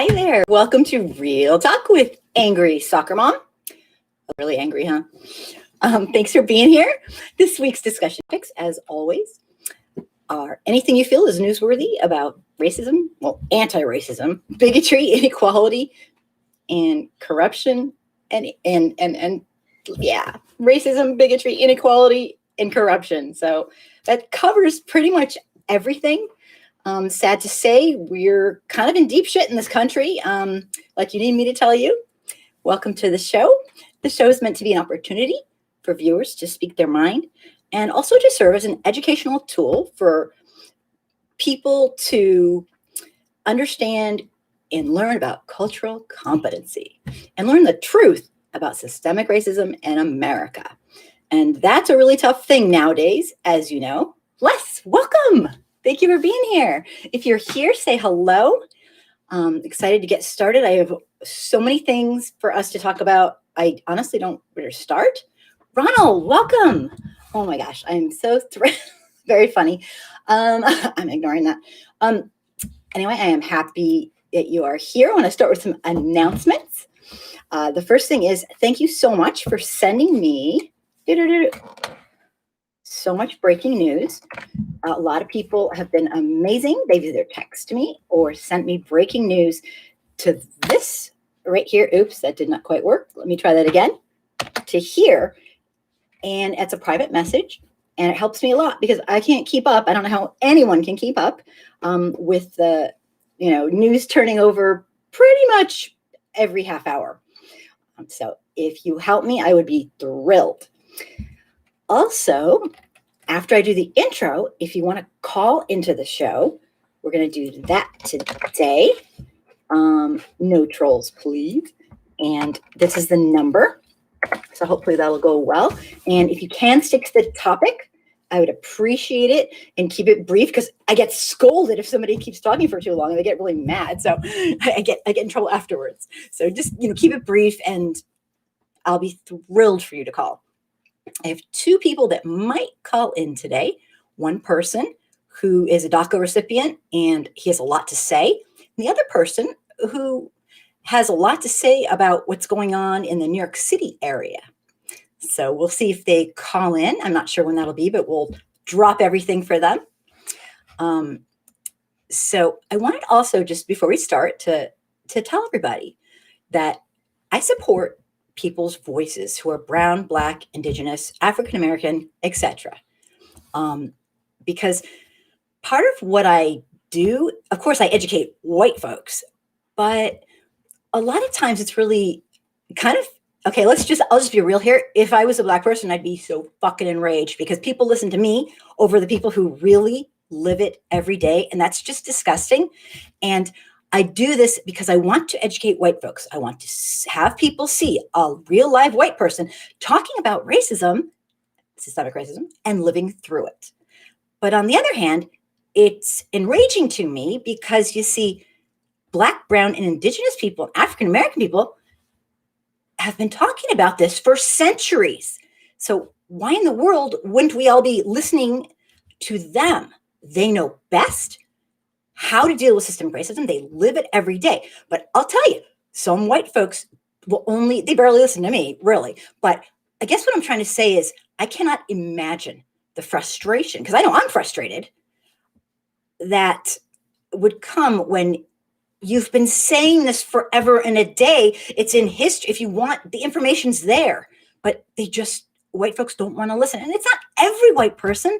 Hi there. Welcome to Real Talk with Angry Soccer Mom. Really angry, huh? Thanks for being here. This week's discussion topics, as always, are anything you feel is newsworthy about racism, well, anti-racism, bigotry, inequality, and corruption, and racism, bigotry, inequality, and corruption. So that covers pretty much everything. Sad to say, we're kind of in deep shit in this country. Like you need me to tell you. Welcome to the show. The show is meant to be an opportunity for viewers to speak their mind and also to serve as an educational tool for people to understand and learn about cultural competency and learn the truth about systemic racism in America. And that's a really tough thing nowadays, as you know. Les, welcome. Thank you for being here. If you're here, say hello. Excited to get started. I have so many things for us to talk about. I honestly don't know where to start. Ronald, welcome. Oh my gosh, I'm so thrilled. Very funny. I'm ignoring that. Anyway, I am happy that you are here. I want to start with some announcements. The first thing is thank you so much for sending me so much breaking news. A lot of people have been amazing. They've either texted me or sent me breaking news to this right here. Oops, that did not quite work. Let me try that again. To here. And it's a private message. And it helps me a lot because I can't keep up. I don't know how anyone can keep up with the news turning over pretty much every half hour. So if you help me, I would be thrilled. Also, after I do the intro, if you want to call into the show, we're going to do that today. No trolls, please. And this is the number. So hopefully that'll go well. And if you can stick to the topic, I would appreciate it and keep it brief because I get scolded if somebody keeps talking for too long and they get really mad. So I get in trouble afterwards. So just keep it brief and I'll be thrilled for you to call. I have two people that might call in today. One person who is a DACA recipient and he has a lot to say. And the other person who has a lot to say about what's going on in the New York City area. So we'll see if they call in. I'm not sure when that'll be, but we'll drop everything for them. So I wanted also, just before we start, to tell everybody that I support people's voices who are brown, black, indigenous, African-American, etc. Because part of what I do, of course, I educate white folks, but a lot of times it's really kind of, okay, I'll just be real here. If I was a black person, I'd be so fucking enraged because people listen to me over the people who really live it every day. And that's just disgusting. And I do this because I want to educate white folks. I want to have people see a real live white person talking about racism, systemic racism, and living through it. But on the other hand, it's enraging to me because you see Black, brown, and indigenous people, African-American people have been talking about this for centuries. So why in the world wouldn't we all be listening to them? They know best how to deal with systemic racism. They live it every day. But I'll tell you, some white folks they barely listen to me, really. But I guess what I'm trying to say is I cannot imagine the frustration, because I know I'm frustrated, that would come when you've been saying this forever and a day. It's in history. If you want, the information's there, but white folks don't want to listen. And it's not every white person,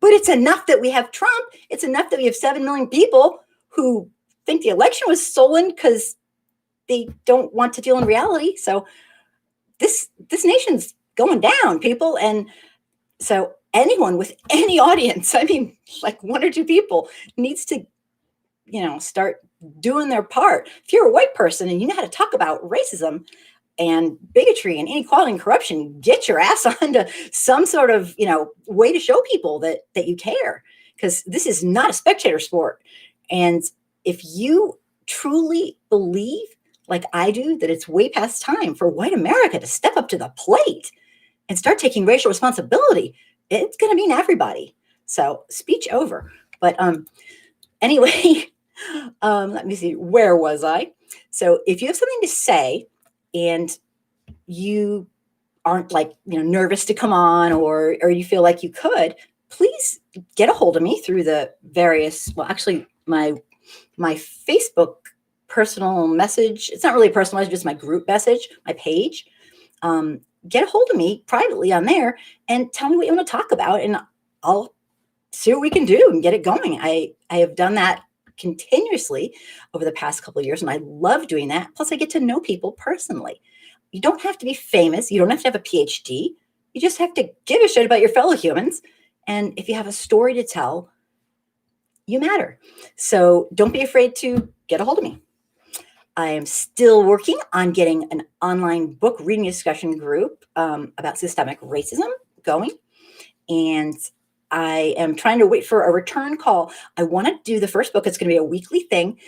but it's enough that we have Trump. It's enough that we have 7 million people who think the election was stolen because they don't want to deal in reality. So this nation's going down, people. And so anyone with any audience, I mean, like 1 or 2 people, needs to, start doing their part. If you're a white person and you know how to talk about racism and bigotry and inequality and corruption, get your ass onto some sort of, way to show people that you care, because this is not a spectator sport. And if you truly believe, like I do, that it's way past time for white America to step up to the plate and start taking racial responsibility, it's going to mean everybody. So speech over. But anyway, Let me see. Where was I? So if you have something to say and you aren't like, nervous to come on, or you feel like you could, please get a hold of me through the various, well, actually my Facebook personal message. It's not really a personal message, just my group message, my page. Get a hold of me privately on there and tell me what you want to talk about, and I'll see what we can do and get it going. I have done that continuously over the past couple of years, and I love doing that. Plus, I get to know people personally. You don't have to be famous. You don't have to have a PhD. You just have to give a shit about your fellow humans. And if you have a story to tell, you matter. So don't be afraid to get a hold of me. I am still working on getting an online book reading discussion group about systemic racism going. And I am trying to wait for a return call. I want to do the first book. It's going to be a weekly thing.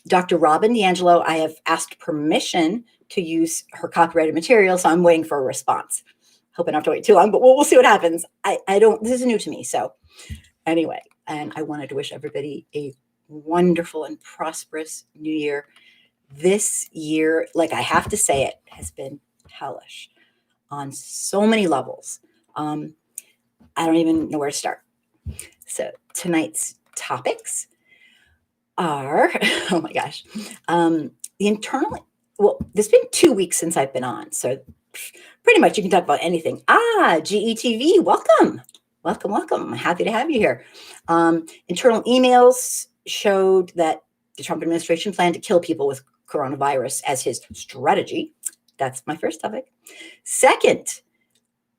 Dr. Robin DiAngelo, I have asked permission to use her copyrighted material, so I'm waiting for a response. Hope I don't have to wait too long, but we'll see what happens. This is new to me. So anyway, and I wanted to wish everybody a wonderful and prosperous new year. This year, like I have to say it, has been hellish on so many levels. I don't even know where to start. So tonight's topics are, oh my gosh, it's been 2 weeks since I've been on. So pretty much you can talk about anything. GETV, welcome. I'm happy to have you here. Internal emails showed that the Trump administration planned to kill people with coronavirus as his strategy. That's my first topic. Second,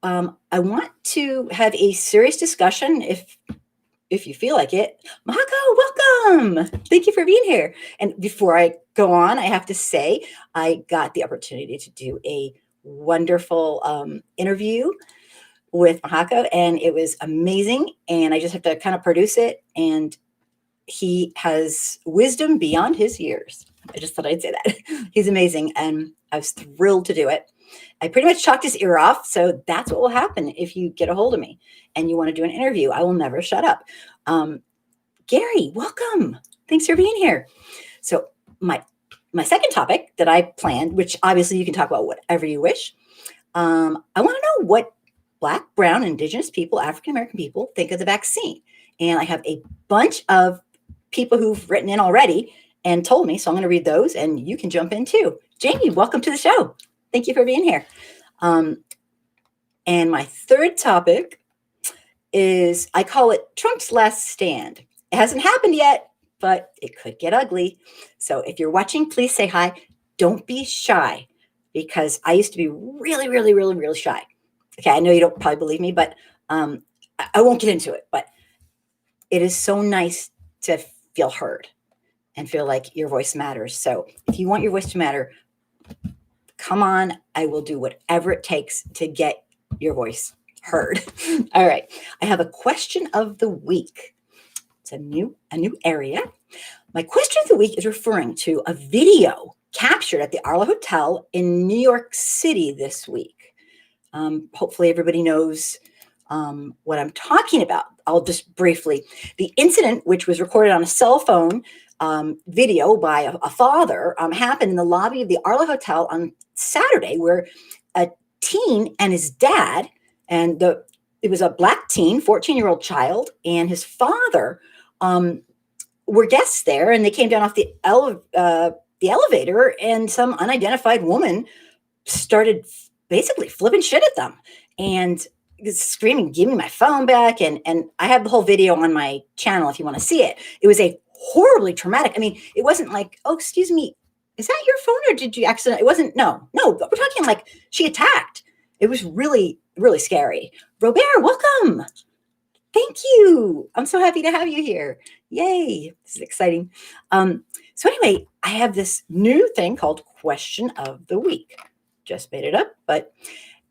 I want to have a serious discussion if you feel like it. Mahako, welcome. Thank you for being here. And before I go on, I have to say I got the opportunity to do a wonderful interview with Mahako, and it was amazing. And I just have to kind of produce it. And he has wisdom beyond his years. I just thought I'd say that. He's amazing, and I was thrilled to do it. I pretty much talked his ear off, so that's what will happen if you get a hold of me and you want to do an interview. I will never shut up. Gary, welcome. Thanks for being here. So my second topic that I planned, which obviously you can talk about whatever you wish. I want to know what Black, Brown, Indigenous people, African-American people think of the vaccine. And I have a bunch of people who've written in already and told me, so I'm going to read those, and you can jump in too. Jamie, welcome to the show. Thank you for being here. And my third topic is, I call it Trump's Last Stand. It hasn't happened yet, but it could get ugly. So if you're watching, please say hi. Don't be shy, because I used to be really, really, really, really shy. Okay, I know you don't probably believe me, but I won't get into it. But it is so nice to feel heard and feel like your voice matters. So if you want your voice to matter, come on. I will do whatever it takes to get your voice heard. All right. I have a question of the week. It's a new area. My question of the week is referring to a video captured at the Arlo Hotel in New York City this week. Hopefully everybody knows what I'm talking about. I'll just briefly. The incident, which was recorded on a cell phone video by a father, happened in the lobby of the Arlo Hotel on Saturday, where a teen and his dad, and it was a Black teen, 14-year-old child, and his father were guests there, and they came down off the elevator, and some unidentified woman started basically flipping shit at them and screaming, "Give me my phone back." And I have the whole video on my channel if you want to see it. It was a horribly traumatic. I mean, it wasn't like, "Oh, excuse me, is that your phone, or did you accidentally?" It wasn't, no, we're talking like she attacked. It was really, really scary. Robert, welcome. Thank you. I'm so happy to have you here. Yay. This is exciting. So anyway, I have this new thing called Question of the Week. Just made it up, but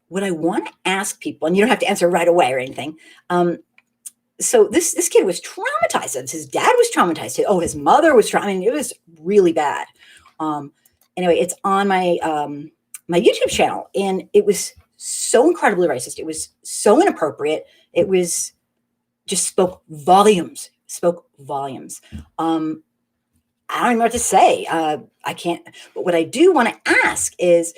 what I want to ask people, and you don't have to answer right away or anything. So this kid was traumatized. His dad was traumatized. His mother was traumatized. I mean, it was really bad. Anyway, it's on my my YouTube channel, and it was so incredibly racist. It was so inappropriate. It was just spoke volumes. I don't even know what to say. I can't. But what I do want to ask is,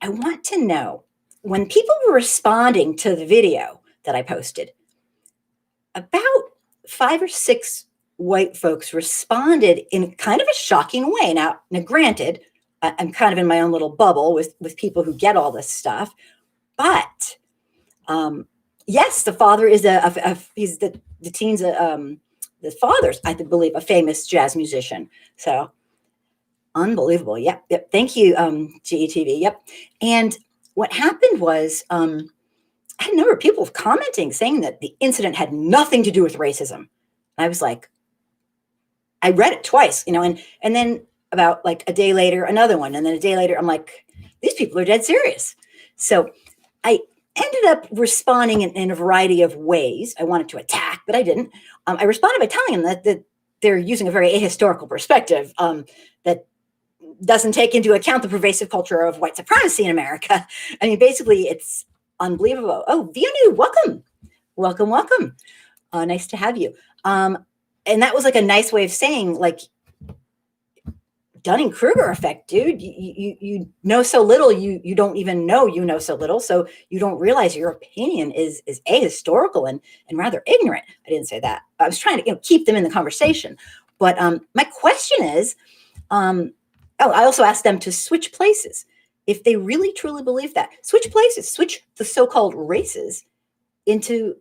I want to know, when people were responding to the video that I posted, about 5 or 6 white folks responded in kind of a shocking way. Now granted, I'm kind of in my own little bubble with people who get all this stuff, but yes, the father is he's the teen's the father's, I believe, a famous jazz musician. So unbelievable. Yep. Thank you, GETV. Yep. And what happened was, I had a number of people commenting saying that the incident had nothing to do with racism. I was like, I read it twice, and then about like a day later, another one, and then a day later, I'm like, these people are dead serious. So I ended up responding in a variety of ways. I wanted to attack, but I didn't. I responded by telling them that they're using a very ahistorical perspective that doesn't take into account the pervasive culture of white supremacy in America. I mean, basically, it's unbelievable. Oh, Vianu, welcome. Nice to have you. And that was like a nice way of saying, like, Dunning-Kruger effect, dude. You know so little, you don't even know you know so little, so you don't realize your opinion is ahistorical and rather ignorant. I didn't say that. I was trying to keep them in the conversation. But my question is, I also asked them to switch places. If they really truly believe that, switch places, switch the so-called races into,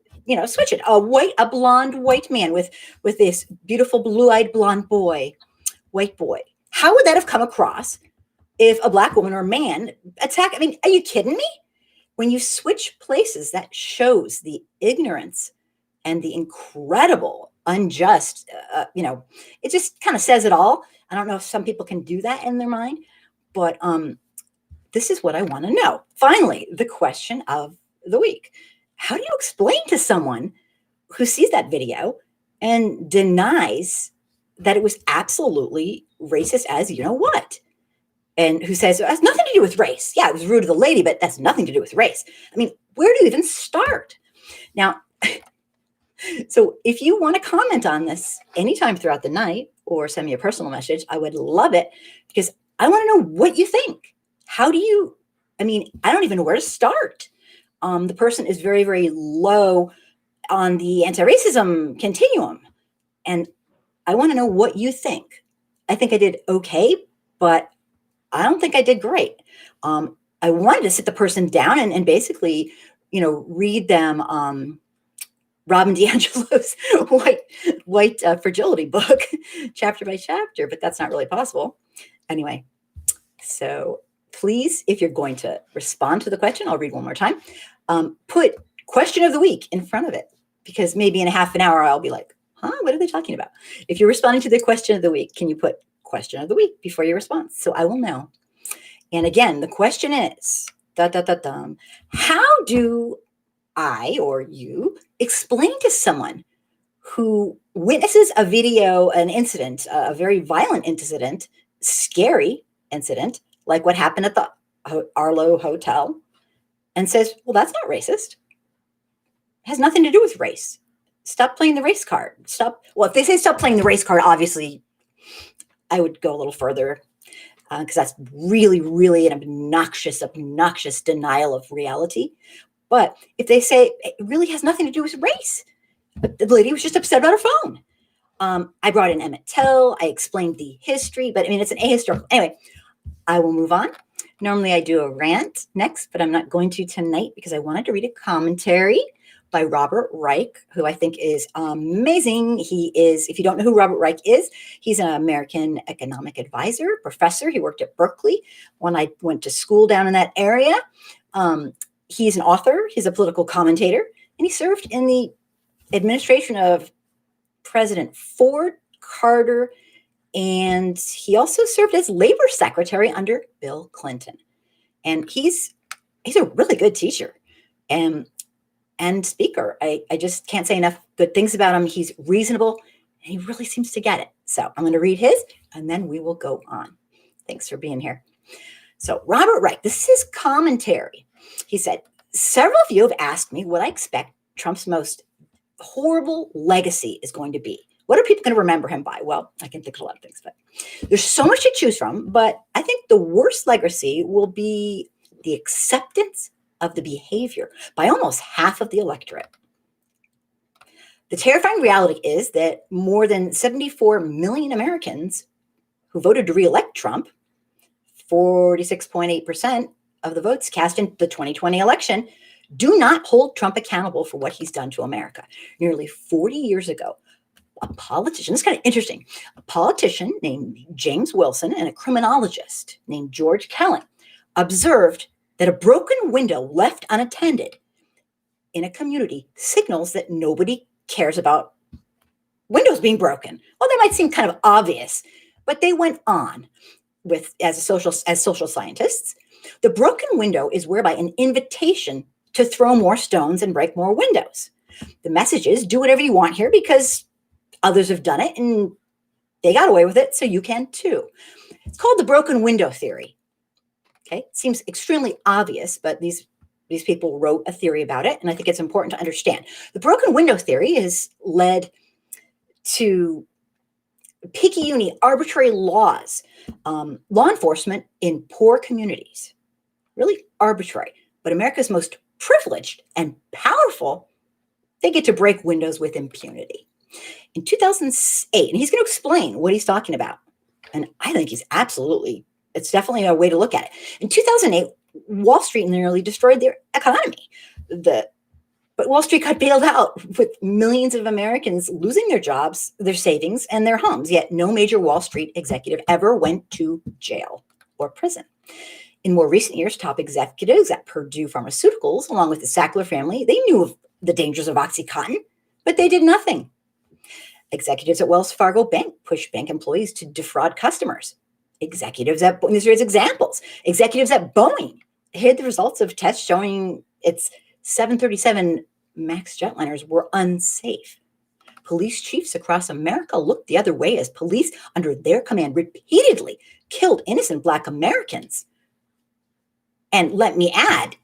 switch it. A blonde white man with this beautiful blue-eyed blonde white boy. How would that have come across if a black woman or man attack? I mean, are you kidding me? When you switch places, that shows the ignorance and the incredible unjust, it just kind of says it all. I don't know if some people can do that in their mind, but this is what I want to know. Finally, the question of the week. How do you explain to someone who sees that video and denies that it was absolutely racist as you know what? And who says it has nothing to do with race? Yeah, it was rude to the lady, but that's nothing to do with race. I mean, where do you even start? Now, so if you want to comment on this anytime throughout the night or send me a personal message, I would love it, because I want to know what you think. I don't even know where to start. The person is very, very low on the anti-racism continuum. And I want to know what you think. I think I did okay, but I don't think I did great. I wanted to sit the person down and basically, read them Robin DiAngelo's white fragility book, chapter by chapter, but that's not really possible. Anyway, so please, if you're going to respond to the question, I'll read one more time. Put question of the week in front of it, because maybe in a half an hour, I'll be like, what are they talking about? If you're responding to the question of the week, can you put question of the week before your response? So I will know. And again, the question is, how do I or you explain to someone who witnesses a video, an incident, a very violent incident, scary incident, like what happened at the Arlo Hotel, and says, well, that's not racist. It has nothing to do with race. Stop playing the race card. Well, if they say stop playing the race card, obviously I would go a little further, because that's really, really an obnoxious denial of reality. But if they say it really has nothing to do with race, but the lady was just upset about her phone. I brought in Emmett Till. I explained the history, but it's an ahistorical. Anyway, I will move on. Normally I do a rant next, but I'm not going to tonight because I wanted to read a commentary by Robert Reich, who I think is amazing. He is, if you don't know who Robert Reich is, he's an American economic advisor, professor. He worked at Berkeley when I went to school down in that area. He's an author. He's a political commentator, and he served in the administration of President Ford, Carter, and he also served as labor secretary under Bill Clinton. And he's a really good teacher and speaker. I just can't say enough good things about him. He's reasonable, and he really seems to get it. So I'm going to read his, and then we will go on. Thanks for being here. So Robert Reich, this is his commentary. He said, several of you have asked me what I expect Trump's most horrible legacy is going to be. What are people going to remember him by? Well, I can think of a lot of things, but there's so much to choose from. But I think the worst legacy will be the acceptance of the behavior by almost half of the electorate. The terrifying reality is that more than 74 million Americans who voted to re-elect Trump, 46.8% of the votes cast in the 2020 election, do not hold Trump accountable for what he's done to America. Nearly 40 years ago, a politician, this is kind of interesting, a politician named James Wilson and a criminologist named George Kelly observed that a broken window left unattended in a community signals that nobody cares about windows being broken. Well, that might seem kind of obvious, but they went on with, as social scientists, the broken window is whereby an invitation to throw more stones and break more windows. The message is do whatever you want here because others have done it and they got away with it, so you can too. It's called the broken window theory. Okay, it seems extremely obvious, but these people wrote a theory about it, and I think it's important to understand. The broken window theory has led to picayune, arbitrary laws, law enforcement in poor communities. Really arbitrary. But America's most privileged and powerful, they get to break windows with impunity. In 2008, and he's going to explain what he's talking about, and I think it's definitely a way to look at it. In 2008, Wall Street nearly destroyed their economy. But Wall Street got bailed out with millions of Americans losing their jobs, their savings, and their homes. Yet no major Wall Street executive ever went to jail or prison. In more recent years, top executives at Purdue Pharmaceuticals, along with the Sackler family, they knew of the dangers of OxyContin, but they did nothing. Executives at Wells Fargo Bank pushed bank employees to defraud customers. Executives at Boeing hid the results of tests showing its 737 MAX jetliners were unsafe. Police chiefs across America looked the other way as police under their command repeatedly killed innocent Black Americans. And let me add,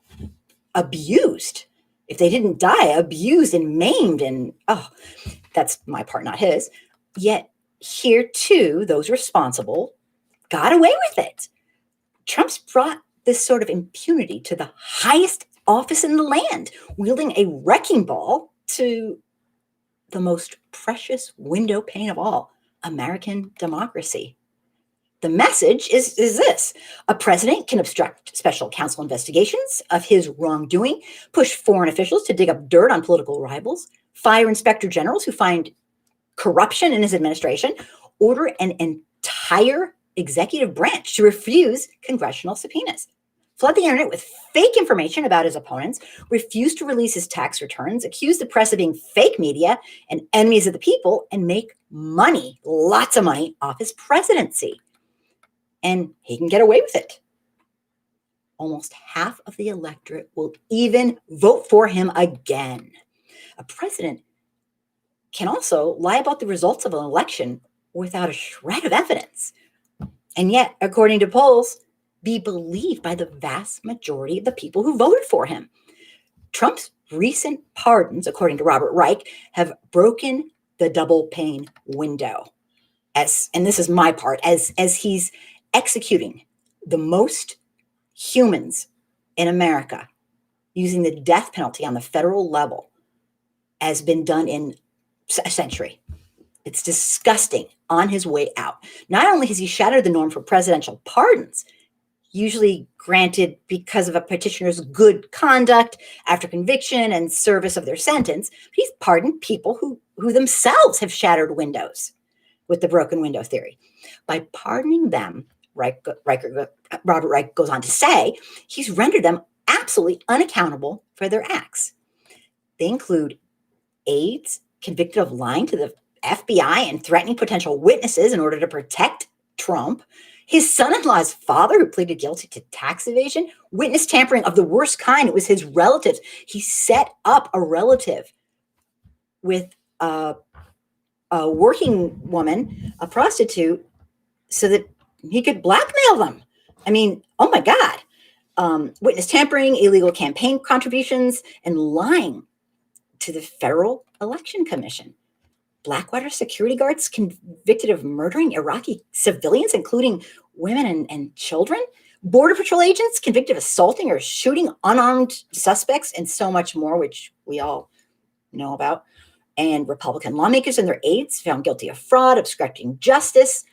abused. If they didn't die, abused and maimed, and that's my part, not his. Yet here too, those responsible got away with it. Trump's brought this sort of impunity to the highest office in the land, wielding a wrecking ball to the most precious window pane of all, American democracy. The message is this: a president can obstruct special counsel investigations of his wrongdoing, push foreign officials to dig up dirt on political rivals, fire inspector generals who find corruption in his administration, order an entire executive branch to refuse congressional subpoenas, flood the internet with fake information about his opponents, refuse to release his tax returns, accuse the press of being fake media and enemies of the people, and make money, lots of money, off his presidency. And he can get away with it. Almost half of the electorate will even vote for him again. A president can also lie about the results of an election without a shred of evidence. And yet, according to polls, be believed by the vast majority of the people who voted for him. Trump's recent pardons, according to Robert Reich, have broken the double pane window. And this is my part, as he's executing the most humans in America using the death penalty on the federal level has been done in a century. It's disgusting on his way out. Not only has he shattered the norm for presidential pardons, usually granted because of a petitioner's good conduct after conviction and service of their sentence, but he's pardoned people who themselves have shattered windows with the broken window theory. By pardoning them, Robert Reich goes on to say, he's rendered them absolutely unaccountable for their acts. They include aides convicted of lying to the FBI and threatening potential witnesses in order to protect Trump, his son-in-law's father who pleaded guilty to tax evasion, witness tampering of the worst kind. It was his relatives. He set up a relative with a working woman, a prostitute, so that he could blackmail them. I mean, oh my God. Witness tampering, illegal campaign contributions, and lying to the Federal Election Commission. Blackwater security guards convicted of murdering Iraqi civilians, including women and children. Border Patrol agents convicted of assaulting or shooting unarmed suspects, and so much more, which we all know about. And Republican lawmakers and their aides found guilty of fraud, obstructing justice,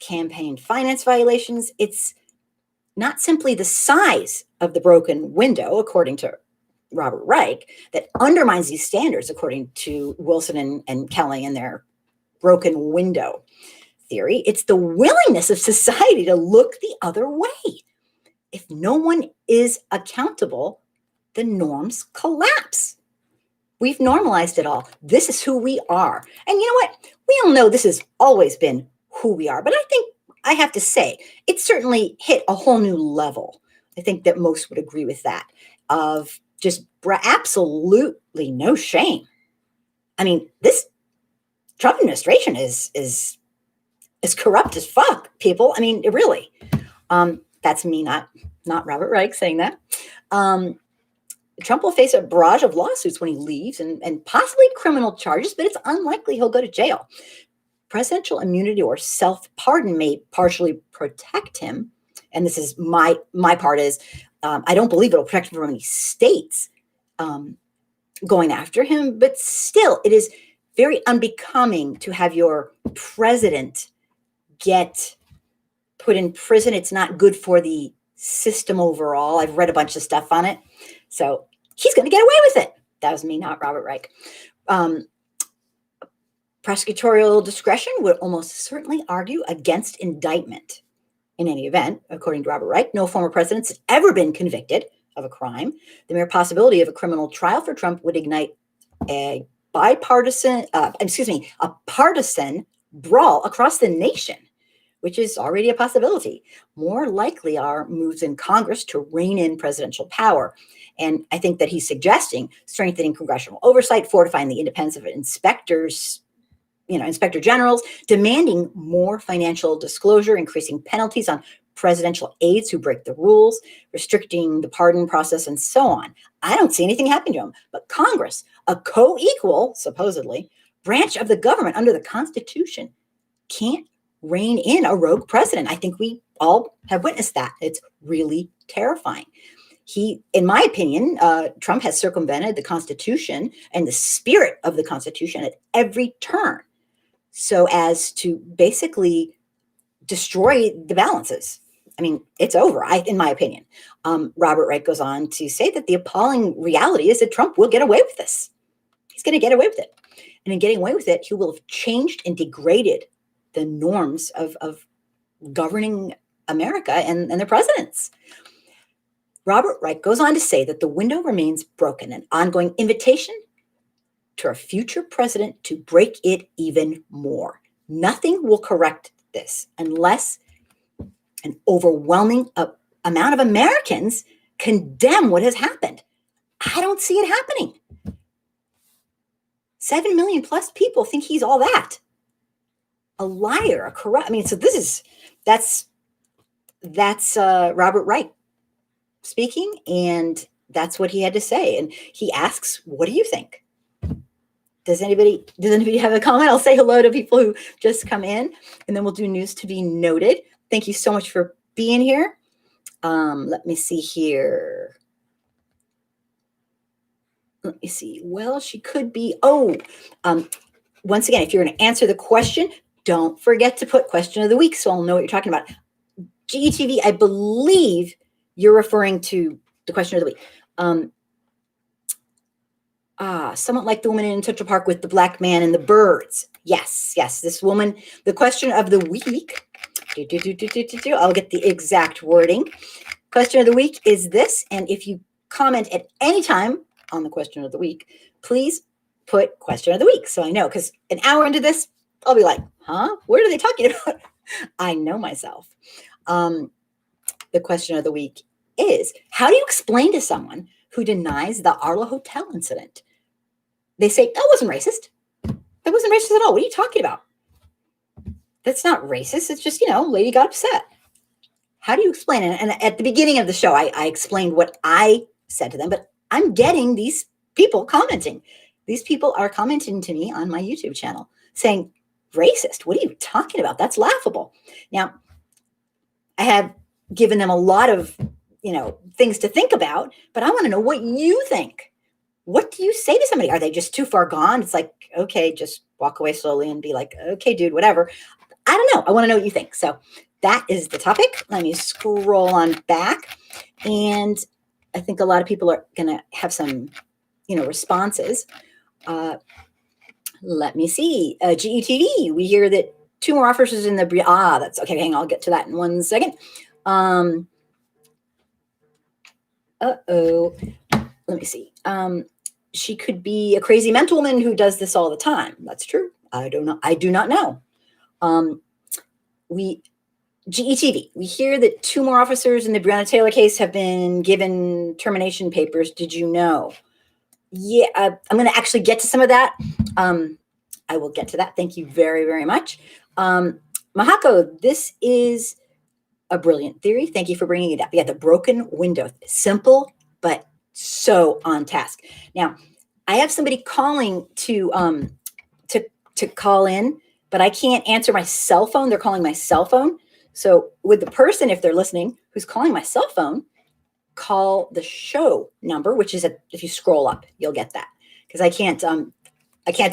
campaign finance violations. It's not simply the size of the broken window, according to Robert Reich, that undermines these standards, according to Wilson and Kelly and their broken window theory. It's the willingness of society to look the other way. If no one is accountable, the norms collapse. We've normalized it all. This is who we are. And you know what? We all know this has always been who we are. But I think I have to say, it certainly hit a whole new level. I think that most would agree with that, of just absolutely no shame. I mean, this Trump administration is corrupt as fuck, people. I mean, it really. That's me, not Robert Reich saying that. Trump will face a barrage of lawsuits when he leaves and possibly criminal charges, but it's unlikely he'll go to jail. Presidential immunity or self-pardon may partially protect him. And this is my part is, I don't believe it'll protect him from any states going after him, but still it is very unbecoming to have your president get put in prison. It's not good for the system overall. I've read a bunch of stuff on it. So he's going to get away with it. That was me, not Robert Reich. Prosecutorial discretion would almost certainly argue against indictment. In any event, according to Robert Reich, no former president has ever been convicted of a crime. The mere possibility of a criminal trial for Trump would ignite a partisan brawl across the nation, which is already a possibility. More likely are moves in Congress to rein in presidential power. And I think that he's suggesting strengthening congressional oversight, fortifying the independence of inspectors, inspector generals, demanding more financial disclosure, increasing penalties on presidential aides who break the rules, restricting the pardon process, and so on. I don't see anything happening to him. But Congress, a co-equal, supposedly, branch of the government under the Constitution, can't rein in a rogue president. I think we all have witnessed that. It's really terrifying. In my opinion, Trump has circumvented the Constitution and the spirit of the Constitution at every turn, so as to basically destroy the balances. I mean, it's over, in my opinion. Robert Reich goes on to say that the appalling reality is that Trump will get away with this. He's going to get away with it. And in getting away with it, he will have changed and degraded the norms of governing America and their presidents. Robert Reich goes on to say that the window remains broken, an ongoing invitation to a future president to break it even more. Nothing will correct this unless an overwhelming amount of Americans condemn what has happened. I don't see it happening. 7 million plus people think he's all that. A liar, a corrupt. I mean, so that's Robert Reich speaking, and that's what he had to say. And he asks, what do you think? Does anybody have a comment? I'll say hello to people who just come in, and then we'll do news to be noted. Thank you so much for being here. Let me see here. Let me see. Well, she could be. Once again, if you're going to answer the question, don't forget to put question of the week so I'll know what you're talking about. GETV, I believe you're referring to the question of the week. Somewhat like the woman in Central Park with the black man and the birds. Yes, this woman. The question of the week. I'll get the exact wording. Question of the week is this, and if you comment at any time on the question of the week, please put question of the week so I know, because an hour into this, I'll be like, huh? What are they talking about? I know myself. The question of the week is, how do you explain to someone who denies the Arlo Hotel incident? They say, that wasn't racist. That wasn't racist at all. What are you talking about? That's not racist. It's just, lady got upset. How do you explain it? And at the beginning of the show, I explained what I said to them, but I'm getting these people commenting. These people are commenting to me on my YouTube channel saying, racist, what are you talking about? That's laughable. Now, I have given them a lot of, things to think about, but I want to know what you think. What do you say to somebody? Are they just too far gone? It's like, okay, just walk away slowly and be like, okay, dude, whatever. I don't know. I want to know what you think. So that is the topic. Let me scroll on back. And I think a lot of people are going to have some, responses. Let me see. GETV, we hear that 2 more officers in the, that's okay. Hang on, I'll get to that in 1 second. Let me see. She could be a crazy mental woman who does this all the time. That's true. I don't know. I do not know. GETV, we hear that 2 more officers in the Breonna Taylor case have been given termination papers. Did you know? Yeah, I'm going to actually get to some of that. I will get to that. Thank you very, very much. Mahako, this is a brilliant theory. Thank you for bringing it up. Yeah, the broken window. Simple, but so on task. Now, I have somebody calling to call in, but I can't answer my cell phone. They're calling my cell phone. So with the person, if they're listening, who's calling my cell phone, call the show number, which is if you scroll up, you'll get that. Because I can't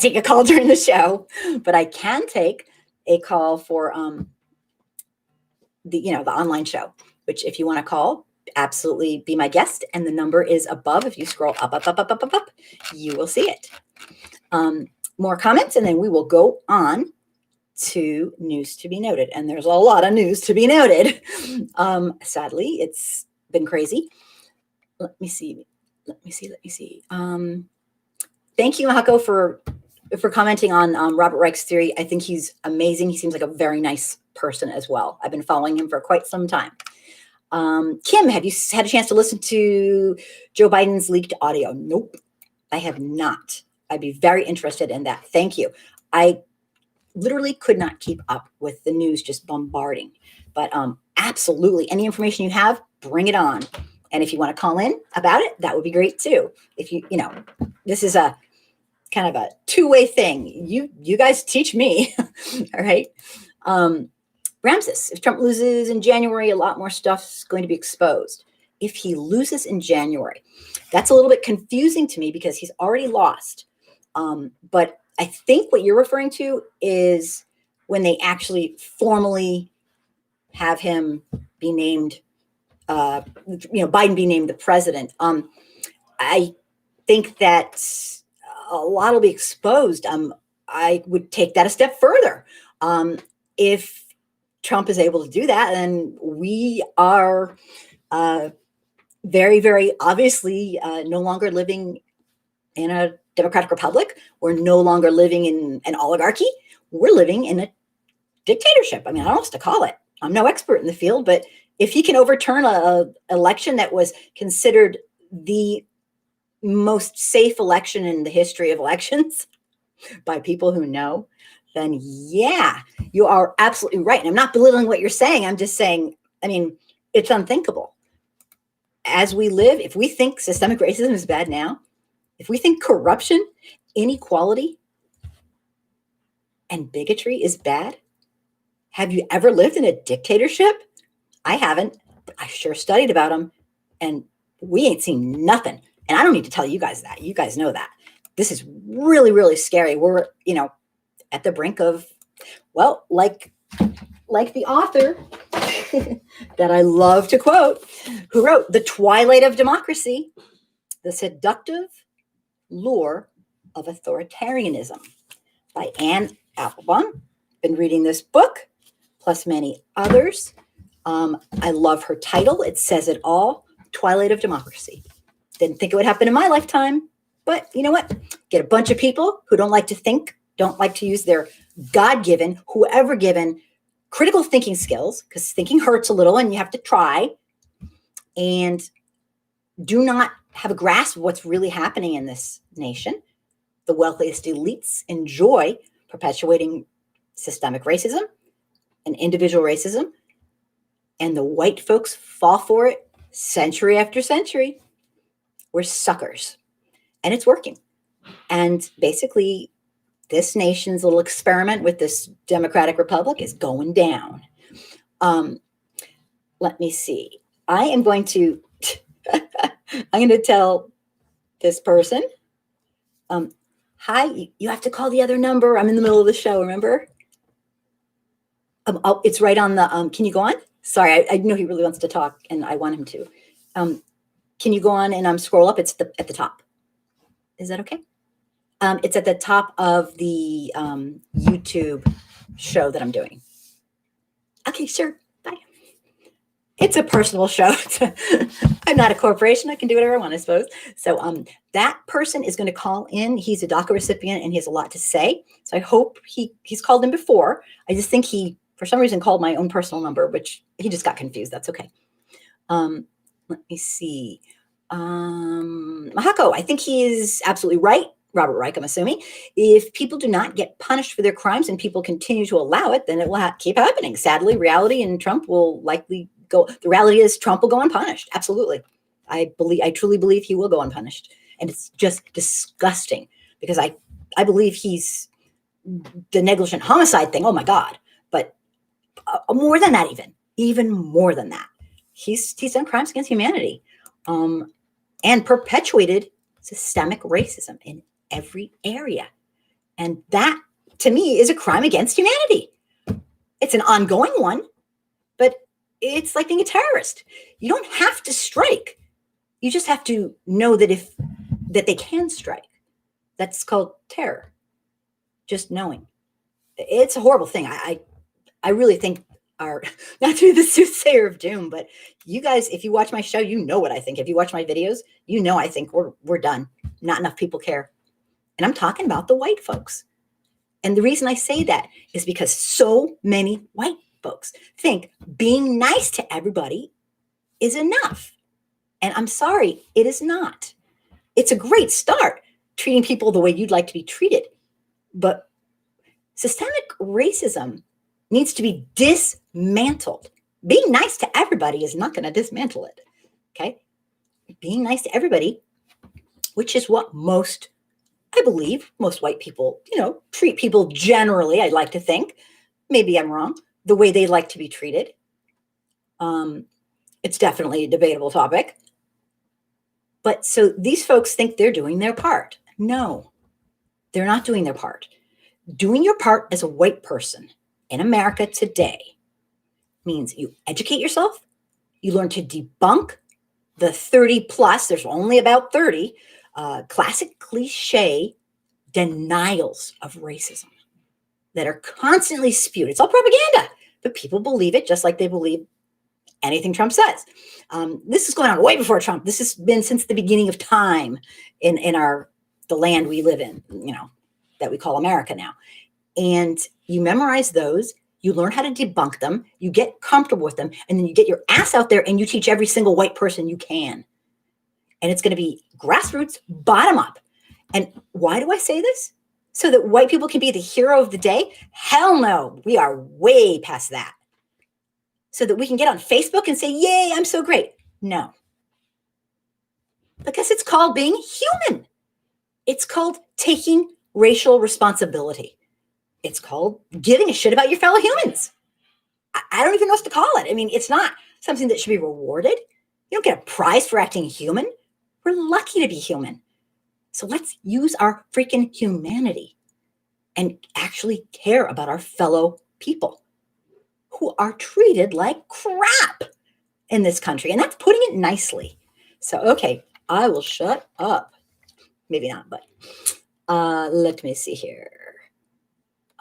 take a call during the show, but I can take a call for the online show, which if you want to call, absolutely be my guest. And the number is above. If you scroll up, you will see it. More comments, and then we will go on to news to be noted. And there's a lot of news to be noted. Sadly, it's been crazy. Let me see. Thank you, Mahako, for commenting on Robert Reich's theory. I think he's amazing. He seems like a very nice person as well. I've been following him for quite some time. Kim, have you had a chance to listen to Joe Biden's leaked audio? Nope, I have not. I'd be very interested in that. Thank you. I literally could not keep up with the news just bombarding, but absolutely any information you have, bring it on. And if you want to call in about it, that would be great too. If this is a kind of a two-way thing. You guys teach me. All right. Ramses, if Trump loses in January, a lot more stuff's going to be exposed. If he loses in January, that's a little bit confusing to me because he's already lost. But I think what you're referring to is when they actually formally have him be named, Biden be named the president. I think that a lot will be exposed. I would take that a step further. If Trump is able to do that, then we are very, very obviously no longer living in a democratic republic. We're no longer living in an oligarchy. We're living in a dictatorship. I mean, I don't know what to call it. I'm no expert in the field, but if he can overturn an election that was considered the most safe election in the history of elections by people who know, then yeah, you are absolutely right. And I'm not belittling what you're saying. I'm just saying, it's unthinkable. As we live, if we think systemic racism is bad now, if we think corruption, inequality, and bigotry is bad, have you ever lived in a dictatorship? I haven't, but I sure studied about them, and we ain't seen nothing. And I don't need to tell you guys that. You guys know that. This is really, really scary. We're, at the brink of, well, like the author that I love to quote, who wrote The Twilight of Democracy, The Seductive Lure of Authoritarianism by Anne Applebaum. Been reading this book, plus many others. I love her title. It says it all, Twilight of Democracy. Didn't think it would happen in my lifetime, but you know what? Get a bunch of people who don't like to think, don't like to use their God-given, whoever given critical thinking skills, because thinking hurts a little and you have to try, and do not have a grasp of what's really happening in this nation. The wealthiest elites enjoy perpetuating systemic racism and individual racism, and the white folks fall for it century after century. We're suckers, and it's working. And basically, this nation's little experiment with this Democratic Republic is going down. Let me see. I am going to, I'm going to tell this person, hi, you have to call the other number. I'm in the middle of the show, remember? Oh, it's right on the, can you go on? Sorry, I know he really wants to talk and I want him to. Can you go on and scroll up? It's at the top. Is that okay? It's at the top of the YouTube show that I'm doing. Okay, sure. Bye. It's a personal show. I'm not a corporation. I can do whatever I want, I suppose. So that person is going to call in. He's a DACA recipient and he has a lot to say. So I hope he's called in before. I just think he, for some reason, called my own personal number, which he just got confused. That's okay. Let me see. Mahako, I think he is absolutely right. Robert Reich, I'm assuming. If people do not get punished for their crimes and people continue to allow it, then it will keep happening. Sadly, reality and Trump will likely go. The reality is Trump will go unpunished. Absolutely. I truly believe he will go unpunished. And it's just disgusting because I believe he's the negligent homicide thing. Oh my God. But more than that, even more than that, he's done crimes against humanity and perpetuated systemic racism in every area. And that, to me, is a crime against humanity. It's an ongoing one, but it's like being a terrorist. You don't have to strike. You just have to know that that they can strike. That's called terror. Just knowing. It's a horrible thing. I really think not to be the soothsayer of doom, but you guys, if you watch my show, you know what I think. If you watch my videos, you know I think we're done. Not enough people care. And I'm talking about the white folks. And the reason I say that is because so many white folks think being nice to everybody is enough. And I'm sorry, it is not. It's a great start, treating people the way you'd like to be treated. But systemic racism needs to be dismantled. Being nice to everybody is not going to dismantle it. Okay? Being nice to everybody, which is what I believe most white people, treat people generally, I'd like to think, maybe I'm wrong, the way they like to be treated. It's definitely a debatable topic. But so these folks think they're doing their part. No, they're not doing their part. Doing your part as a white person in America today means you educate yourself, you learn to debunk the 30 plus, there's only about 30, classic cliche denials of racism that are constantly spewed. It's all propaganda, but people believe it just like they believe anything Trump says. This is going on way before Trump. This has been since the beginning of time in the land we live in, that we call America now. And you memorize those, you learn how to debunk them, you get comfortable with them, and then you get your ass out there and you teach every single white person you can. And it's going to be grassroots, bottom up. And why do I say this? So that white people can be the hero of the day? Hell no, we are way past that. So that we can get on Facebook and say, yay, I'm so great. No. Because it's called being human. It's called taking racial responsibility. It's called giving a shit about your fellow humans. I don't even know what to call it. I mean, it's not something that should be rewarded. You don't get a prize for acting human. We're lucky to be human. So let's use our freaking humanity and actually care about our fellow people who are treated like crap in this country. And that's putting it nicely. So, okay, I will shut up. Maybe not, but let me see here.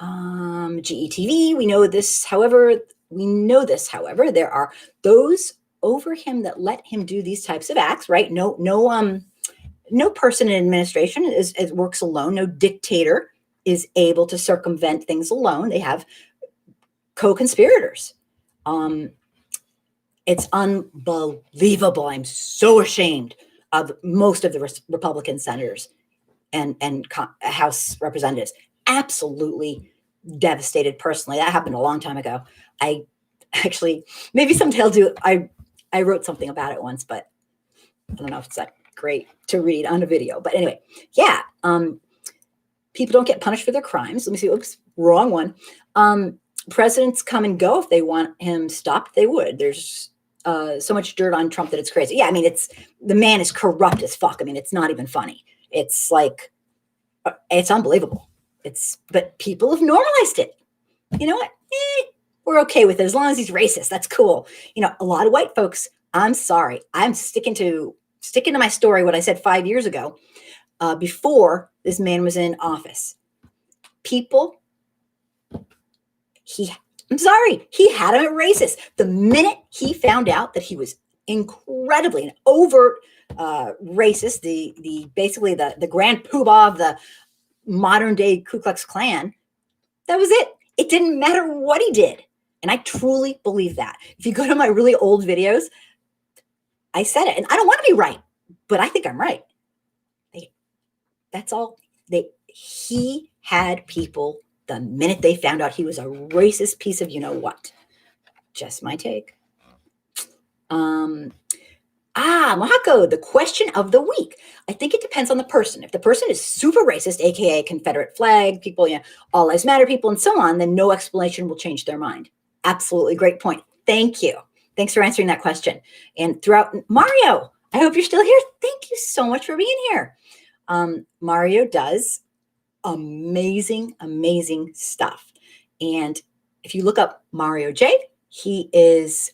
GETV, we know this, however, there are those over him that let him do these types of acts, right? No person in administration works alone. No dictator is able to circumvent things alone. They have co-conspirators. It's unbelievable. I'm so ashamed of most of the Republican senators and House representatives. Absolutely devastated personally. That happened a long time ago. I actually, maybe someday I'll do it. I wrote something about it once, but I don't know if it's that great to read on a video. But anyway, yeah. People don't get punished for their crimes. Let me see. Oops, wrong one. Presidents come and go. If they want him stopped, they would. There's so much dirt on Trump that it's crazy. Yeah, I mean, the man is corrupt as fuck. I mean, it's not even funny. It's like, it's unbelievable. But people have normalized it. You know what? We're okay with it as long as he's racist. That's cool. You know, a lot of white folks, I'm sorry. I'm sticking to my story, what I said 5 years ago, before this man was in office. People, I'm sorry, he had him at racist. The minute he found out that he was incredibly and overt racist, basically the grand poobah of the modern day Ku Klux Klan, that was it. It didn't matter what he did. And I truly believe that. If you go to my really old videos, I said it. And I don't want to be right, but I think I'm right. That's all. He had people, the minute they found out he was a racist piece of you-know-what. Just my take. Mahako, the question of the week. I think it depends on the person. If the person is super racist, aka Confederate flag people, all lives matter people, and so on, then no explanation will change their mind. Absolutely, great point. Thank you. Thanks for answering that question. And throughout, Mario, I hope you're still here. Thank you so much for being here. Mario does amazing, amazing stuff. And if you look up Mario J, he is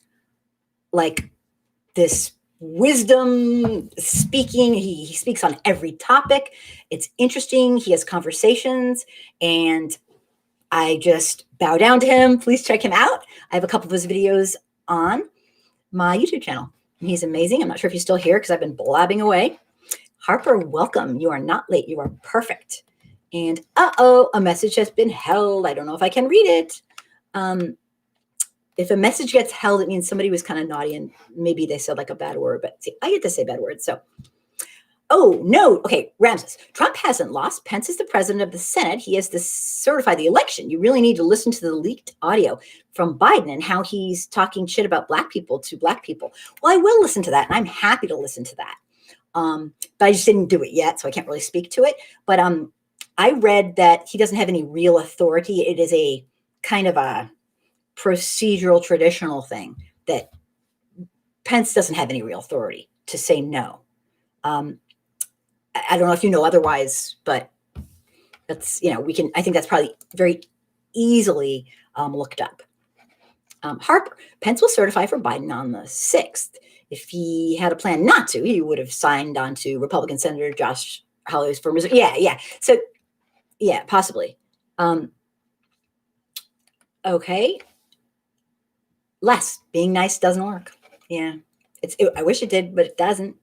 like this wisdom speaking. He speaks on every topic. It's interesting. He has conversations, and I just bow down to him. Please check him out. I have a couple of his videos on my YouTube channel. He's amazing. I'm not sure if he's still here because I've been blabbing away. Harper, welcome. You are not late. You are perfect. And a message has been held. I don't know if I can read it. If a message gets held, it means somebody was kind of naughty and maybe they said like a bad word, but see, I get to say bad words. So, oh, no. Okay, Ramses. Trump hasn't lost. Pence is the president of the Senate. He has to certify the election. You really need to listen to the leaked audio from Biden and how he's talking shit about black people to black people. Well, I will listen to that, and I'm happy to listen to that. But I just didn't do it yet, so I can't really speak to it. But I read that he doesn't have any real authority. It is a kind of a procedural, traditional thing that Pence doesn't have any real authority to say no. I don't know if you know otherwise, but that's, I think that's probably very easily looked up. Harper, Pence will certify for Biden on the 6th. If he had a plan not to, he would have signed on to Republican Senator Josh Hawley's for Missouri. Yeah. So, yeah, possibly. Okay. Less being nice doesn't work. Yeah, I wish it did, but it doesn't.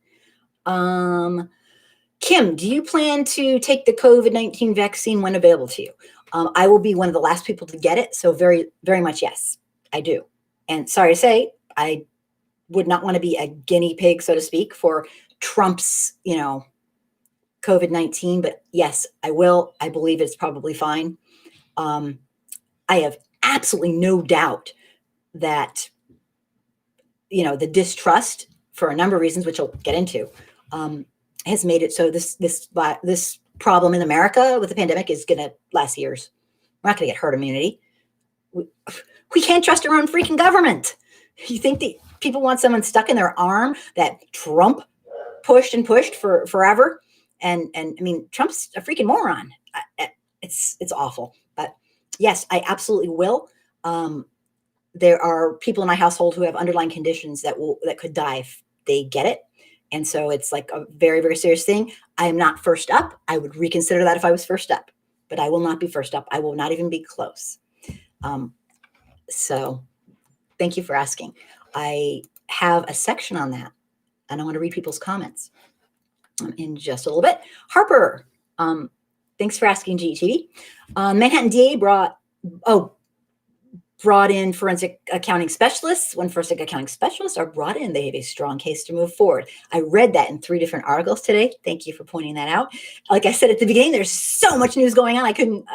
Kim, do you plan to take the COVID-19 vaccine when available to you? I will be one of the last people to get it. So very, very much, yes, I do. And sorry to say, I would not want to be a guinea pig, so to speak, for Trump's, COVID-19. But yes, I will. I believe it's probably fine. I have absolutely no doubt that, the distrust for a number of reasons, which I'll get into, has made it so this problem in America with the pandemic is going to last years. We're not going to get herd immunity. We can't trust our own freaking government. You think the people want someone stuck in their arm that Trump pushed and pushed for forever? And I mean, Trump's a freaking moron. It's awful. But yes, I absolutely will. There are people in my household who have underlying conditions that could die if they get it. And so it's like a very, very serious thing. I am not first up. I would reconsider that if I was first up, but I will not be first up. I will not even be close. So thank you for asking. I have a section on that, and I want to read people's comments in just a little bit. Harper, thanks for asking, GTV. Manhattan DA brought in forensic accounting specialists. When forensic accounting specialists are brought in, they have a strong case to move forward. I read that in 3 different articles today. Thank you for pointing that out. Like I said at the beginning, there's so much news going on. I couldn't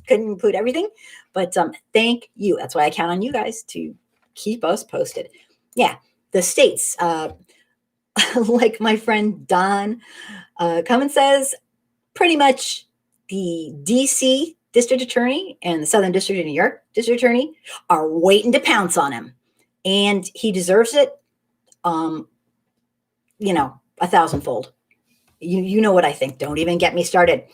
include everything, but thank you. That's why I count on you guys to keep us posted. Yeah, the states, like my friend Don Cummins says, pretty much the DC district attorney and the Southern District of New York district attorney are waiting to pounce on him, and he deserves it. A thousandfold. You know what I think. Don't even get me started.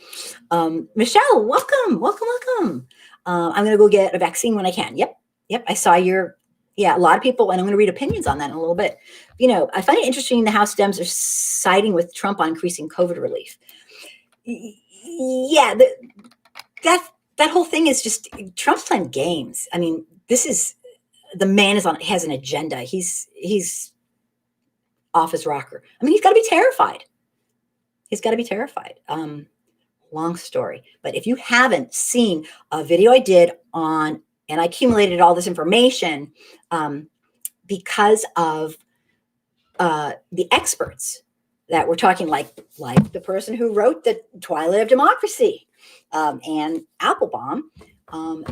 Michelle, welcome, welcome, welcome. I'm going to go get a vaccine when I can. Yep. I saw a lot of people, and I'm going to read opinions on that in a little bit. I find it interesting the House Dems are siding with Trump on increasing COVID relief. Yeah, that whole thing is just Trump's playing games. I mean, the man has an agenda. He's off his rocker. I mean, he's got to be terrified. Long story. But if you haven't seen a video I did and I accumulated all this information because of the experts that we're talking, like the person who wrote the Twilight of Democracy and Applebaum.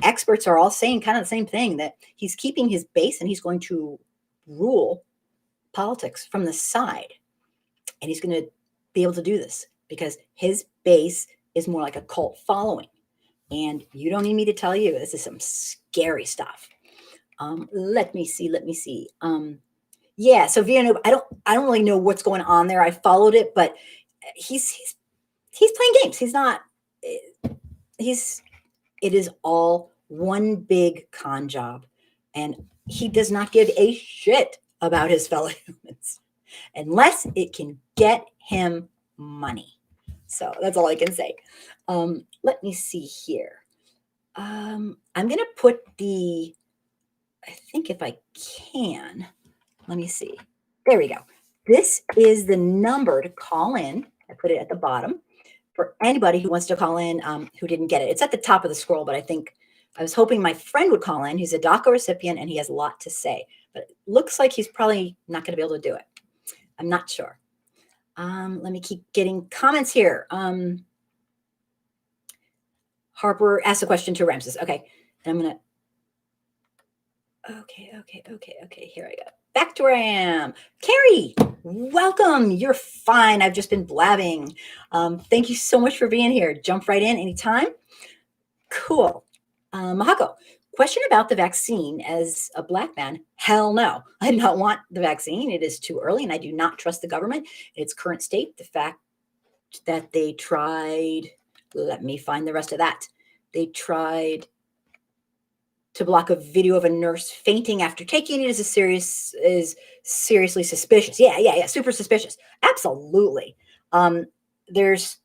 Experts are all saying kind of the same thing, that he's keeping his base and he's going to rule politics from the side. And he's going to be able to do this because his base is more like a cult following. And you don't need me to tell you, this is some scary stuff. Let me see. So Villanova, I don't really know what's going on there. I followed it, but he's playing games. It is all one big con job, and he does not give a shit about his fellow humans unless it can get him money. So that's all I can say. Let me see here. I'm going to put I think if I can, let me see. There we go. This is the number to call in. I put it at the bottom for anybody who wants to call in who didn't get it. It's at the top of the scroll, but I was hoping my friend would call in. He's a DACA recipient and he has a lot to say, but it looks like he's probably not going to be able to do it. I'm not sure. Let me keep getting comments here. Harper asked a question to Ramses. Okay. And I'm going to, okay. Here I go. Back to where I am. Carrie, welcome. You're fine. I've just been blabbing. Thank you so much for being here. Jump right in anytime. Cool. Mahako, question about the vaccine. As a Black man, hell no. I do not want the vaccine. It is too early, and I do not trust the government in its current state. The fact that they tried, let me find the rest of that. They tried to block a video of a nurse fainting after taking it is seriously suspicious. Yeah, super suspicious. Absolutely. There's,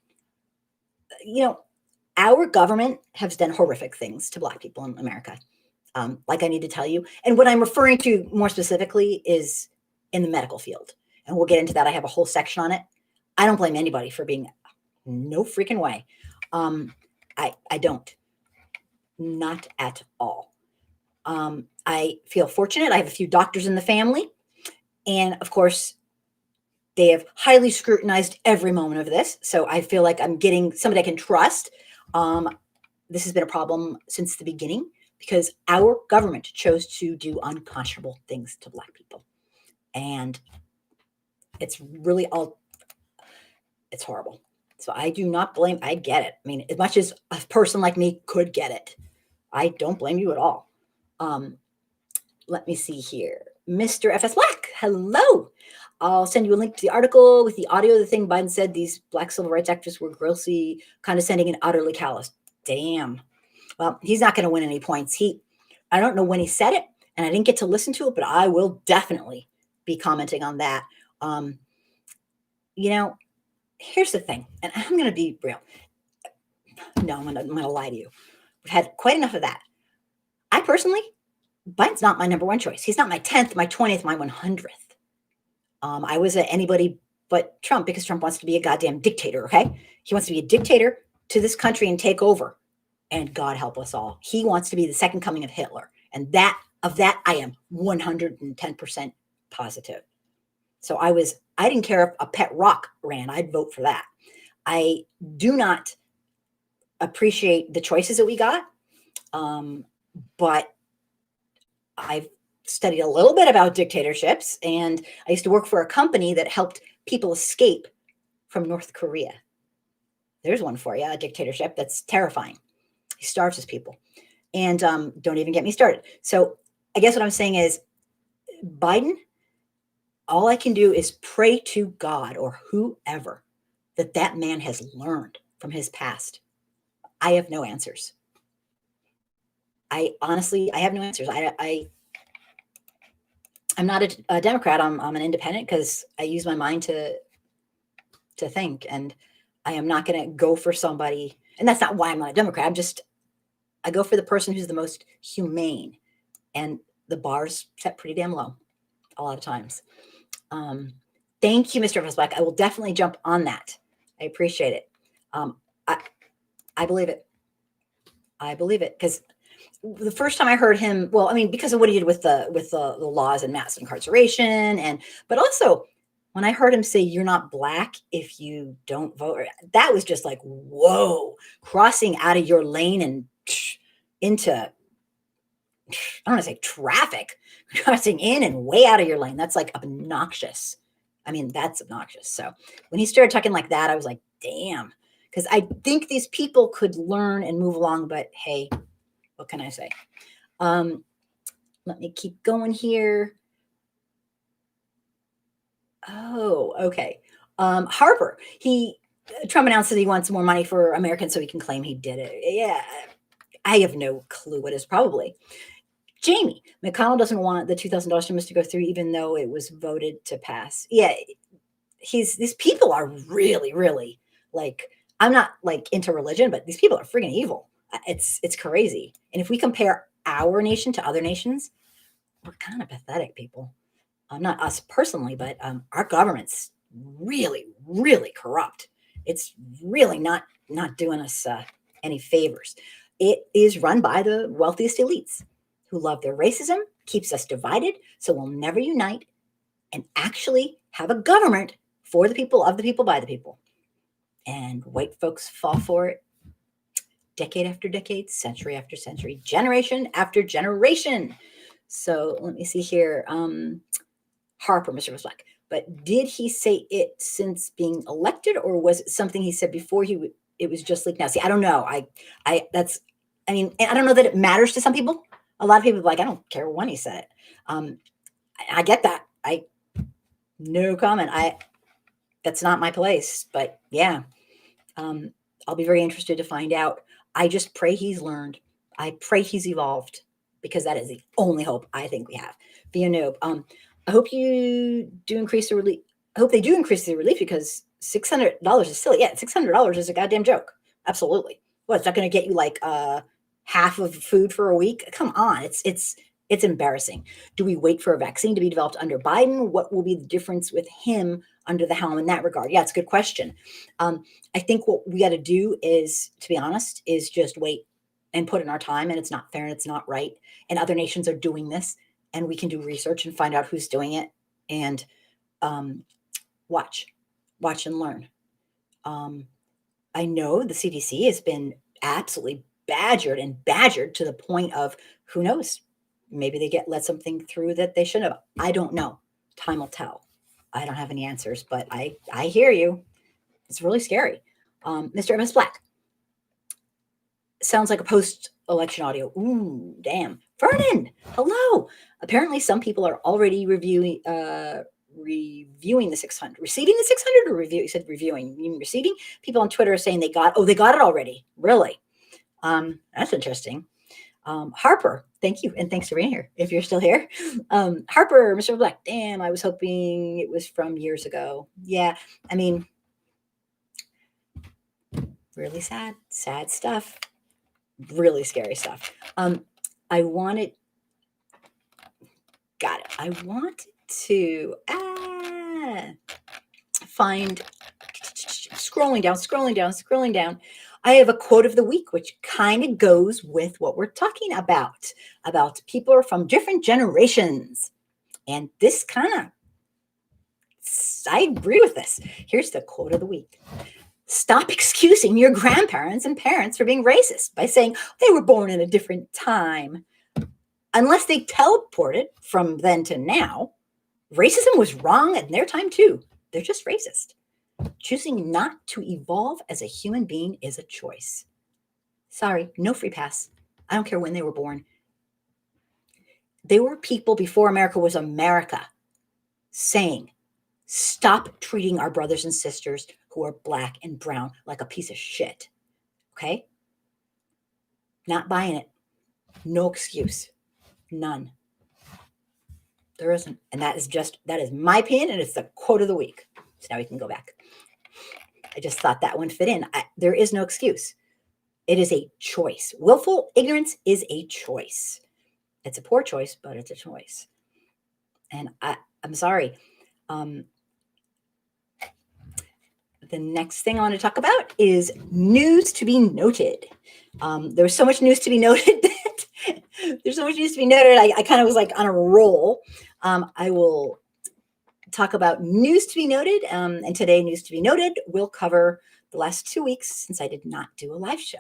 our government has done horrific things to Black people in America. Like I need to tell you. And what I'm referring to more specifically is in the medical field. And we'll get into that. I have a whole section on it. I don't blame anybody for being, no freaking way. I don't. Not at all. I feel fortunate. I have a few doctors in the family. And of course, they have highly scrutinized every moment of this. So I feel like I'm getting somebody I can trust. This has been a problem since the beginning because our government chose to do unconscionable things to Black people. And it's really it's horrible. So I do not blame, I get it. I mean, as much as a person like me could get it, I don't blame you at all. Let me see here. Mr. FS Black, hello. I'll send you a link to the article with the audio of the thing Biden said these Black civil rights activists were grossly condescending and utterly callous. Damn. Well, he's not going to win any points. I don't know when he said it, and I didn't get to listen to it, but I will definitely be commenting on that. Here's the thing, and I'm going to be real. No, I'm going to lie to you. We've had quite enough of that. I personally, Biden's not my number one choice. He's not my 10th, my 20th, my 100th. I was anybody but Trump because Trump wants to be a goddamn dictator, okay? He wants to be a dictator to this country and take over. And God help us all. He wants to be the second coming of Hitler. And that I am 110% positive. So I didn't care if a pet rock ran. I'd vote for that. I do not appreciate the choices that we got. But I've studied a little bit about dictatorships, and I used to work for a company that helped people escape from North Korea. There's one for you, a dictatorship that's terrifying. He starves his people. And don't even get me started. So I guess what I'm saying is Biden, all I can do is pray to God or whoever that that man has learned from his past. I have no answers. I honestly, I have no answers. I'm not a Democrat. I'm an independent because I use my mind to think, and I am not going to go for somebody. And that's not why I'm not a Democrat. I go for the person who's the most humane, and the bar's set pretty damn low a lot of times. Thank you, Mr. Black. I will definitely jump on that. I appreciate it. I believe it. I believe it because the first time I heard him, well, I mean, because of what he did with the laws and mass incarceration, but also when I heard him say, "You're not black if you don't vote," that was just like, whoa, crossing out of your lane and into, I don't want to say traffic, crossing in and way out of your lane. That's like obnoxious. I mean, that's obnoxious. So when he started talking like that, I was like, damn, because I think these people could learn and move along, but hey, what can I say? Let me keep going here. Oh, okay. Harper, Trump announced that he wants more money for Americans so he can claim he did it. Yeah, I have no clue what is probably. Jamie, McConnell doesn't want the $2,000 stimulus to go through, even though it was voted to pass. Yeah, these people are really, really like, I'm not like into religion, but these people are freaking evil. It's crazy. And if we compare our nation to other nations, we're kind of pathetic people. Not us personally, but our government's really, really corrupt. It's really not doing us any favors. It is run by the wealthiest elites who love their racism, keeps us divided, so we'll never unite and actually have a government for the people, of the people, by the people. And white folks fall for it decade after decade, century after century, generation after generation. So let me see here. Harper, Mr. Black. But did he say it since being elected, or was it something he said before it was just leaked now? See, I don't know. I don't know that it matters to some people. A lot of people are like, I don't care when he said it. I get that. No comment. That's not my place, but yeah. I'll be very interested to find out. I just pray he's learned. I pray he's evolved, because that is the only hope I think we have. Via Noob. I hope you do increase the relief. I hope they do increase the relief, because $600 is silly. Yeah, $600 is a goddamn joke. Absolutely. Well, it's not going to get you like half of food for a week. Come on, it's embarrassing. Do we wait for a vaccine to be developed under Biden? What will be the difference with him under the helm in that regard? Yeah, it's a good question. I think what we got to do is, to be honest, is just wait and put in our time. And it's not fair and it's not right. And other nations are doing this, and we can do research and find out who's doing it, and watch and learn. I know the CDC has been absolutely badgered to the point of, who knows, maybe they let something through that they shouldn't have. I don't know. Time will tell. I don't have any answers, but I hear you. It's really scary. Mr. MS Black. Sounds like a post-election audio. Ooh, damn. Vernon, hello. Apparently some people are already reviewing the 600. Receiving the 600 or review? You said reviewing. You mean receiving? People on Twitter are saying they got it already. Really? That's interesting. Harper, thank you. And thanks for being here, if you're still here. Harper, Mr. Black, damn, I was hoping it was from years ago. Yeah, I mean, really sad stuff. Really scary stuff. I wanted to find, scrolling down. I have a quote of the week, which kind of goes with what we're talking about people from different generations. And this I agree with this. Here's the quote of the week. Stop excusing your grandparents and parents for being racist by saying they were born in a different time. Unless they teleported from then to now, racism was wrong in their time too. They're just racist. Choosing not to evolve as a human being is a choice. Sorry, no free pass. I don't care when they were born. There were people before America was America saying, stop treating our brothers and sisters who are black and brown like a piece of shit. Okay? Not buying it. No excuse. None. There isn't. And that is my opinion, and it's the quote of the week. So now we can go back. I just thought that one fit in. There is no excuse. It is a choice. Willful ignorance is a choice. It's a poor choice, but it's a choice. And I'm sorry. The next thing I want to talk about is news to be noted. There's so much news to be noted that I kind of was like on a roll. I will talk about news to be noted. And today, news to be noted will cover the last 2 weeks since I did not do a live show.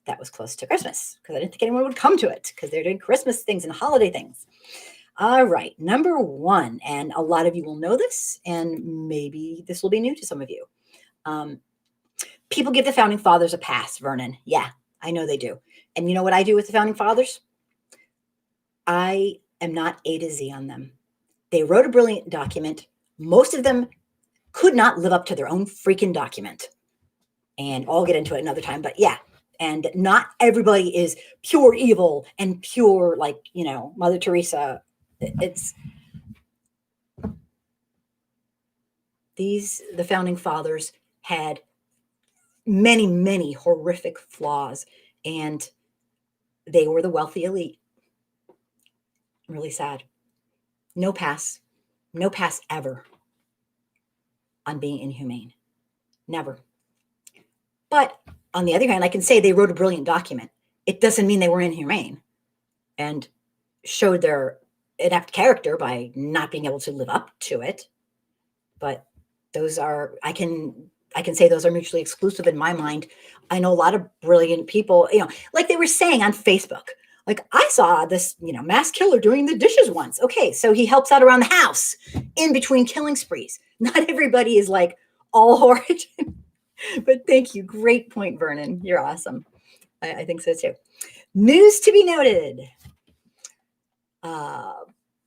That was close to Christmas because I didn't think anyone would come to it because they're doing Christmas things and holiday things. All right, number one, and a lot of you will know this, and maybe this will be new to some of you. People give the founding fathers a pass, Vernon. Yeah, I know they do. And you know what I do with the founding fathers? I am not A to Z on them. They wrote a brilliant document. Most of them could not live up to their own freaking document. And I'll get into it another time, but yeah. And not everybody is pure evil and pure, like, Mother Teresa. The founding fathers had many, many horrific flaws, and they were the wealthy elite. Really sad. No pass ever on being inhumane. Never. But on the other hand, I can say they wrote a brilliant document. It doesn't mean they were inhumane and showed their inept character by not being able to live up to it. But I can say those are mutually exclusive in my mind. I know a lot of brilliant people, like they were saying on Facebook. Like, I saw this, mass killer doing the dishes once. Okay, so he helps out around the house in between killing sprees. Not everybody is like all horrid. But thank you. Great point, Vernon. You're awesome. I think so too. News to be noted.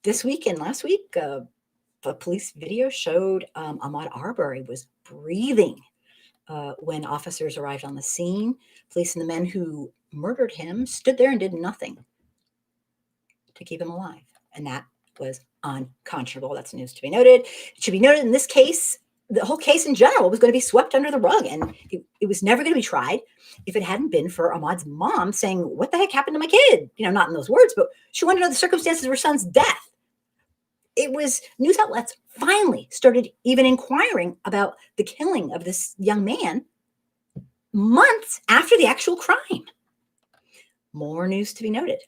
This week and last week, a police video showed Ahmaud Arbery was breathing when officers arrived on the scene. Police and the men who murdered him stood there and did nothing to keep him alive. And that was unconscionable. That's news to be noted. It should be noted in this case, the whole case in general was going to be swept under the rug, and it was never going to be tried if it hadn't been for Ahmaud's mom saying, what the heck happened to my kid? Not in those words, but she wanted to know the circumstances of her son's death. It was news outlets finally started even inquiring about the killing of this young man months after the actual crime. More news to be noted.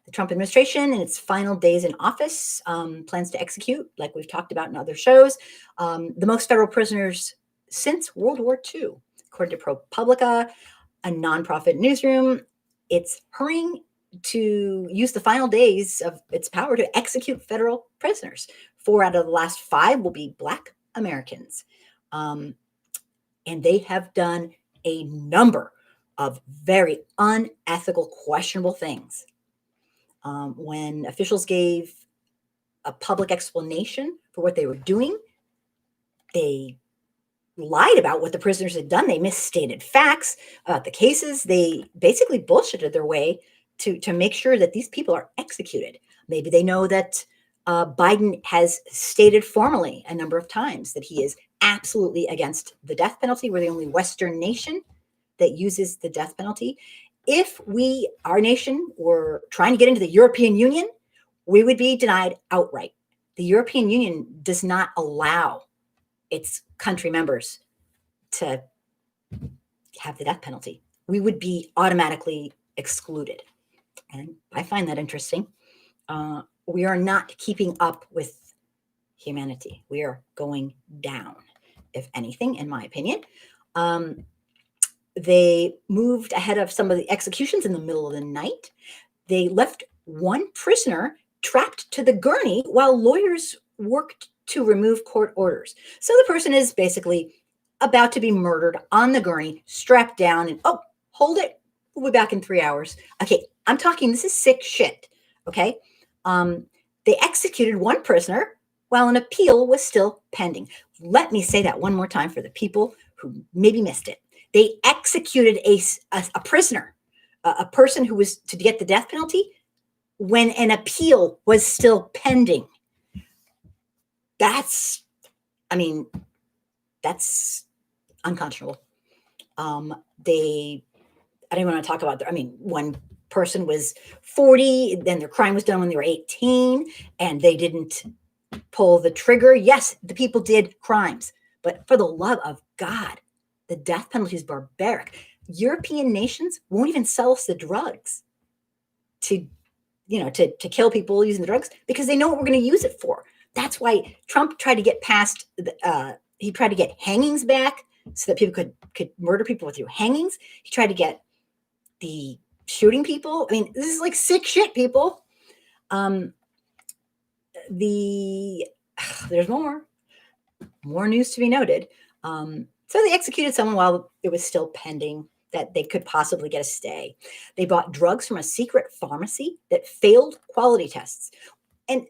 The Trump administration, in its final days in office, plans to execute, like we've talked about in other shows, the most federal prisoners since World War II. According to ProPublica, a nonprofit newsroom, it's hurrying to use the final days of its power to execute federal prisoners. 4 out of the last 5 will be Black Americans. And they have done a number of very unethical, questionable things. When officials gave a public explanation for what they were doing, they lied about what the prisoners had done. They misstated facts about the cases. They basically bullshitted their way to make sure that these people are executed. Maybe they know that Biden has stated formally a number of times that he is absolutely against the death penalty. We're the only Western nation that uses the death penalty. If our nation, were trying to get into the European Union, we would be denied outright. The European Union does not allow its country members to have the death penalty. We would be automatically excluded. And I find that interesting. We are not keeping up with humanity. We are going down, if anything, in my opinion. They moved ahead of some of the executions in the middle of the night. They left one prisoner trapped to the gurney while lawyers worked to remove court orders. So the person is basically about to be murdered on the gurney, strapped down, and oh, hold it. We'll be back in 3 hours. Okay, I'm talking, this is sick shit. Okay. They executed one prisoner while an appeal was still pending. Let me say that one more time for the people who maybe missed it. They executed a prisoner, a person who was to get the death penalty when an appeal was still pending. That's unconscionable. I don't want to talk about one person was 40, then their crime was done when they were 18, and they didn't pull the trigger. Yes, the people did crimes, but for the love of God, the death penalty is barbaric. European nations won't even sell us the drugs to kill people using the drugs because they know what we're going to use it for. That's why Trump tried to get past, he tried to get hangings back so that people could murder people through hangings. He tried to get the shooting people. This is like sick shit, people. There's more news to be noted. So they executed someone while it was still pending that they could possibly get a stay. They bought drugs from a secret pharmacy that failed quality tests. And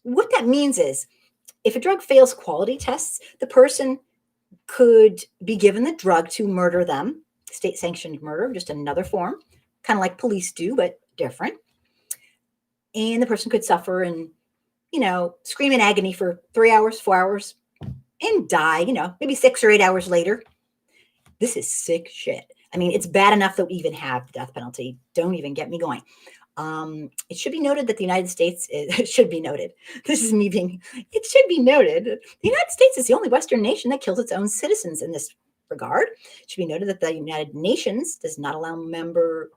what that means is if a drug fails quality tests, the person could be given the drug to murder them, state-sanctioned murder, just another form, kind of like police do, but different. And the person could suffer and, scream in agony for 3 hours, 4 hours, and die, maybe 6 or 8 hours later. This is sick shit. It's bad enough that we even have the death penalty. Don't even get me going. It should be noted that the United States it should be noted. This is me being, it should be noted. The United States is the only Western nation that kills its own citizens in this regard. It should be noted that the United Nations does not allow the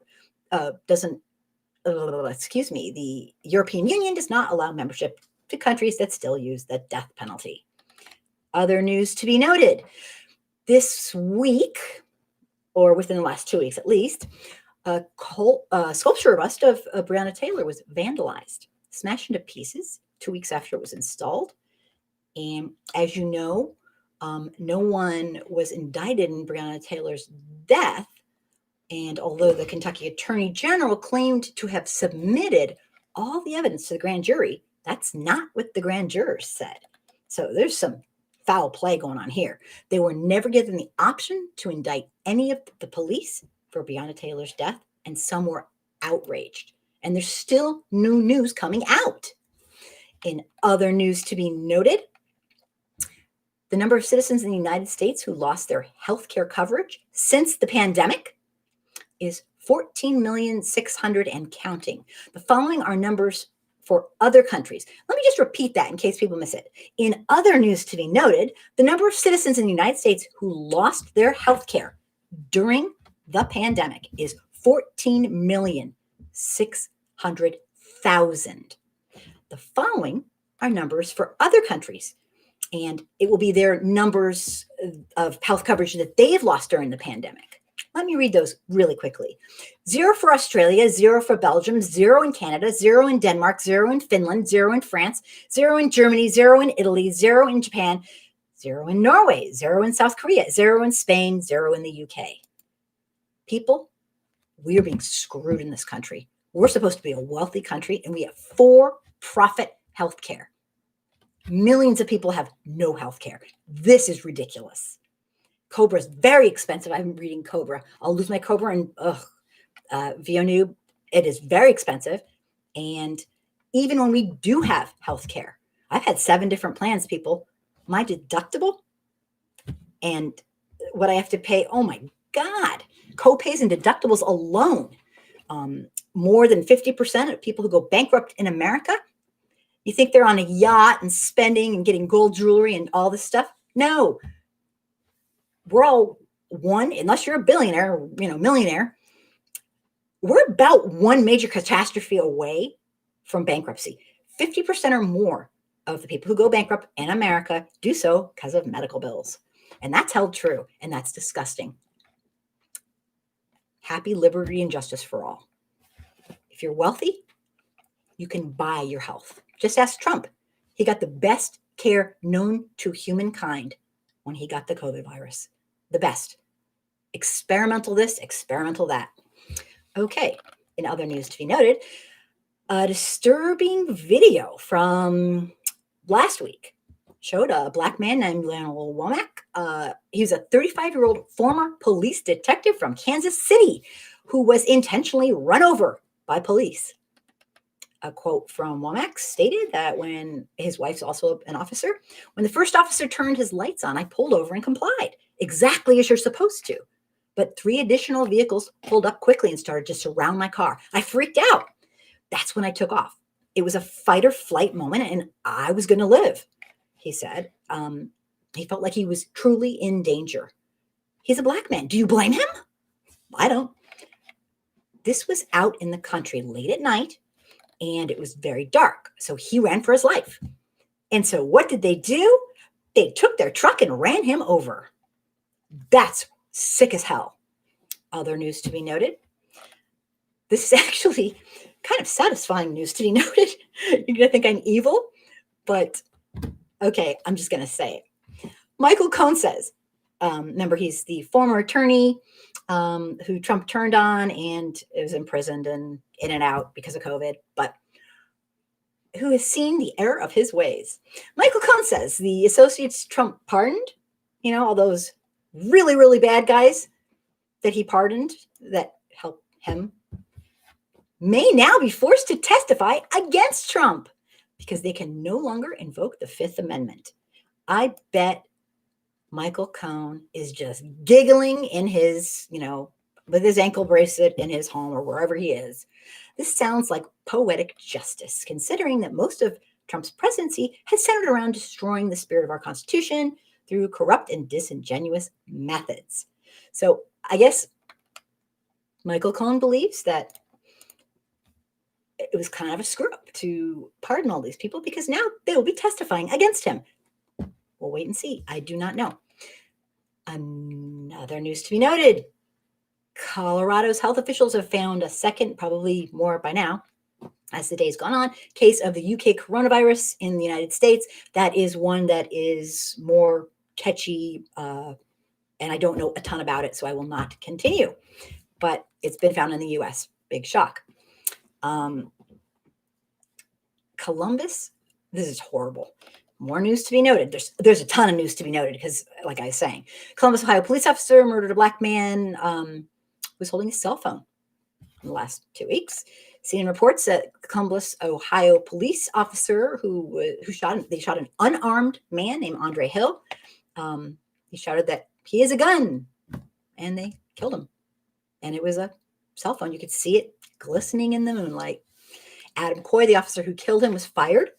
European Union does not allow membership to countries that still use the death penalty. Other news to be noted. This week, or within the last 2 weeks at least, a sculpture bust of Breonna Taylor was vandalized, smashed into pieces 2 weeks after it was installed. And as you know, no one was indicted in Breonna Taylor's death. And although the Kentucky Attorney General claimed to have submitted all the evidence to the grand jury, that's not what the grand jurors said. So there's some foul play going on here. They were never given the option to indict any of the police for Breonna Taylor's death, and some were outraged. And there's still new news coming out. In other news to be noted, the number of citizens in the United States who lost their health care coverage since the pandemic is 14,600,000 and counting. The following are numbers for other countries. Let me just repeat that in case people miss it. In other news to be noted, the number of citizens in the United States who lost their health care during the pandemic is 14,600,000. The following are numbers for other countries, and it will be their numbers of health coverage that they've lost during the pandemic. Let me read those really quickly. 0 for Australia, 0 for Belgium, 0 in Canada, 0 in Denmark, 0 in Finland, 0 in France, 0 in Germany, 0 in Italy, 0 in Japan, 0 in Norway, 0 in South Korea, 0 in Spain, 0 in the UK. People, we are being screwed in this country. We're supposed to be a wealthy country, and we have for-profit health care. Millions of people have no health care. This is ridiculous. Cobra is very expensive. I'm reading Cobra. I'll lose my Cobra and Vionub. It is very expensive. And even when we do have health care, I've had 7 different plans, people. My deductible and what I have to pay, oh my God, co-pays and deductibles alone. More than 50% of people who go bankrupt in America, you think they're on a yacht and spending and getting gold jewelry and all this stuff? No. We're all one, unless you're a billionaire, or, millionaire, we're about one major catastrophe away from bankruptcy. 50% or more of the people who go bankrupt in America do so because of medical bills. And that's held true, and that's disgusting. Happy liberty and justice for all. If you're wealthy, you can buy your health. Just ask Trump. He got the best care known to humankind when he got the COVID virus. The best. Experimental this, experimental that. Okay, in other news to be noted, a disturbing video from last week showed a Black man named Lionel Womack. He was a 35-year-old former police detective from Kansas City who was intentionally run over by police. A quote from Womack stated that when his wife's also an officer, when the first officer turned his lights on, I pulled over and complied, exactly as you're supposed to. But 3 additional vehicles pulled up quickly and started to surround my car. I freaked out. That's when I took off. It was a fight or flight moment, and I was going to live, he said. He felt like he was truly in danger. He's a Black man. Do you blame him? I don't. This was out in the country late at night, and it was very dark. So he ran for his life. And so what did they do? They took their truck and ran him over. That's sick as hell. Other news to be noted. This is actually kind of satisfying news to be noted. You're going to think I'm evil, but okay, I'm just going to say it. Michael Cohen says, remember, he's the former attorney who Trump turned on and is imprisoned and in and out because of COVID, but who has seen the error of his ways. Michael Cohen says the associates Trump pardoned, all those really, really bad guys that he pardoned that helped him, may now be forced to testify against Trump because they can no longer invoke the Fifth Amendment. I bet Michael Cohen is just giggling in his, with his ankle bracelet in his home or wherever he is. This sounds like poetic justice, considering that most of Trump's presidency has centered around destroying the spirit of our Constitution through corrupt and disingenuous methods. So I guess Michael Cohen believes that it was kind of a screw up to pardon all these people because now they will be testifying against him. We'll wait and see. I do not know. Another news to be noted. Colorado's health officials have found a second, probably more by now, as the day's gone on, case of the UK coronavirus in the United States. That is one that is more catchy, and I don't know a ton about it, so I will not continue. But it's been found in the US. Big shock. Columbus, this is horrible. More news to be noted. There's a ton of news to be noted because, like I was saying, Columbus, Ohio police officer murdered a Black man who was holding a cell phone in the last 2 weeks. CNN reports that Columbus, Ohio police officer they shot an unarmed man named Andre Hill. He shouted that he has a gun, and they killed him. And it was a cell phone. You could see it glistening in the moonlight. Adam Coy, the officer who killed him, was fired.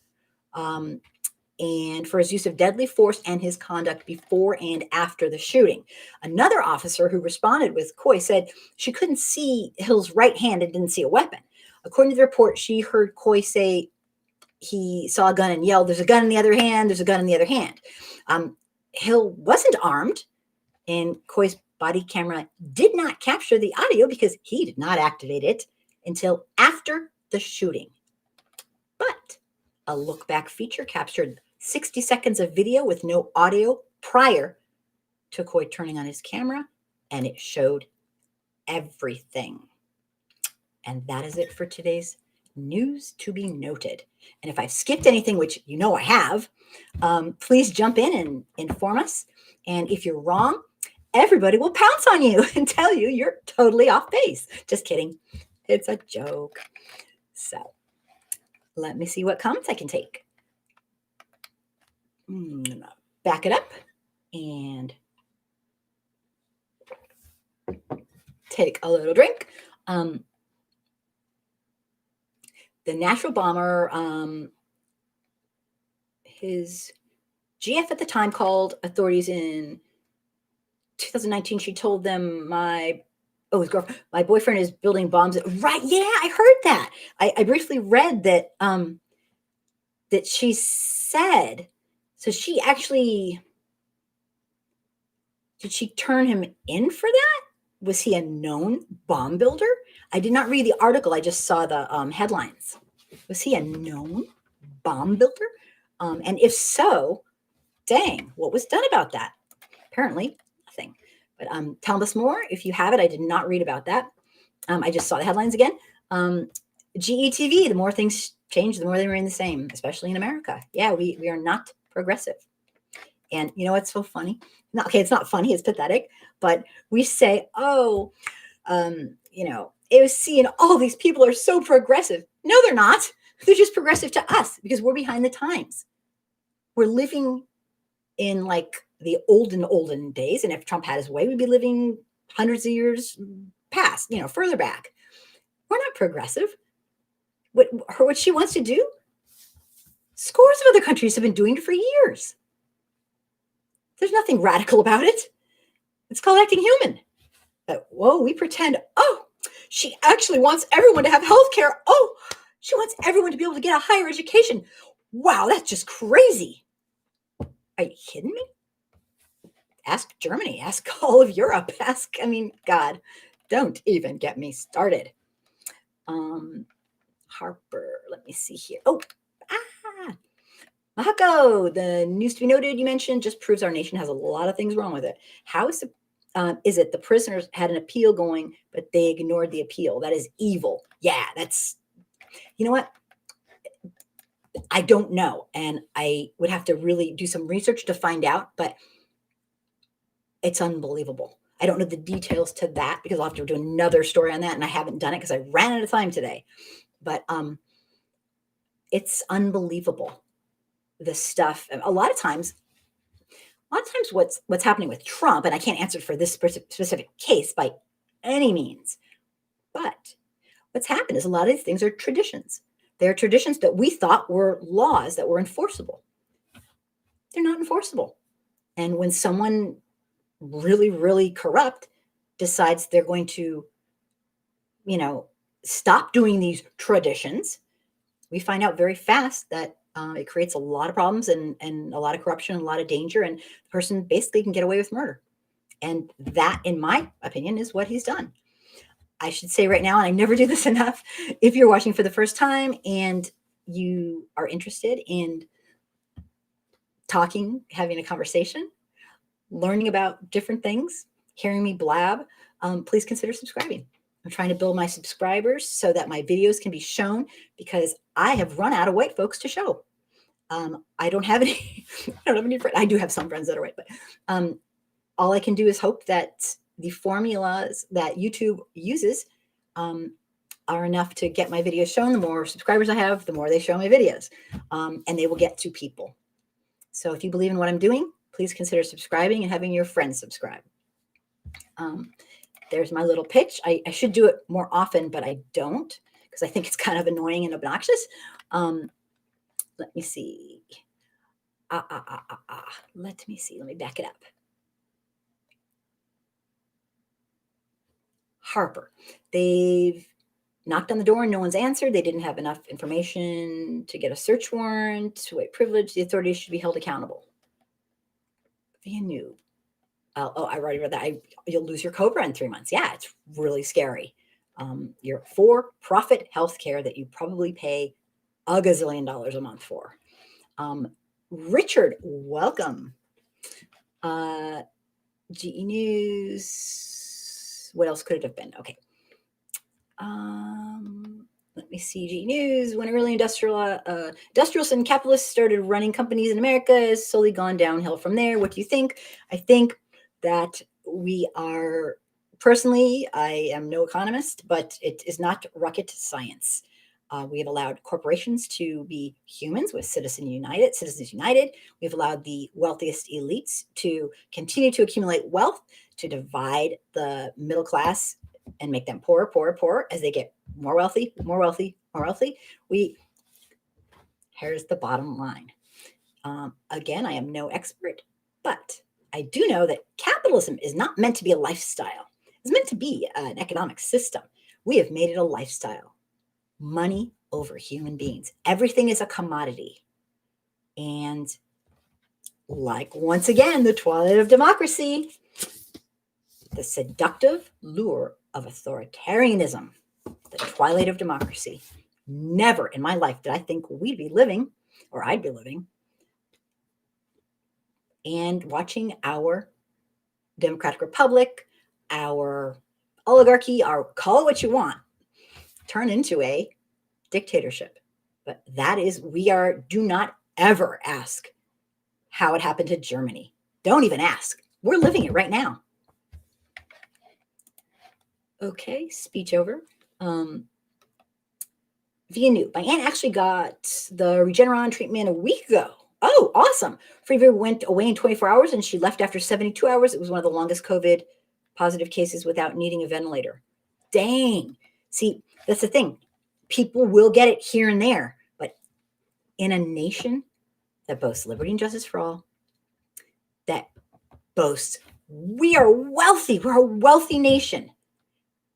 And for his use of deadly force and his conduct before and after the shooting. Another officer who responded with Coy said she couldn't see Hill's right hand and didn't see a weapon. According to the report, she heard Coy say he saw a gun and yelled, "There's a gun in the other hand, there's a gun in the other hand." Hill wasn't armed, and Coy's body camera did not capture the audio because he did not activate it until after the shooting. But a look back feature captured 60 seconds of video with no audio prior to Coy turning on his camera, and it showed everything. And that is it for today's news to be noted. And if I've skipped anything, which I have, please jump in and inform us. And if you're wrong, everybody will pounce on you and tell you you're totally off base. Just kidding. It's a joke. So let me see what comments I can take. Back it up and take a little drink. The Nashville bomber, his GF at the time called authorities in 2019. She told them his girlfriend, my boyfriend is building bombs. Right. Yeah, I heard that. I briefly read that, that she said, so she actually, did she turn him in for that? Was he a known bomb builder? I did not read the article. I just saw the headlines. Was he a known bomb builder? And if so, dang, what was done about that? Apparently, nothing. But tell us more if you have it. I did not read about that. I just saw the headlines again. GETV, the more things change, the more they remain the same, especially in America. Yeah, we are not progressive. And you know what's so funny? Okay, it's not funny, it's pathetic. But we say, oh, AOC and all these people are so progressive. No, they're not. They're just progressive to us because we're behind the times. We're living in like the olden days. And if Trump had his way, we'd be living hundreds of years past, further back. We're not progressive. What she wants to do, scores of other countries have been doing it for years. There's nothing radical about it. It's called acting human. But, whoa, we pretend, oh, she actually wants everyone to have health care. Oh, she wants everyone to be able to get a higher education. Wow, that's just crazy. Are you kidding me? Ask Germany, ask all of Europe, God, don't even get me started. Harper, let me see here. Oh, Mahako, the news to be noted you mentioned just proves our nation has a lot of things wrong with it. How is it the prisoners had an appeal going, but they ignored the appeal? That is evil. Yeah, you know what? I don't know. And I would have to really do some research to find out, but it's unbelievable. I don't know the details to that because I'll have to do another story on that. And I haven't done it because I ran out of time today. But it's unbelievable. The stuff. A lot of times what's happening with Trump, and I can't answer for this specific case by any means, but what's happened is a lot of these things are traditions. They're traditions that we thought were laws that were enforceable. They're not enforceable. And when someone really, really corrupt decides they're going to, stop doing these traditions, we find out very fast that it creates a lot of problems and a lot of corruption and a lot of danger, and the person basically can get away with murder. And that, in my opinion, is what he's done. I should say right now, and I never do this enough, if you're watching for the first time and you are interested in talking, having a conversation, learning about different things, hearing me blab, please consider subscribing. I'm trying to build my subscribers so that my videos can be shown because I have run out of white folks to show. I don't have any friends. I do have some friends that are white, but all I can do is hope that the formulas that YouTube uses are enough to get my videos shown. The more subscribers I have, the more they show my videos, and they will get to people. So if you believe in what I'm doing, please consider subscribing and having your friends subscribe. There's my little pitch. I should do it more often, but I don't because I think it's kind of annoying and obnoxious. Let me see. Let me see. Let me back it up. Harper. They've knocked on the door and no one's answered. They didn't have enough information to get a search warrant. White privilege. The authorities should be held accountable. VNU. I already read that. You'll lose your COBRA in 3 months. Yeah, it's really scary. Your for-profit healthcare that you probably pay a gazillion dollars a month for. Richard, welcome. GE News. What else could it have been? Okay. Let me see. GE News. When early industrialists and capitalists started running companies in America, has slowly gone downhill from there. What do you think? I think that we are, personally, I am no economist, but it is not rocket science. We have allowed corporations to be humans with Citizens United. We've allowed the wealthiest elites to continue to accumulate wealth, to divide the middle class and make them poorer as they get more wealthy. Here's the bottom line. Again, I am no expert, but I do know that capitalism is not meant to be a lifestyle. It's meant to be an economic system. We have made it a lifestyle. Money over human beings. Everything is a commodity. And like, once again, the twilight of democracy, the seductive lure of authoritarianism, the twilight of democracy. Never in my life did I think we'd be living, or I'd be living, and watching our democratic republic, our oligarchy, our call it what you want, turn into a dictatorship. But that is, do not ever ask how it happened to Germany. Don't even ask. We're living it right now. Okay, speech over. Via New. My aunt actually got the Regeneron treatment a week ago. Oh, awesome. Freever went away in 24 hours and she left after 72 hours. It was one of the longest COVID positive cases without needing a ventilator. Dang. See, that's the thing. People will get it here and there, but in a nation that boasts liberty and justice for all, that boasts we are wealthy, we're a wealthy nation,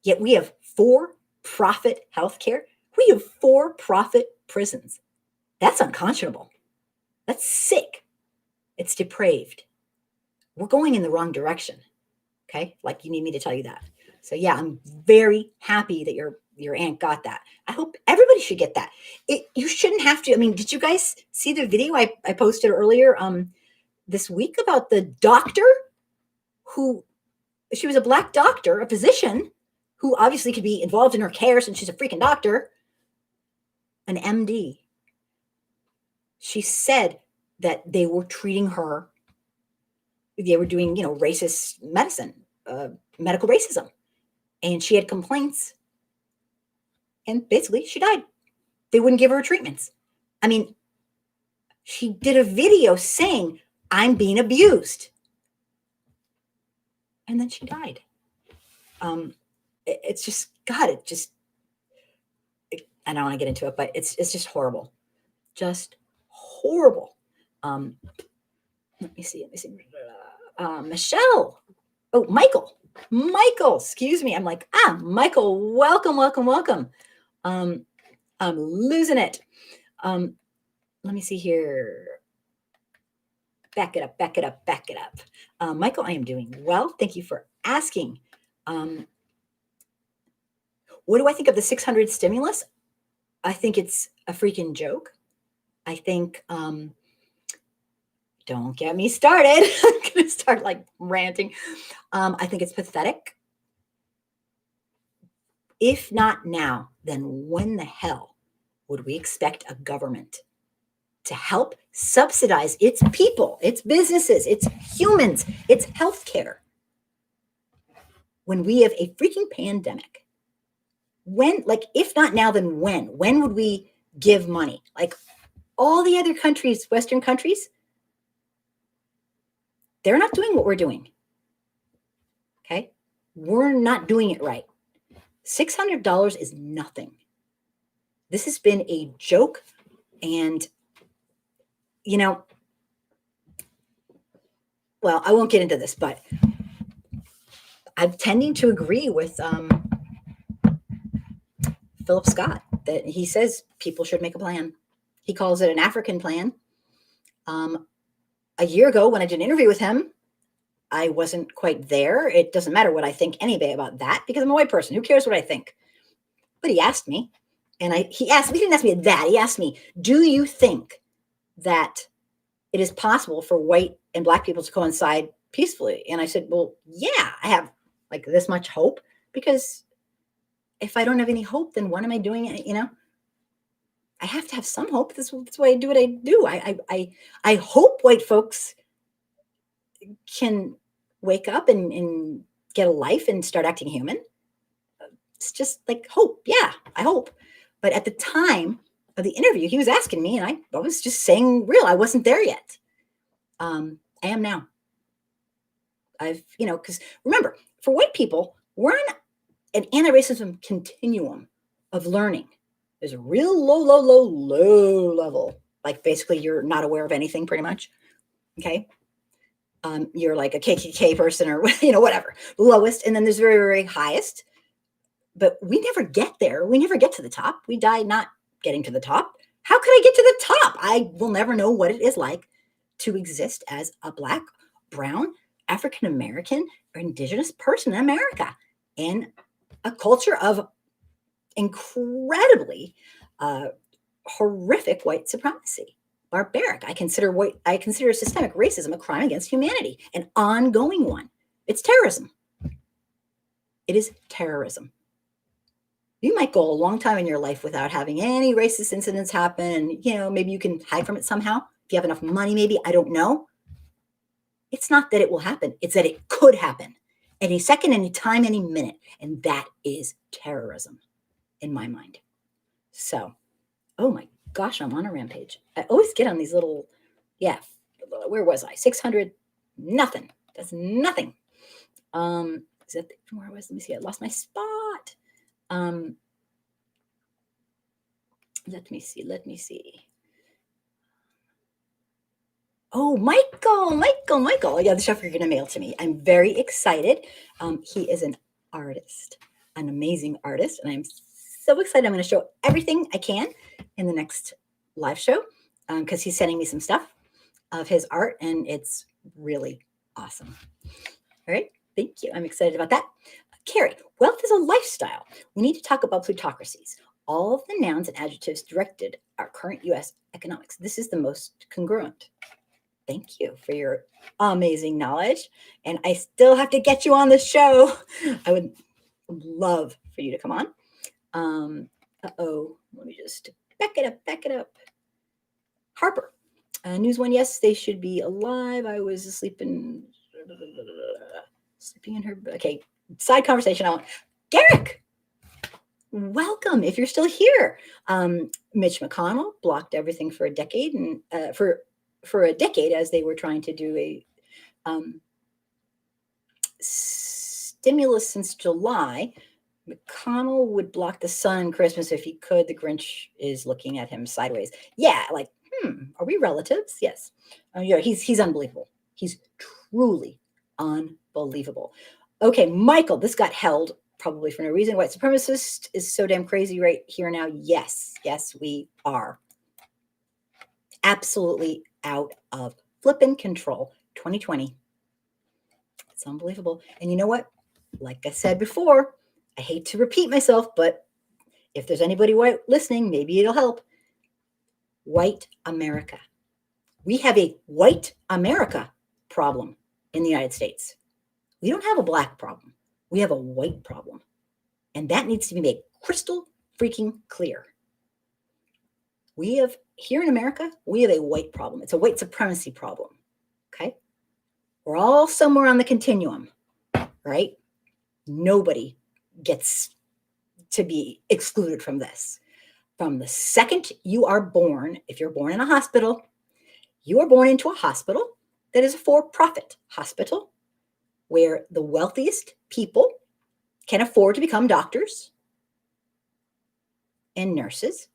yet we have for-profit healthcare. We have for-profit prisons. That's unconscionable. That's sick. It's depraved. We're going in the wrong direction. Okay? Like you need me to tell you that. So yeah, I'm very happy that your aunt got that. I hope everybody should get that. You shouldn't have to. I mean, did you guys see the video I posted earlier this week about the doctor who, she was a Black doctor, a physician who obviously could be involved in her care since she's a freaking doctor, an MD. She said that they were treating her, they were doing, racist medicine, medical racism. And she had complaints. And basically, she died. They wouldn't give her treatments. I mean, she did a video saying, I'm being abused. And then she died. It's just, God, I don't want to get into it, but it's just horrible. Just horrible. Let me see. Michelle. Oh, Michael, excuse me. I'm like, Michael, welcome. I'm losing it. Let me see here. Back it up. Michael, I am doing well. Thank you for asking. What do I think of the 600 stimulus? I think it's a freaking joke. I think, don't get me started. I'm going to start like ranting. I think it's pathetic. If not now, then when the hell would we expect a government to help subsidize its people, its businesses, its humans, its healthcare when we have a freaking pandemic? When, like, if not now, then when? When would we give money? Like all the other countries, Western countries, they're not doing what we're doing. Okay? We're not doing it right. $600 is nothing. This has been a joke. And, well, I won't get into this, but I'm tending to agree with Philip Scott that he says people should make a plan. He calls it an African plan. A year ago, when I did an interview with him, I wasn't quite there. It doesn't matter what I think anyway about that because I'm a white person. Who cares what I think? But he asked me, and he didn't ask me that. He asked me, do you think that it is possible for white and Black people to coincide peacefully? And I said, well, yeah, I have like this much hope, because if I don't have any hope, then what am I doing? I have to have some hope. That's why I do what I do. I hope white folks can wake up and get a life and start acting human. It's just like hope. Yeah, I hope. But at the time of the interview, he was asking me, and I was just saying real. I wasn't there yet. I am now. Because remember, for white people, we're on an anti-racism continuum of learning. There's a real low level. Like basically you're not aware of anything pretty much. Okay. You're like a KKK person or, whatever, lowest. And then there's very, very highest, but we never get there. We never get to the top. We die not getting to the top. How could I get to the top? I will never know what it is like to exist as a Black, brown, African-American, or indigenous person in America in a culture of incredibly horrific white supremacy. barbaric. I consider systemic racism a crime against humanity, an ongoing one. It's terrorism. It is terrorism. You might go a long time in your life without having any racist incidents happen. And, maybe you can hide from it somehow. If you have enough money, maybe, I don't know. It's not that it will happen. It's that it could happen any second, any time, any minute. And that is terrorism in my mind. So, oh my gosh, I'm on a rampage. I always get on these little, where was I? 600, nothing. That's nothing. Is that where I was? Let me see. I lost my spot. Let me see. Oh, Michael. Yeah, the stuff you're going to mail to me. I'm very excited. He is an artist, an amazing artist. And I'm so excited. I'm going to show everything I can in the next live show because he's sending me some stuff of his art and it's really awesome. All right. Thank you. I'm excited about that. Carrie, wealth is a lifestyle. We need to talk about plutocracies. All of the nouns and adjectives directed our current U.S. economics. This is the most congruent. Thank you for your amazing knowledge. And I still have to get you on the show. I would love for you to come on. Let me just back it up. Harper, news one, yes, they should be alive. I was sleeping in her. Okay, side conversation. Derek, welcome. If you're still here, Mitch McConnell blocked everything for a decade, and for a decade as they were trying to do a stimulus since July. McConnell would block the sun Christmas if he could. The Grinch is looking at him sideways. Yeah, like, are we relatives? Yes. He's unbelievable. He's truly unbelievable. Okay, Michael, this got held probably for no reason. White supremacist is so damn crazy right here now. Yes, we are. Absolutely out of flippin' control. 2020. It's unbelievable. And you know what? Like I said before, I hate to repeat myself, but if there's anybody white listening, maybe it'll help. White America. We have a white America problem in the United States. We don't have a black problem. We have a white problem. And that needs to be made crystal freaking clear. Here in America, we have a white problem. It's a white supremacy problem. Okay? We're all somewhere on the continuum, right? Nobody gets to be excluded from this. From the second you are born, if you're born in a hospital, you are born into a hospital that is a for-profit hospital where the wealthiest people can afford to become doctors and nurses.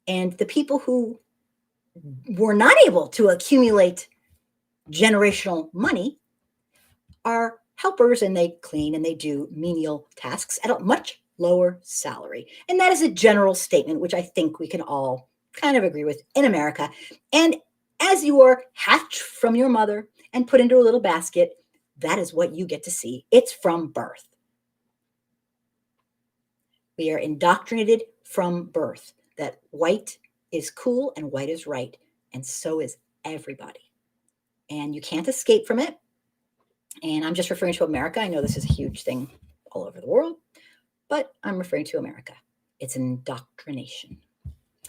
And the people who were not able to accumulate generational money are helpers, and they clean and they do menial tasks at a much lower salary. And that is a general statement, which I think we can all kind of agree with in America. And as you are hatched from your mother and put into a little basket, that is what you get to see. It's from birth. We are indoctrinated from birth that white is cool and white is right. And so is everybody. And you can't escape from it. And I'm just referring to America. I know this is a huge thing all over the world, but I'm referring to America. It's indoctrination.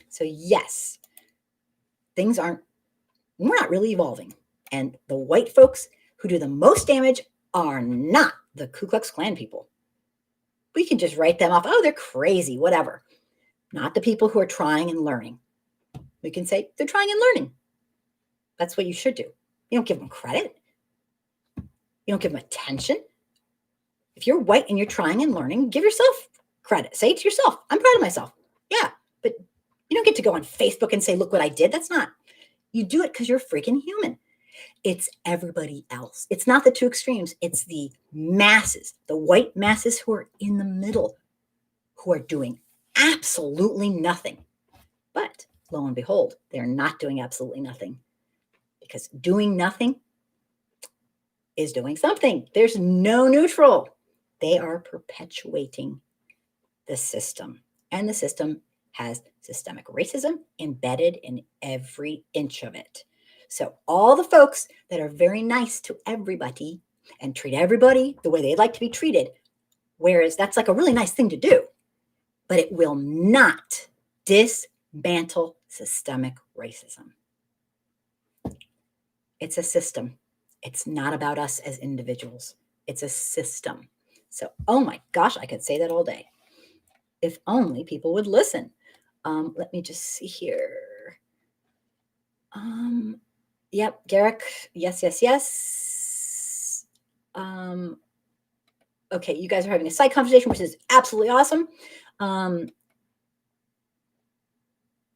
So yes, we're not really evolving. And the white folks who do the most damage are not the Ku Klux Klan people. We can just write them off. Oh, they're crazy, whatever. Not the people who are trying and learning. We can say they're trying and learning. That's what you should do. You don't give them credit. You don't give them attention. If you're white and you're trying and learning, give yourself credit. Say it to yourself, I'm proud of myself. Yeah, but you don't get to go on Facebook and say, look what I did. That's not. You do it because you're freaking human. It's everybody else. It's not the two extremes. It's the masses, the white masses who are in the middle, who are doing absolutely nothing. But lo and behold, they're not doing absolutely nothing, because doing nothing is doing something. There's no neutral. They are perpetuating the system, and the system has systemic racism embedded in every inch of it. So all the folks that are very nice to everybody and treat everybody the way they'd like to be treated, whereas that's like a really nice thing to do, but it will not dismantle systemic racism. It's a system. It's not about us as individuals. It's a system. So, oh my gosh, I could say that all day. If only people would listen. Let me just see here. Yep, Garrick, yes, yes, yes. Okay, you guys are having a side conversation, which is absolutely awesome.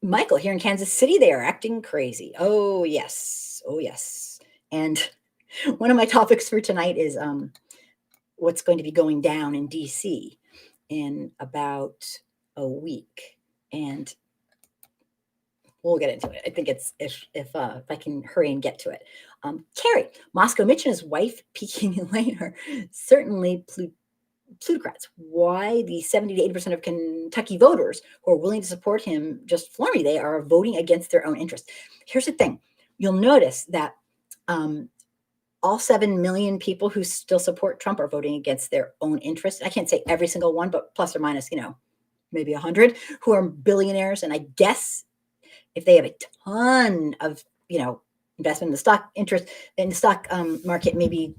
Michael, here in Kansas City, they are acting crazy. Oh, yes. Oh, yes. And one of my topics for tonight is what's going to be going down in DC in about a week. And we'll get into it. I think it's if I can hurry and get to it. Carrie, Moscow Mitch and his wife, Peking Elaine, are certainly plutocrats. Why the 70 to 80% of Kentucky voters who are willing to support him just for me, they are voting against their own interest. Here's the thing. You'll notice that all 7 million people who still support Trump are voting against their own interest. I can't say every single one, but plus or minus, maybe 100 who are billionaires. And I guess if they have a ton of, investment in the stock interest in the stock market, maybe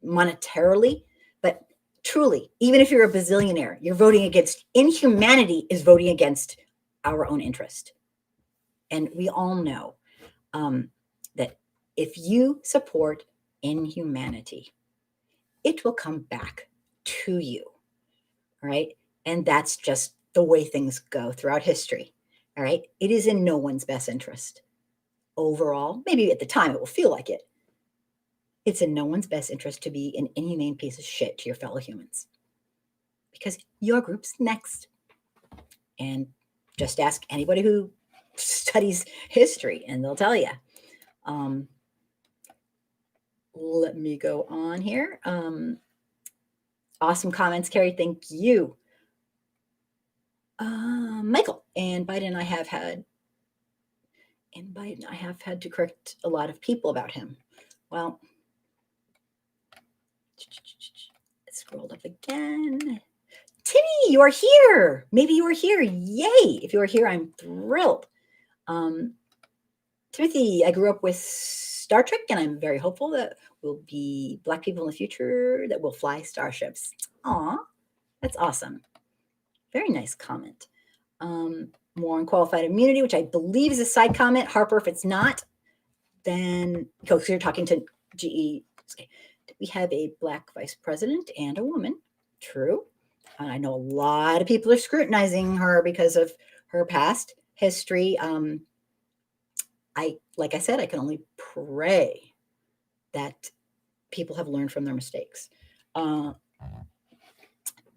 monetarily, but truly, even if you're a bazillionaire, you're voting against inhumanity is voting against our own interest. And we all know that if you support inhumanity, it will come back to you. All right. And that's just the way things go throughout history. All right. It is in no one's best interest. Overall, maybe at the time it will feel like it. It's in no one's best interest to be an inhumane piece of shit to your fellow humans. Because your group's next. And just ask anybody who studies history and they'll tell you. Let me go on here. Awesome comments, Carrie. Thank you. Michael, and Biden and I have had to correct a lot of people about him. Well, scrolled up again. Timmy, you are here. Maybe you are here. Yay. If you are here, I'm thrilled. Timothy, I grew up with Star Trek, and I'm very hopeful that we'll be Black people in the future that will fly starships. Aw, that's awesome. Very nice comment. More on qualified immunity, which I believe is a side comment. Harper, if it's not, then because you're talking to GE. Okay. We have a Black vice president and a woman. True. I know a lot of people are scrutinizing her because of her past history. Like I said, I can only pray that people have learned from their mistakes.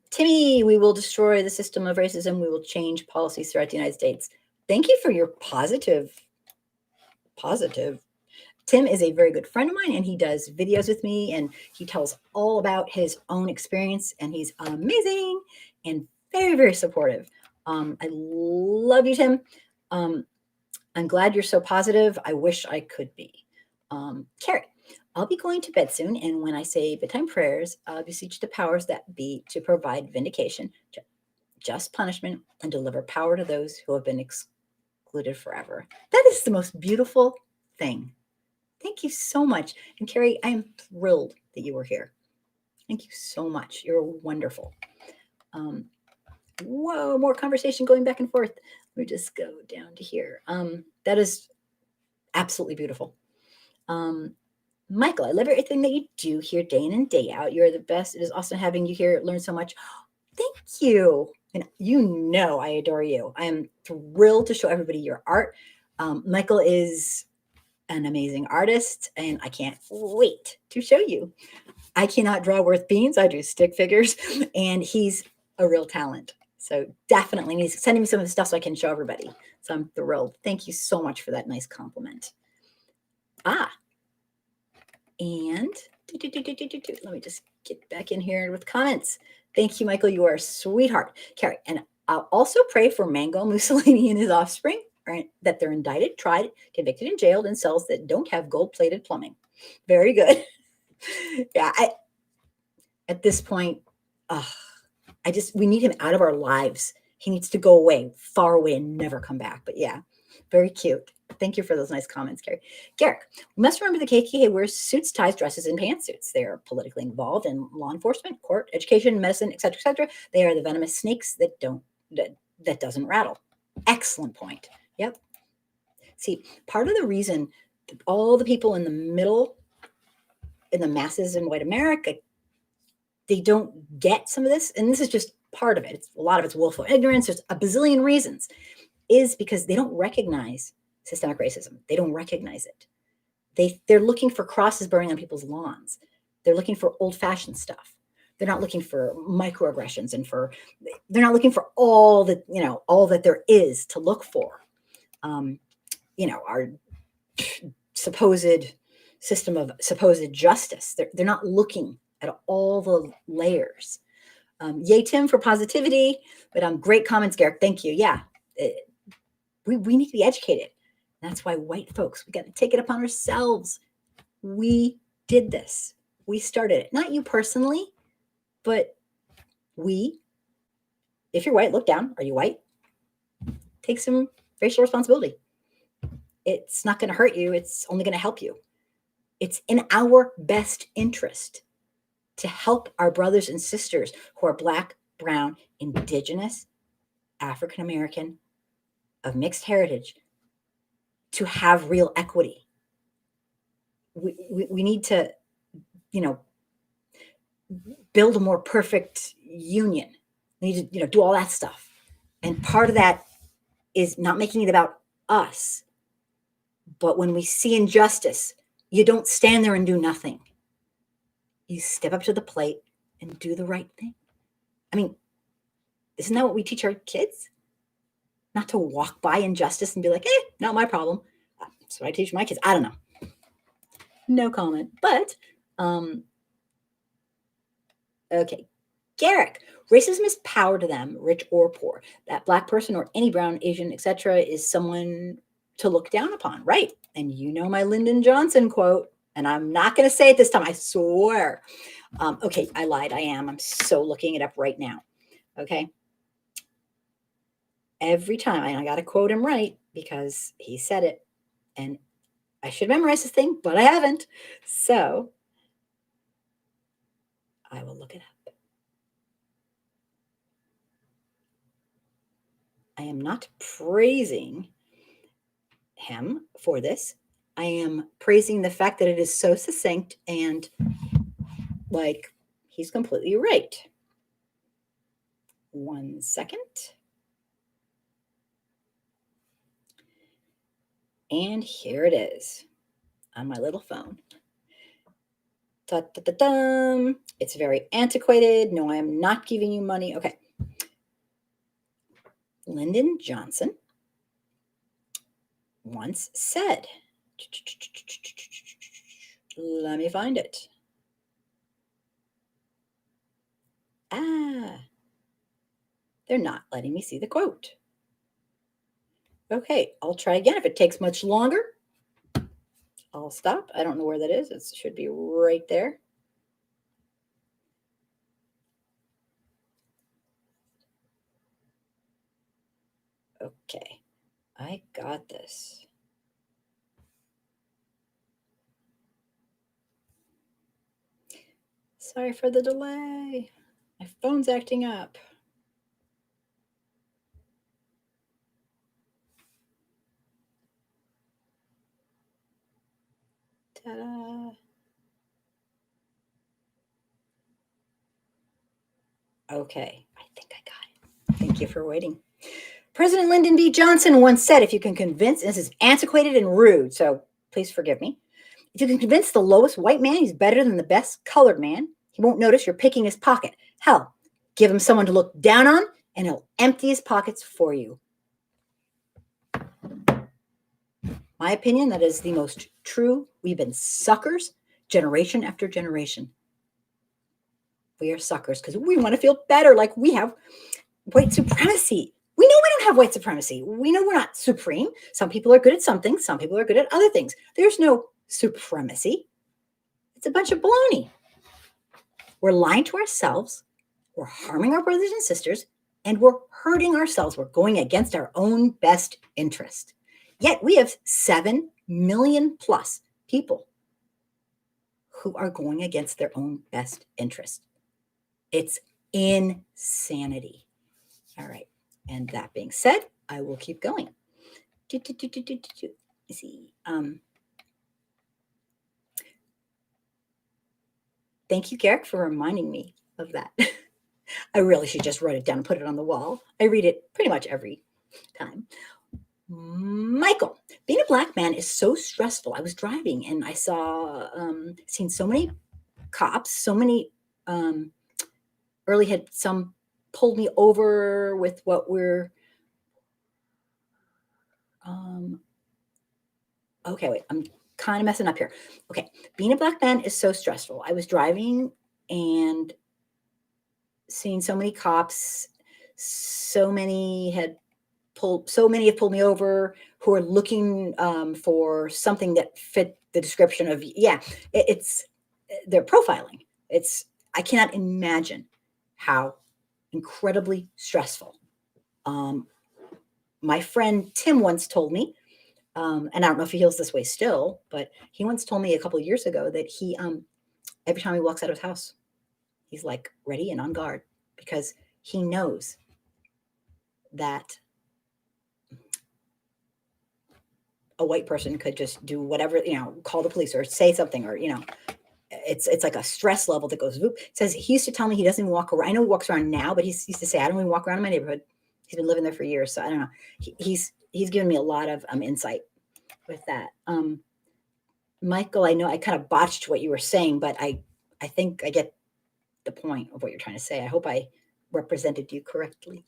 Timmy, we will destroy the system of racism. We will change policies throughout the United States. Thank you for your positive. Tim is a very good friend of mine, and he does videos with me, and he tells all about his own experience, and he's amazing and very, very supportive. I love you, Tim. I'm glad you're so positive. I wish I could be. Carrie, I'll be going to bed soon, and when I say bedtime prayers, I'll beseech the powers that be to provide vindication, just punishment, and deliver power to those who have been excluded forever. That is the most beautiful thing. Thank you so much. And Carrie, I am thrilled that you were here. Thank you so much. You're wonderful. Whoa, more conversation going back and forth. Let me just go down to here. That is absolutely beautiful. Michael, I love everything that you do here day in and day out. You're the best. It is awesome having you here. Learn so much. Thank you. And I adore you. I am thrilled to show everybody your art. Michael is an amazing artist, and I can't wait to show you. I cannot draw worth beans. I do stick figures, and he's a real talent. So definitely he's sending me some of the stuff so I can show everybody. So I'm thrilled. Thank you so much for that nice compliment. And let me just get back in here with comments. Thank you, Michael. You are a sweetheart. Carrie, and I'll also pray for Mango, Mussolini, and his offspring, right, that they're indicted, tried, convicted, and jailed in cells that don't have gold-plated plumbing. Very good. Yeah, at this point, we need him out of our lives. He needs to go away, far away, and never come back. But yeah, very cute. Thank you for those nice comments, Gary. Garrick, we must remember the KKK wears suits, ties, dresses, and pantsuits. They are politically involved in law enforcement, court, education, medicine, etc., etc. They are the venomous snakes that doesn't rattle. Excellent point. Yep. See, part of the reason all the people in the middle, in the masses in white America, they don't get some of this, and this is just part of it. A lot of it's willful ignorance. There's a bazillion reasons, is because they don't recognize systemic racism. They don't recognize it. They're looking for crosses burning on people's lawns. They're looking for old-fashioned stuff. They're not looking for microaggressions they're not looking for all that there is to look for. Our supposed system of supposed justice. They're not looking at all the layers. Yay, Tim, for positivity. But great comments, Garrick. Thank you. Yeah, we need to be educated. That's why white folks, we got to take it upon ourselves. We did this. We started it. Not you personally, but we. If you're white, look down. Are you white? Take some racial responsibility. It's not going to hurt you. It's only going to help you. It's in our best interest to help our brothers and sisters who are Black, brown, indigenous, African American, of mixed heritage, to have real equity. We need to, build a more perfect union. We need to, do all that stuff. And part of that is not making it about us. But when we see injustice, you don't stand there and do nothing. You step up to the plate and do the right thing. I mean, isn't that what we teach our kids? Not to walk by injustice and be like, not my problem. That's what I teach my kids. I don't know. No comment. But, okay. Garrick, racism is power to them, rich or poor. That Black person or any brown, Asian, etc. is someone to look down upon. Right. And my Lyndon Johnson quote, and I'm not going to say it this time, I swear. Okay, I lied. I am. I'm so looking it up right now. Okay. Every time, I got to quote him right because he said it. And I should memorize this thing, but I haven't. So I will look it up. I am not praising him for this. I am praising the fact that it is so succinct and he's completely right. 1 second. And here it is on my little phone. Da-da-da-dum. It's very antiquated. No, I am not giving you money. Okay. Lyndon Johnson once said, let me find it. They're not letting me see the quote. Okay, I'll try again. If it takes much longer, I'll stop. I don't know where that is. It should be right there. Okay, I got this. Sorry for the delay. My phone's acting up. Ta-da. Okay, I think I got it. Thank you for waiting. President Lyndon B. Johnson once said, if you can convince, this is antiquated and rude, so please forgive me. If you can convince the lowest white man he's better than the best colored man, he won't notice you're picking his pocket. Hell, give him someone to look down on, and he'll empty his pockets for you. My opinion, that is the most true. We've been suckers generation after generation. We are suckers because we want to feel better, like we have white supremacy. We know we don't have white supremacy. We know we're not supreme. Some people are good at something. Some people are good at other things. There's no supremacy. It's a bunch of baloney. We're lying to ourselves. We're harming our brothers and sisters, and we're hurting ourselves. We're going against our own best interest. Yet we have 7 million plus people who are going against their own best interest. It's insanity. All right. And that being said, I will keep going. Let's see. Thank you, Garrick, for reminding me of that. I really should just write it down and put it on the wall. I read it pretty much every time. Michael, being a Black man is so stressful. I was driving and I seen so many cops, so many, early had some pulled me over with what we're, okay, wait, I'm kind of messing up here. Okay, being a Black man is so stressful. I was driving and seeing so many cops, so many have pulled me over who are looking for something that fit the description of, they're profiling. I cannot imagine how incredibly stressful. My friend Tim once told me, and I don't know if he feels this way still, but he once told me a couple of years ago that he, every time he walks out of his house, he's like ready and on guard because he knows that a white person could just do whatever, call the police or say something or, it's like a stress level that goes, whoop. It says he used to tell me he doesn't even walk around. I know he walks around now, but he used to say, I don't even walk around in my neighborhood. He's been living there for years. So I don't know. He's given me a lot of insight with that. Michael, I know I kind of botched what you were saying, but I think I get the point of what you're trying to say. I hope I represented you correctly.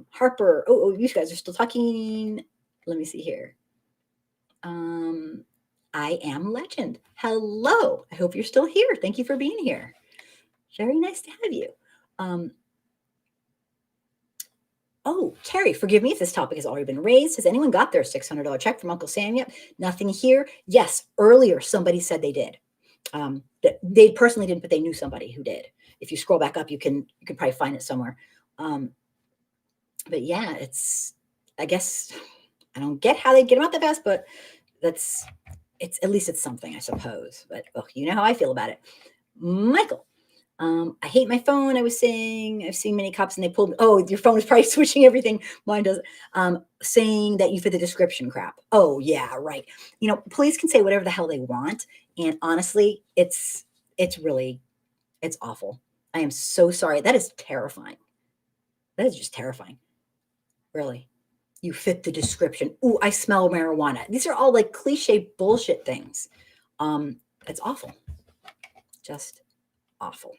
Harper, you guys are still talking. Let me see here. I am Legend. Hello. I hope you're still here. Thank you for being here. Very nice to have you. Carrie, forgive me if this topic has already been raised. Has anyone got their $600 check from Uncle Sam yet? Nothing here. Yes, earlier somebody said they did. They personally didn't, but they knew somebody who did. If you scroll back up, you can probably find it somewhere. But yeah, I guess I don't get how they get them out that fast, but it's at least it's something, I suppose. But you know how I feel about it. Michael, I hate my phone. I was saying I've seen many cops and they pulled me. Oh, your phone is probably switching everything. Mine doesn't. Saying that you fit the description crap. Oh yeah, right. Police can say whatever the hell they want, and honestly, it's awful. I am so sorry. That is terrifying. That is just terrifying. Really. You fit the description. Ooh, I smell marijuana. These are all like cliche bullshit things. It's awful. Just awful.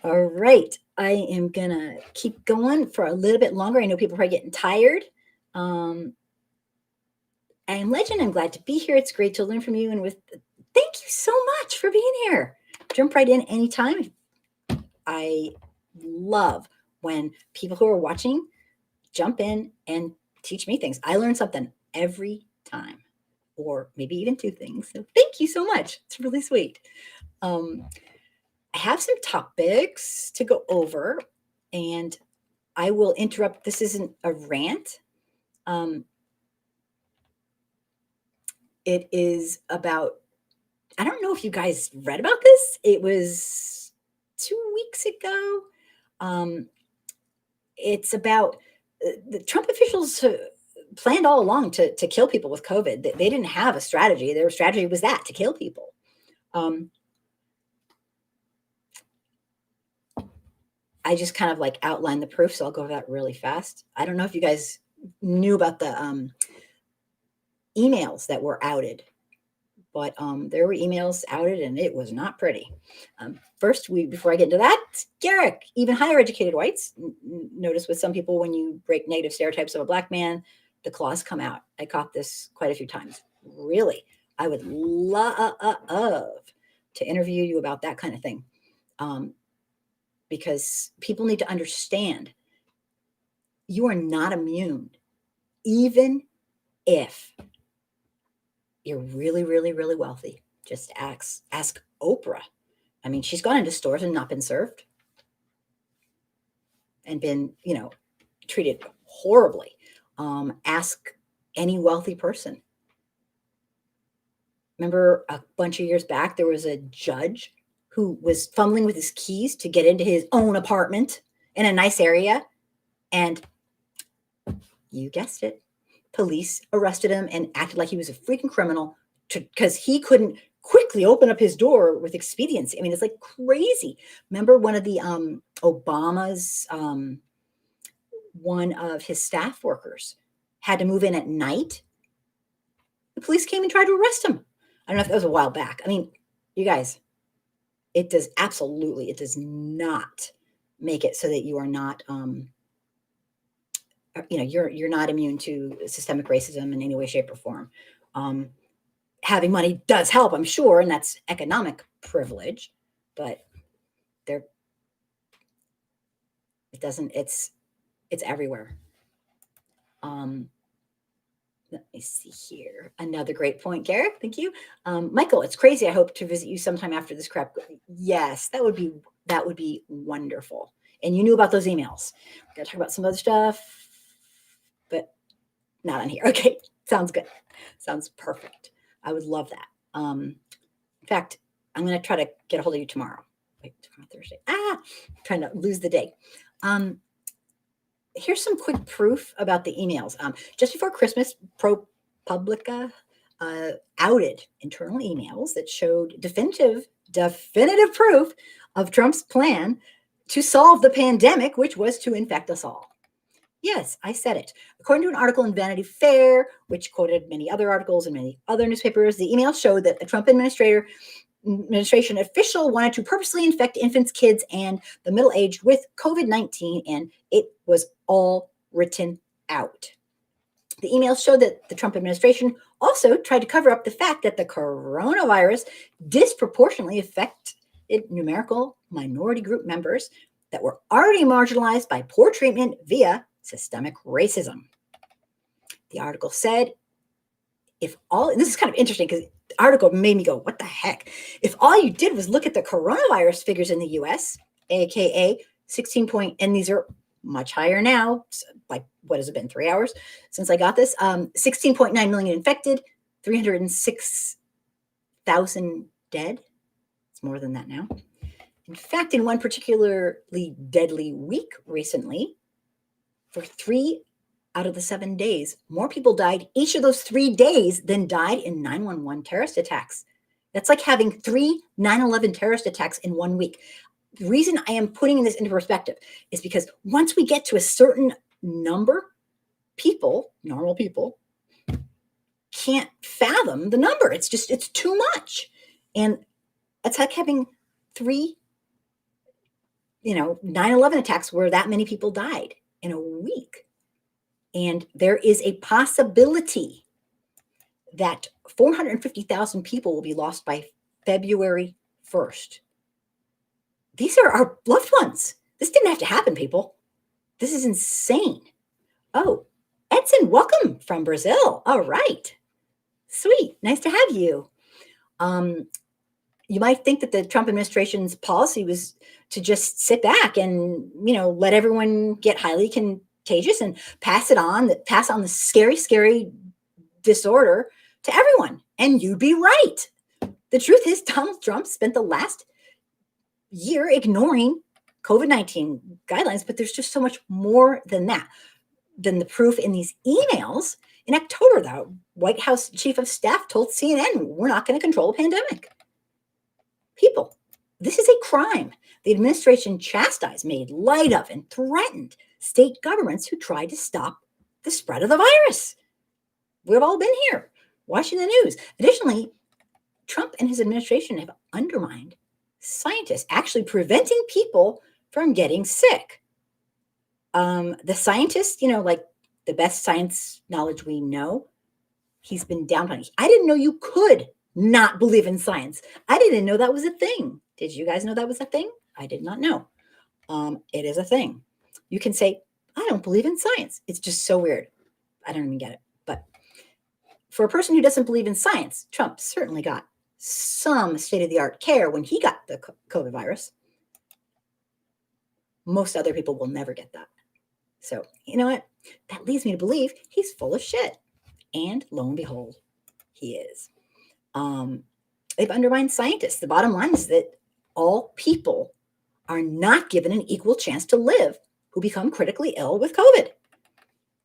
All right. I am going to keep going for a little bit longer. I know people are probably getting tired. I am Legend. I'm glad to be here. It's great to learn from you. And thank you so much for being here. Jump right in anytime. I love when people who are watching jump in and teach me things. I learn something every time, or maybe even 2 things. So thank you so much. It's really sweet. I have some topics to go over, and I will interrupt. This isn't a rant. It is about, I don't know if you guys read about this. It was 2 weeks ago. It's about the Trump officials planned all along to kill people with COVID. They didn't have a strategy. Their strategy was to kill people. I just kind of like outlined the proof, so I'll go over that really fast. I don't know if you guys knew about the emails that were outed, but there were emails outed, and it was not pretty. First, before I get into that, Garrick, even higher educated whites notice with some people when you break negative stereotypes of a Black man, the claws come out. I caught this quite a few times. Really, I would love to interview you about that kind of thing. because people need to understand you are not immune, even if you're really, really, really wealthy. Just ask Oprah. I mean, she's gone into stores and not been served and been, treated horribly. Ask any wealthy person. Remember a bunch of years back, there was a judge who was fumbling with his keys to get into his own apartment in a nice area. And you guessed it, police arrested him and acted like he was a freaking criminal because he couldn't quickly open up his door with expediency. I mean, it's like crazy. Remember one of the Obama's, one of his staff workers had to move in at night. The police came and tried to arrest him. I don't know if that was a while back. I mean, you guys, it does not make it so that you are not, you're not immune to systemic racism in any way, shape, or form. Having money does help, I'm sure, and that's economic privilege, but it's everywhere. Let me see here. Another great point, Garrick. Thank you. Michael, it's crazy. I hope to visit you sometime after this crap. Yes, that would be wonderful. And you knew about those emails. We're going to talk about some other stuff, but not on here. Okay. Sounds good. Sounds perfect. I would love that. In fact, I'm going to try to get a hold of you tomorrow. Wait, tomorrow, Thursday. Trying to lose the day. Here's some quick proof about the emails. Just before Christmas, ProPublica outed internal emails that showed definitive proof of Trump's plan to solve the pandemic, which was to infect us all. Yes, I said it. According to an article in Vanity Fair, which quoted many other articles and many other newspapers, the email showed that a Trump administration official wanted to purposely infect infants, kids, and the middle-aged with COVID-19, and it was all written out. The email showed that the Trump administration also tried to cover up the fact that the coronavirus disproportionately affected numerical minority group members that were already marginalized by poor treatment via systemic racism. The article said, and this is kind of interesting because the article made me go, what the heck? If all you did was look at the coronavirus figures in the US, aka 16 and these are much higher now, like what has it been, 3 hours since I got this, 16.9 million infected, 306,000 dead. It's more than that now. In fact, in one particularly deadly week recently, for 3 out of the 7 days, more people died each of those 3 days than died in 9/11 terrorist attacks. That's like having 3 9/11 terrorist attacks in 1 week. The reason I am putting this into perspective is because once we get to a certain number, normal people, can't fathom the number. It's too much. And it's like having 3 9/11 attacks where that many people died in a week. And there is a possibility that 450,000 people will be lost by February 1st. These are our loved ones. This didn't have to happen, people. This is insane. Oh, Edson, welcome from Brazil. All right. Sweet. Nice to have you. You might think that the Trump administration's policy was to just sit back and, let everyone get highly contagious and pass on the scary, scary disorder to everyone. And you'd be right. The truth is Donald Trump spent the last year ignoring COVID-19 guidelines, but there's just so much more than that, than the proof in these emails. In October, the White House chief of staff told CNN, we're not going to control a pandemic. People, this is a crime. The administration chastised, made light of, and threatened state governments who tried to stop the spread of the virus. We've all been here watching the news. Additionally, Trump and his administration have undermined scientists, actually preventing people from getting sick. The scientists, like the best science knowledge we know, he's been downplaying. I didn't know you could not believe in science. I didn't know that was a thing. Did you guys know that was a thing? I did not know. It is a thing. You can say, I don't believe in science. It's just so weird. I don't even get it. But for a person who doesn't believe in science, Trump certainly got some state of the art care when he got the COVID virus. Most other people will never get that. So, you know what? That leads me to believe he's full of shit. And lo and behold, he is. They've undermined scientists. The bottom line is that all people are not given an equal chance to live who become critically ill with COVID.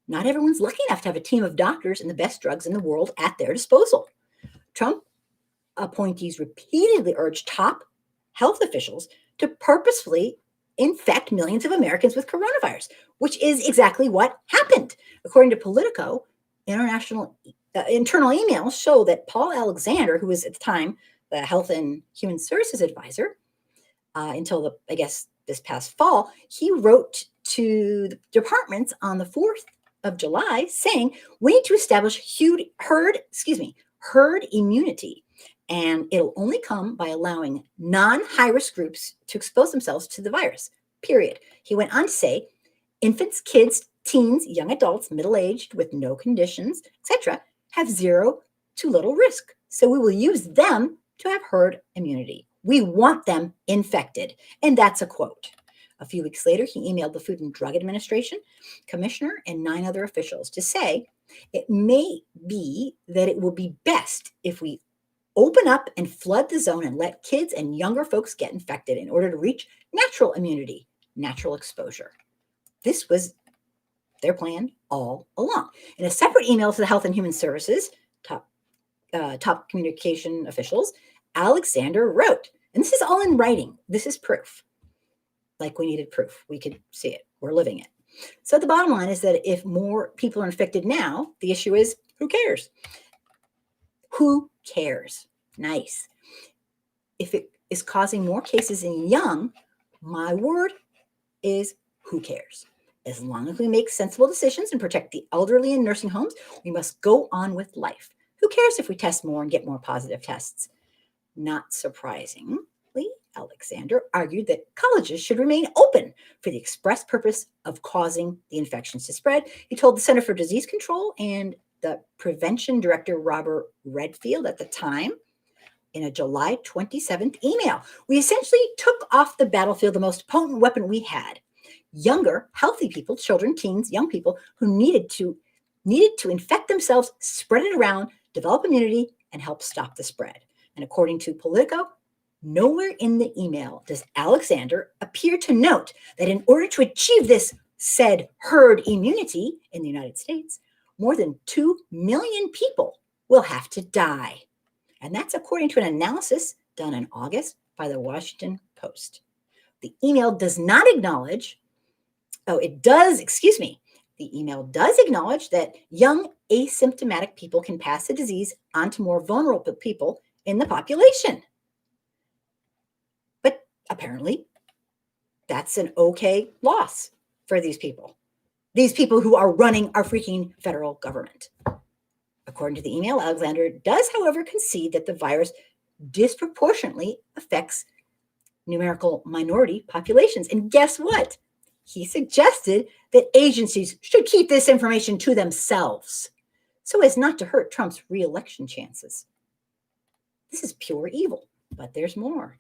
Not everyone's lucky enough to have a team of doctors and the best drugs in the world at their disposal. Trump appointees repeatedly urged top health officials to purposefully infect millions of Americans with coronavirus, which is exactly what happened. According to Politico, internal emails show that Paul Alexander, who was at the time the Health and Human Services advisor, until this past fall, he wrote to the departments on the 4th of July saying we need to establish herd immunity, and it'll only come by allowing non-high-risk groups to expose themselves to the virus, period. He went on to say infants, kids, teens, young adults, middle-aged with no conditions, etc., have zero to little risk. So we will use them to have herd immunity. We want them infected. And that's a quote. A few weeks later, he emailed the Food and Drug Administration commissioner and 9 other officials to say it may be that it will be best if we open up and flood the zone and let kids and younger folks get infected in order to reach natural immunity, natural exposure. This was their plan all along. In a separate email to the Health and Human Services top communication officials, Alexander wrote, and this is all in writing. This is proof. Like we needed proof. We could see it. We're living it. So the bottom line is that if more people are infected now, the issue is who cares? Who cares? Nice. If it is causing more cases in young, my word is who cares? As long as we make sensible decisions and protect the elderly in nursing homes, we must go on with life. Who cares if we test more and get more positive tests? Not surprisingly, Alexander argued that colleges should remain open for the express purpose of causing the infections to spread. He told the Center for Disease Control and the Prevention Director, Robert Redfield, at the time, in a July 27th email, we essentially took off the battlefield the most potent weapon we had. Younger, healthy people, children, teens, young people who needed to infect themselves, spread it around, develop immunity, and help stop the spread. And according to Politico, nowhere in the email does Alexander appear to note that in order to achieve this said herd immunity in the United States, more than 2 million people will have to die. And that's according to an analysis done in August by the Washington Post. The email does not acknowledge, the email does acknowledge that young asymptomatic people can pass the disease on to more vulnerable people in the population. But apparently, that's an okay loss for these people who are running our freaking federal government. According to the email, Alexander does, however, concede that the virus disproportionately affects numerical minority populations. And guess what? He suggested that agencies should keep this information to themselves so as not to hurt Trump's re-election chances. This is pure evil, but there's more.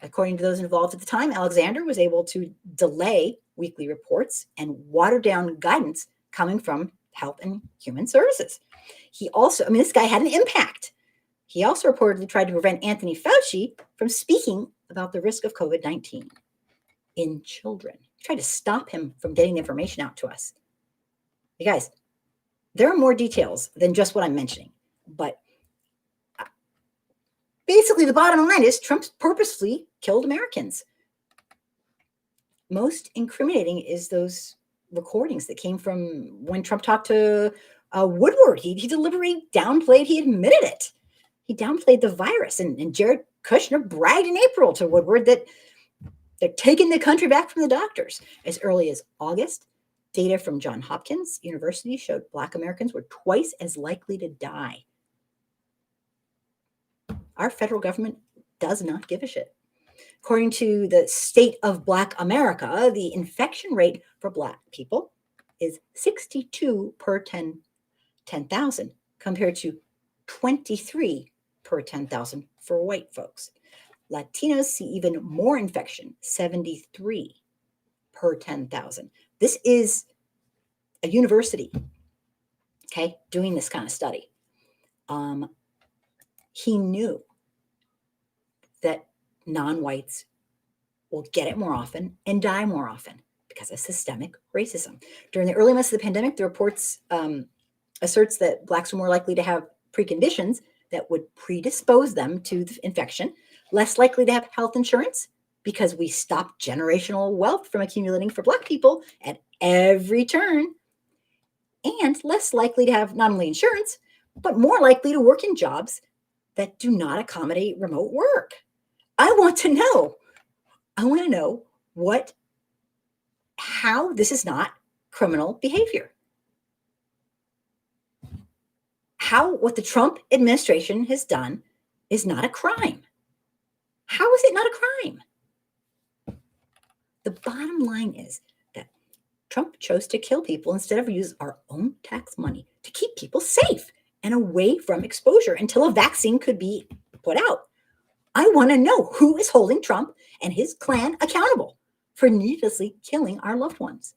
According to those involved at the time, Alexander was able to delay weekly reports and water down guidance coming from Health and Human Services. He also, this guy had an impact. He also reportedly tried to prevent Anthony Fauci from speaking about the risk of COVID-19 in children. He tried to stop him from getting the information out to us. You guys, there are more details than just what I'm mentioning, but basically the bottom line is Trump purposefully killed Americans. Most incriminating is those recordings that came from when Trump talked to Woodward. He deliberately downplayed, he admitted it. He downplayed the virus. And Jared Kushner bragged in April to Woodward that they're taking the country back from the doctors. As early as August, data from Johns Hopkins University showed Black Americans were twice as likely to die. Our federal government does not give a shit. According to the state of Black America, the infection rate for Black people is 62 per 10,000 compared to 23 per 10,000 for white folks. Latinos see even more infection, 73 per 10,000. This is a university, okay, doing this kind of study. He knew that non-whites will get it more often and die more often because of systemic racism. During the early months of the pandemic, the reports asserts that Blacks were more likely to have preconditions that would predispose them to the infection, less likely to have health insurance because we stopped generational wealth from accumulating for Black people at every turn, and less likely to have not only insurance, but more likely to work in jobs that do not accommodate remote work. I want to know how this is not criminal behavior. How what the Trump administration has done is not a crime. How is it not a crime? The bottom line is that Trump chose to kill people instead of use our own tax money to keep people safe and away from exposure until a vaccine could be put out. I want to know who is holding Trump and his clan accountable for needlessly killing our loved ones,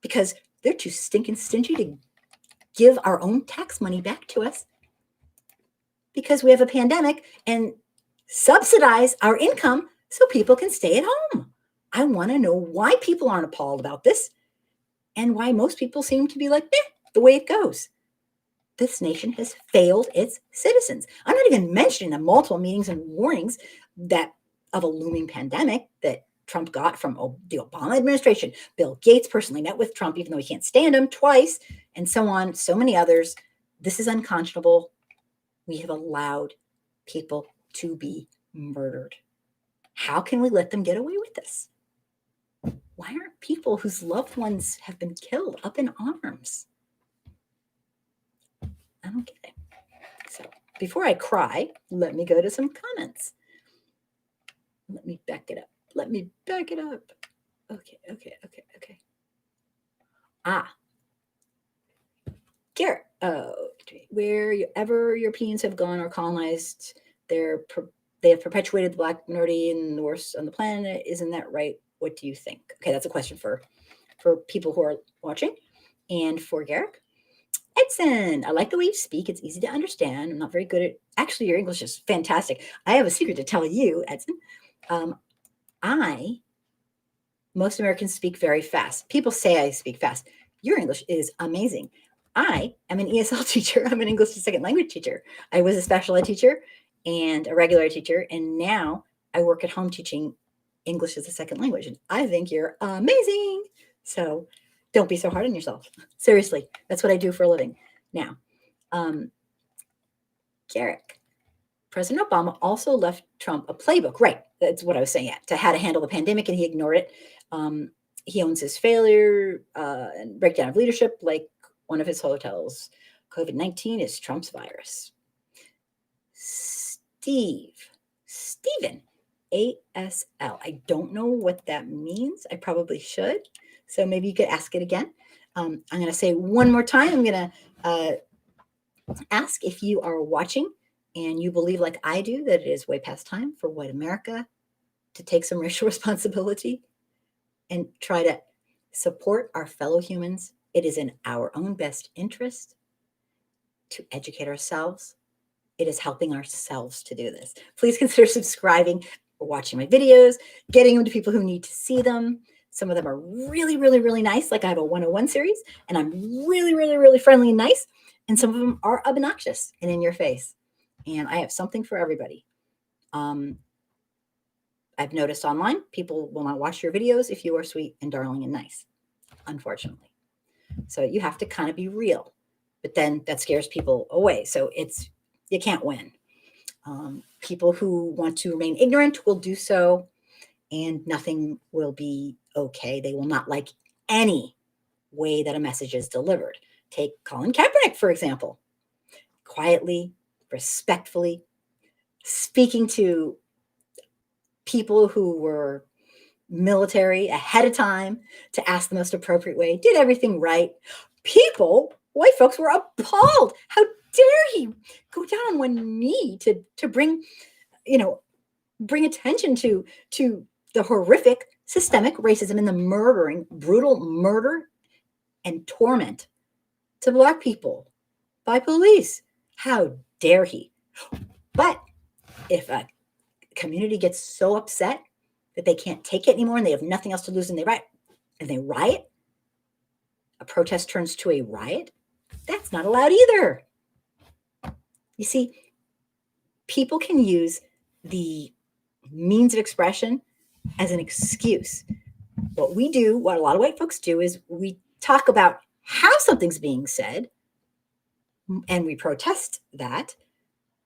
because they're too stinking stingy to give our own tax money back to us because we have a pandemic and subsidize our income so people can stay at home. I want to know why people aren't appalled about this and why most people seem to be like, the way it goes. This nation has failed its citizens. I'm not even mentioning the multiple meetings and warnings that of a looming pandemic that Trump got from the Obama administration. Bill Gates personally met with Trump, even though he can't stand him, twice, and so on, so many others. This is unconscionable. We have allowed people to be murdered. How can we let them get away with this? Why aren't people whose loved ones have been killed up in arms? I don't get it. So before I cry, let me go to some comments. Let me back it up. Okay. Garrett, wherever Europeans have gone or colonized, they have perpetuated the Black minority and the worst on the planet. Isn't that right? What do you think? Okay, that's a question for people who are watching. And for Garrett, Edson, I like the way you speak. It's easy to understand. I'm not very good at, actually, your English is fantastic. I have a secret to tell you, Edson. Most Americans speak very fast. People say I speak fast. Your English is amazing. I am an ESL teacher. I'm an English as a second language teacher. I was a special ed teacher and a regular teacher, and now I work at home teaching English as a second language. And I think you're amazing. So don't be so hard on yourself. Seriously, that's what I do for a living. Now, Garrick, President Obama also left Trump a playbook. Right, that's what I was saying, to how to handle the pandemic, and he ignored it. He owns his failure and breakdown of leadership, like one of his hotels. COVID-19 is Trump's virus. Stephen, ASL. I don't know what that means. I probably should. So maybe you could ask it again. I'm going to say one more time. I'm going to ask if you are watching and you believe, like I do, that it is way past time for white America to take some racial responsibility and try to support our fellow humans. It is in our own best interest to educate ourselves. It is helping ourselves to do this. Please consider subscribing or watching my videos, getting them to people who need to see them. Some of them are really, really, really nice. Like I have a 101 series, and I'm really, really, really friendly and nice. And some of them are obnoxious and in your face. And I have something for everybody. I've noticed online, people will not watch your videos if you are sweet and darling and nice, unfortunately. So you have to kind of be real, but then that scares people away. So you can't win. People who want to remain ignorant will do so, and nothing will be okay. They will not like any way that a message is delivered. Take Colin Kaepernick, for example. Quietly, respectfully, speaking to people who were military ahead of time to ask the most appropriate way, did everything right. People, white folks, were appalled. How dare he go down on one knee to bring, bring attention to the horrific systemic racism and the murdering, brutal murder and torment to Black people by police. How dare he? But if a community gets so upset that they can't take it anymore and they have nothing else to lose and they riot, a protest turns to a riot, that's not allowed either. You see, people can use the means of expression as an excuse. What we do, what a lot of white folks do, is we talk about how something's being said and we protest that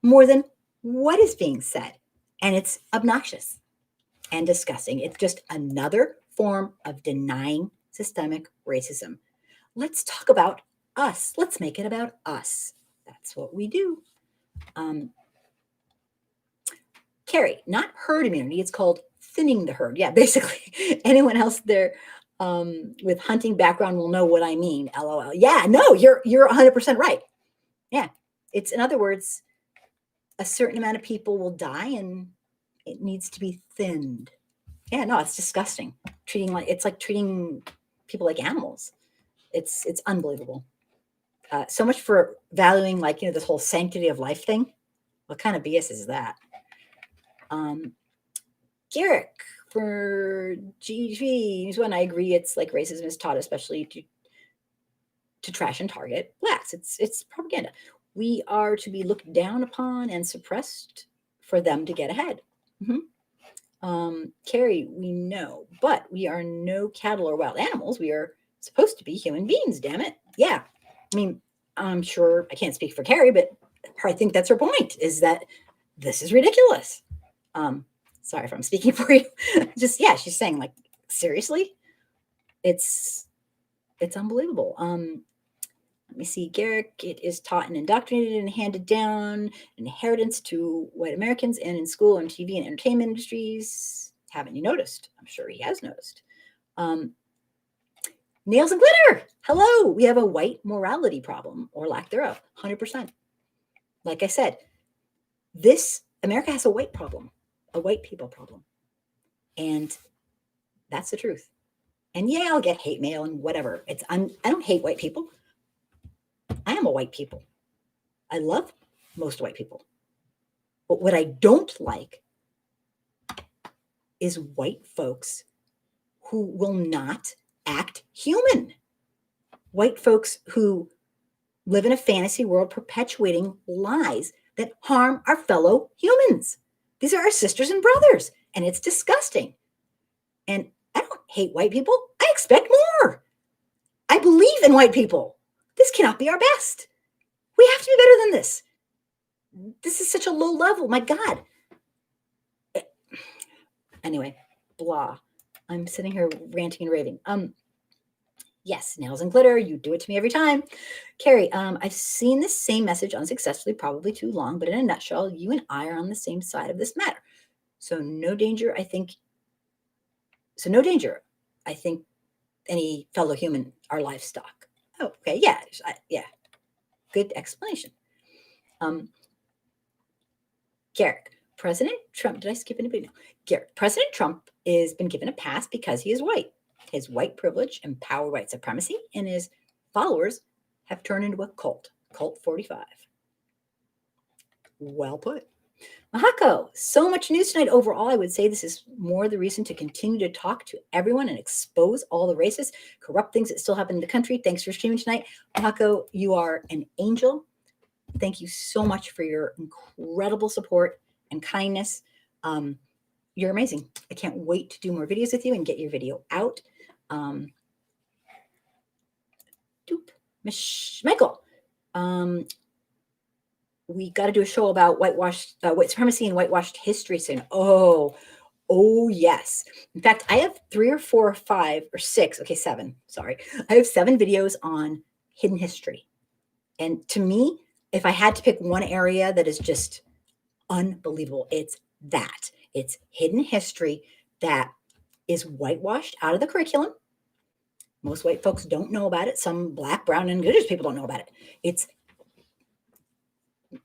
more than what is being said. And it's obnoxious and disgusting. It's just another form of denying systemic racism. Let's talk about us. Let's make it about us. That's what we do. Carrie, not herd immunity. It's called thinning the herd. Yeah, basically, anyone else there with hunting background will know what I mean. LOL. Yeah, no, you're 100% right. Yeah, it's, in other words, a certain amount of people will die and it needs to be thinned. Yeah, no, it's disgusting. It's like treating people like animals. It's unbelievable. So much for valuing, like, this whole sanctity of life thing. What kind of BS is that? Garrick for GG, when I agree, it's like racism is taught, especially to trash and target Blacks. It's propaganda. We are to be looked down upon and suppressed for them to get ahead. Carrie, we know, but we are no cattle or wild animals. We are supposed to be human beings, damn it. Yeah. I mean, I'm sure I can't speak for Carrie, but I think that's her point, is that this is ridiculous. Sorry if I'm speaking for you. Just, yeah, she's saying, like, seriously? It's unbelievable. Let me see, Garrick, it is taught and indoctrinated and handed down, inheritance to white Americans and in school and TV and entertainment industries. Haven't you noticed? I'm sure he has noticed. Nails and glitter. Hello. We have a white morality problem, or lack thereof, 100%. Like I said, America has a white problem, a white people problem. And that's the truth. And yeah, I'll get hate mail and whatever. I don't hate white people. I am a white people. I love most white people. But what I don't like is white folks who will not act human. White folks who live in a fantasy world perpetuating lies that harm our fellow humans. These are our sisters and brothers, and it's disgusting. And I don't hate white people. I expect more. I believe in white people. This cannot be our best. We have to be better than this. This is such a low level. My God. Anyway, blah. I'm sitting here ranting and raving. Yes, nails and glitter. You do it to me every time. Carrie, I've seen this same message unsuccessfully, probably too long, but in a nutshell, you and I are on the same side of this matter. So no danger, I think. Any fellow human are livestock. Oh, okay. Yeah. Yeah. Good explanation. Garrick, President Trump, did I skip anybody? No. Garrick, President Trump has been given a pass because he is white. His white privilege empowered white supremacy, and his followers have turned into a cult. Cult 45. Well put. Mahako, so much news tonight. Overall, I would say this is more the reason to continue to talk to everyone and expose all the racist, corrupt things that still happen in the country. Thanks for streaming tonight. Mahako, you are an angel. Thank you so much for your incredible support and kindness. You're amazing. I can't wait to do more videos with you and get your video out. Michael, we got to do a show about white supremacy and whitewashed history soon. Oh yes. In fact, I have 3 or 4 or 5 or 6. Okay, 7. Sorry. I have 7 videos on hidden history. And to me, if I had to pick one area that is just unbelievable, it's that. It's hidden history that is whitewashed out of the curriculum. Most white folks don't know about it. Some black, brown, and indigenous people don't know about it. It's,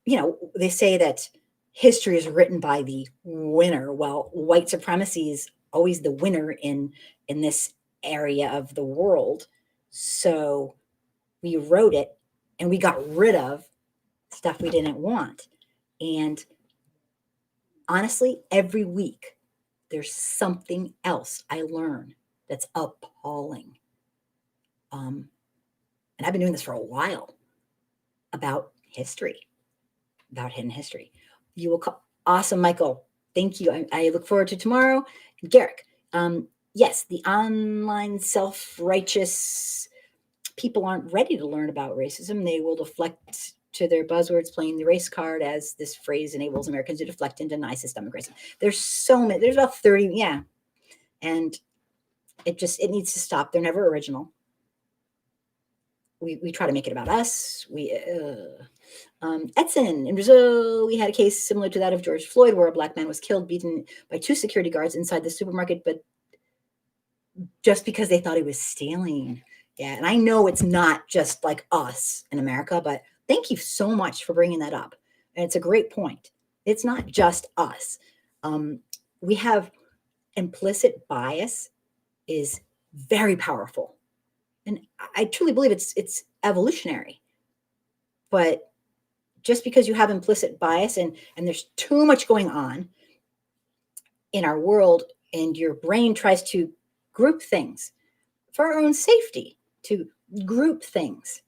they say that history is written by the winner. Well, white supremacy is always the winner in this area of the world. So we wrote it and we got rid of stuff we didn't want. And honestly, every week there's something else I learn that's appalling. And I've been doing this for a while about history, about hidden history. You will call. Awesome, Michael. Thank you. I look forward to tomorrow. Garrick, yes, the online self-righteous people aren't ready to learn about racism. They will deflect to their buzzwords, playing the race card as this phrase enables Americans to deflect and deny systemic racism. There's so many. There's about 30. Yeah. And it needs to stop. They're never original. We try to make it about us. Edson, in Brazil, we had a case similar to that of George Floyd, where a black man was killed, beaten by 2 security guards inside the supermarket, but just because they thought he was stealing. Yeah, and I know it's not just like us in America, but thank you so much for bringing that up. And it's a great point. It's not just us. We have implicit bias is very powerful. And I truly believe it's evolutionary. But just because you have implicit bias and there's too much going on in our world, and your brain tries to group things for our own safety, to group things,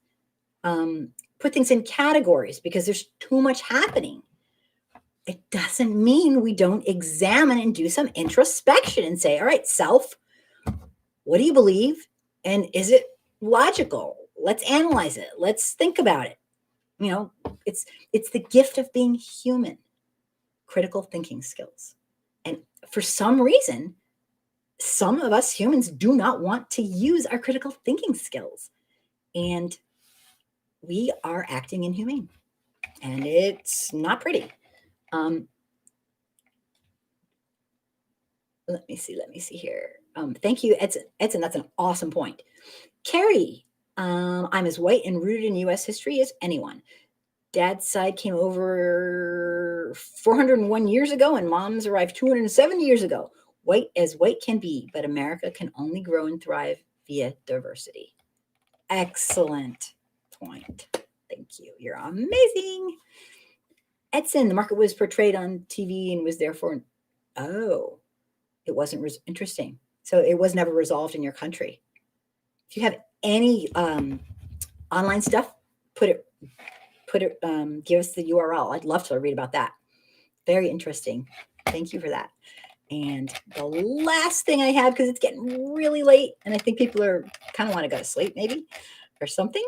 put things in categories because there's too much happening, it doesn't mean we don't examine and do some introspection and say, all right, self, what do you believe? And is it logical? Let's analyze it. Let's think about it. It's the gift of being human, critical thinking skills. And for some reason, some of us humans do not want to use our critical thinking skills. And we are acting inhumane. And it's not pretty. Let me see here. Thank you, Edson. That's an awesome point. Carrie, I'm as white and rooted in U.S. history as anyone. Dad's side came over 401 years ago, and mom's arrived 270 years ago. White as white can be, but America can only grow and thrive via diversity. Excellent point. Thank you. You're amazing. Edson, the market was portrayed on TV and was therefore, it wasn't interesting. So it was never resolved in your country. If you have any online stuff, put it, give us the URL. I'd love to read about that. Very interesting. Thank you for that. And the last thing I have, because it's getting really late and I think people are kind of want to go to sleep maybe or something.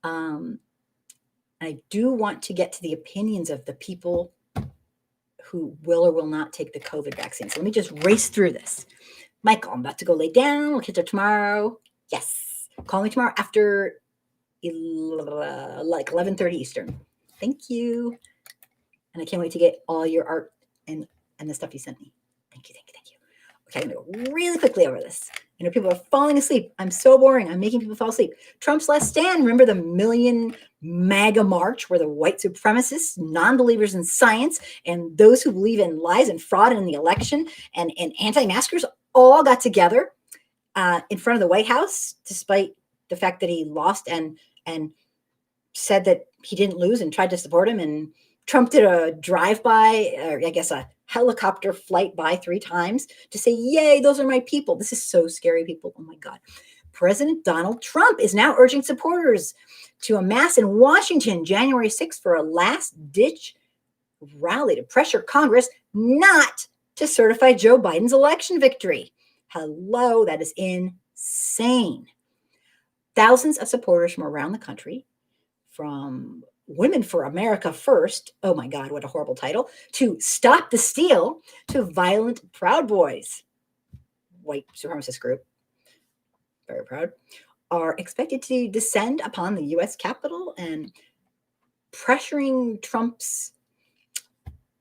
I do want to get to the opinions of the people who will or will not take the COVID vaccine. So let me just race through this. Michael, I'm about to go lay down. We'll catch up tomorrow. Yes. Call me tomorrow after like 11:30 Eastern. Thank you. And I can't wait to get all your art and the stuff you sent me. Thank you. Okay, I'm going to go really quickly over this. People are falling asleep. I'm so boring. I'm making people fall asleep. Trump's last stand. Remember the Million MAGA March, where the white supremacists, non-believers in science, and those who believe in lies and fraud in the election and anti-maskers all got together in front of the White House, despite the fact that he lost and said that he didn't lose and tried to support him. And Trump did a drive-by, or I guess a helicopter flight by 3 times to say, yay, those are my people. This is so scary, people. Oh my God. President Donald Trump is now urging supporters to amass in Washington January 6th for a last-ditch rally to pressure Congress not to certify Joe Biden's election victory. Hello, that is insane. Thousands of supporters from around the country, from Women for America First, oh my God, what a horrible title, to Stop the Steal, to Violent Proud Boys, white supremacist group, very proud, are expected to descend upon the U.S. Capitol and pressuring Trump's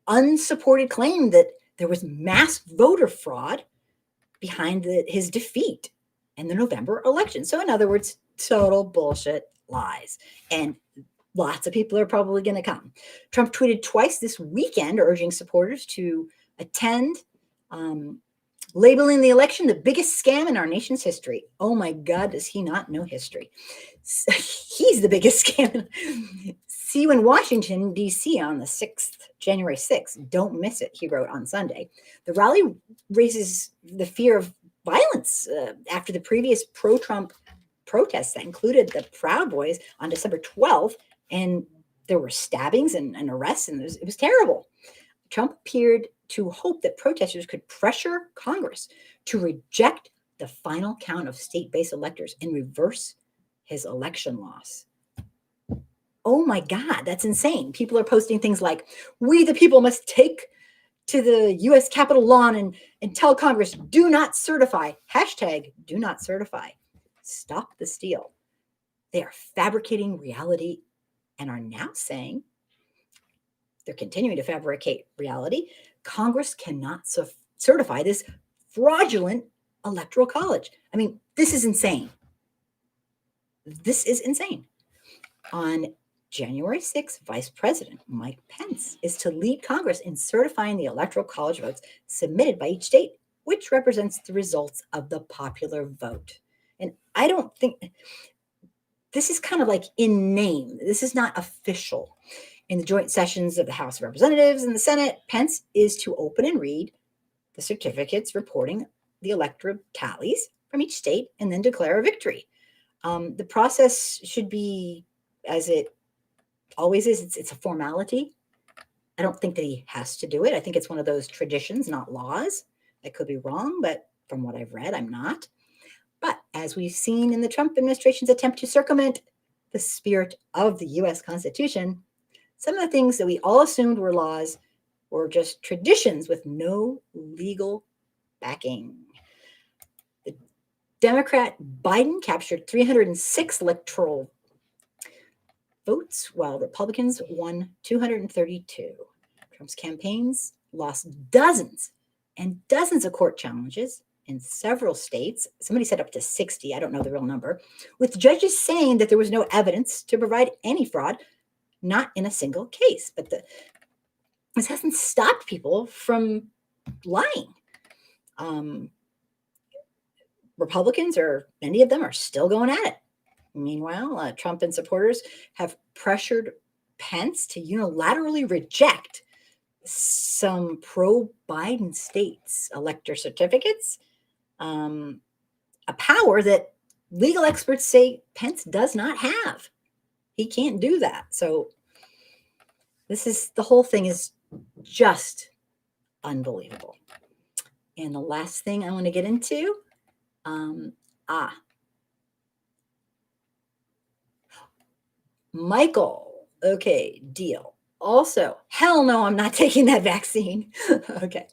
unsupported claim that there was mass voter fraud behind his defeat in the November election. So in other words, total bullshit lies. And lots of people are probably going to come. Trump tweeted twice this weekend urging supporters to attend, labeling the election the biggest scam in our nation's history. Oh my God, does he not know history? He's the biggest scam. See you in Washington, D.C. on the 6th, January 6th. Don't miss it, he wrote on Sunday. The rally raises the fear of violence after the previous pro-Trump protests that included the Proud Boys on December 12th, and there were stabbings and arrests, and it was terrible. Trump appeared to hope that protesters could pressure Congress to reject the final count of state-based electors and reverse his election loss. Oh my God, that's insane. People are posting things like, "We the people must take to the U.S. Capitol lawn and tell Congress, do not certify, hashtag do not certify. Stop the steal." They are fabricating reality and are now saying, they're continuing to fabricate reality, Congress cannot certify this fraudulent electoral college. I mean, this is insane. This is insane. On January 6th, Vice President Mike Pence is to lead Congress in certifying the electoral college votes submitted by each state, which represents the results of the popular vote. And I don't think, this is kind of like in name. This is not official. In the joint sessions of the House of Representatives and the Senate, Pence is to open and read the certificates reporting the electoral tallies from each state and then declare a victory. The process should be as it always is. It's a formality. I don't think that he has to do it. I think it's one of those traditions, not laws. I could be wrong, but from what I've read, I'm not. But as we've seen in the Trump administration's attempt to circumvent the spirit of the U.S. Constitution, some of the things that we all assumed were laws were just traditions with no legal backing. The Democrat Biden captured 306 electoral votes, while Republicans won 232. Trump's campaigns lost dozens and dozens of court challenges in several states. Somebody said up to 60, I don't know the real number, with judges saying that there was no evidence to provide any fraud, not in a single case. But this hasn't stopped people from lying. Republicans, or many of them, are still going at it. Meanwhile, Trump and supporters have pressured Pence to unilaterally reject some pro-Biden states' elector certificates, a power that legal experts say Pence does not have. He can't do that. So the whole thing is just unbelievable. And the last thing I want to get into, Michael, okay, deal. Also, hell no, I'm not taking that vaccine. Okay.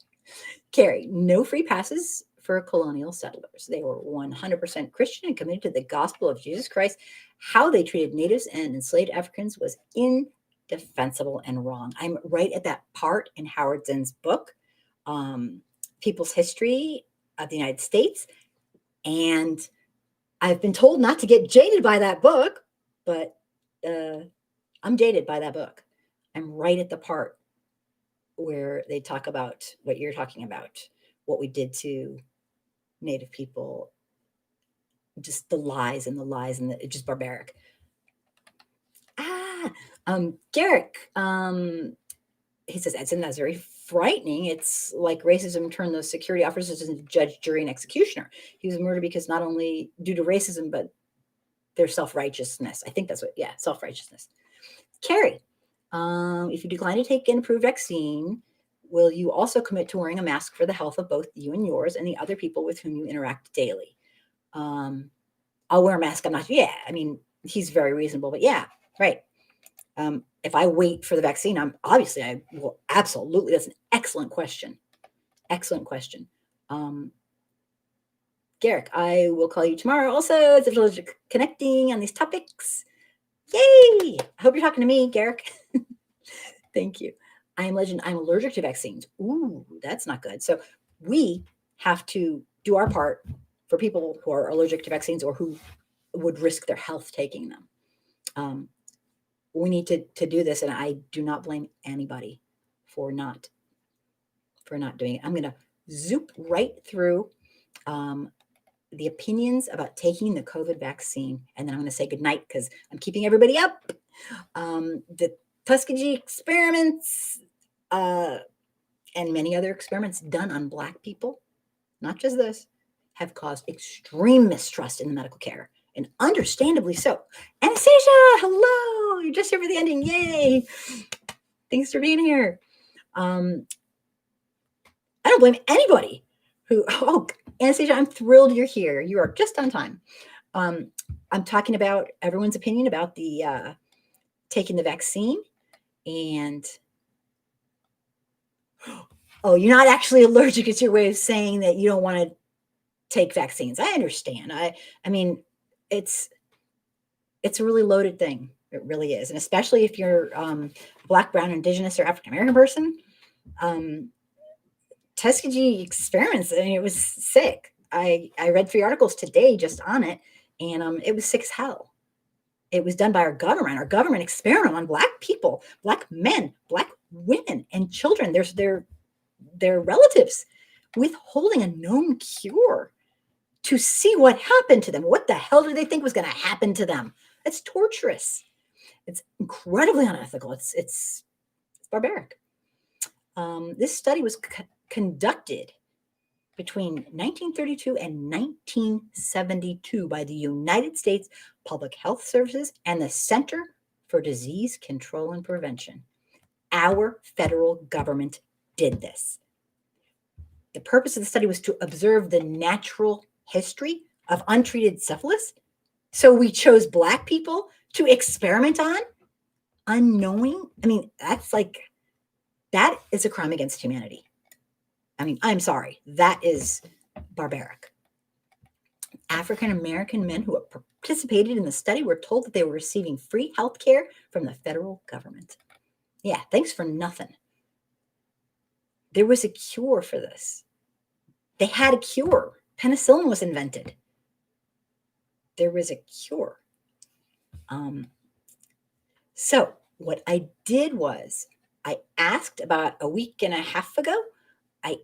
Carrie, no free passes for colonial settlers. They were 100% Christian and committed to the gospel of Jesus Christ. How they treated natives and enslaved Africans was indefensible and wrong. I'm right at that part in Howard Zinn's book, People's History of the United States. And I've been told not to get jaded by that book, but I'm jaded by that book. I'm right at the part where they talk about what you're talking about, what we did to Native people, just the lies and it's just barbaric. Garrick, he says, that's very frightening. It's like racism turned those security officers into judge, jury, and executioner. He was murdered because not only due to racism, but their self-righteousness. I think that's what, self-righteousness. Carrie, if you decline to take an approved vaccine, will you also commit to wearing a mask for the health of both you and yours and the other people with whom you interact daily? I'll wear a mask. I mean, he's very reasonable, but yeah, right. If I wait for the vaccine, I will absolutely. That's an excellent question. Excellent question. Garrick, I will call you tomorrow. Also, it's a pleasure connecting on these topics. Yay! I hope you're talking to me, Garrick. Thank you. I'm allergic to vaccines. Ooh, that's not good. So we have to do our part for people who are allergic to vaccines or who would risk their health taking them. Um, we need to do this, and I do not blame anybody for not doing it. I'm going to zoop right through um, the opinions about taking the COVID vaccine, and then I'm going to say goodnight because I'm keeping everybody up. The Tuskegee experiments and many other experiments done on Black people, not just this, have caused extreme mistrust in the medical care, and understandably so. Anastasia, hello! You're just here for the ending. Yay! Thanks for being here. I don't blame anybody who, oh, Anastasia, I'm thrilled you're here. You are just on time. I'm talking about everyone's opinion about the taking the vaccine, and oh, you're not actually allergic. It's your way of saying that you don't want to take vaccines. I understand. I mean, it's a really loaded thing. It really is, and especially if you're Black, Brown, Indigenous, or African American person. Tuskegee experiments. I mean, it was sick. I read 3 articles today just on it, and it was sick as hell. It was done by our government. Our government experimented on Black people, Black men, Black women, and children. There's their relatives, withholding a known cure to see what happened to them. What the hell did they think was going to happen to them? It's torturous. It's incredibly unethical. It's barbaric. This study was conducted between 1932 and 1972 by the United States Public Health Services and the Center for Disease Control and Prevention. Our federal government did this. The purpose of the study was to observe the natural history of untreated syphilis. So we chose Black people to experiment on, unknowing. I mean, that is a crime against humanity. I mean, I'm sorry. That is barbaric. African American men who participated in the study were told that they were receiving free health care from the federal government. Yeah, thanks for nothing. There was a cure for this. They had a cure. Penicillin was invented. There was a cure. So what I did was I asked about a week and a half ago, I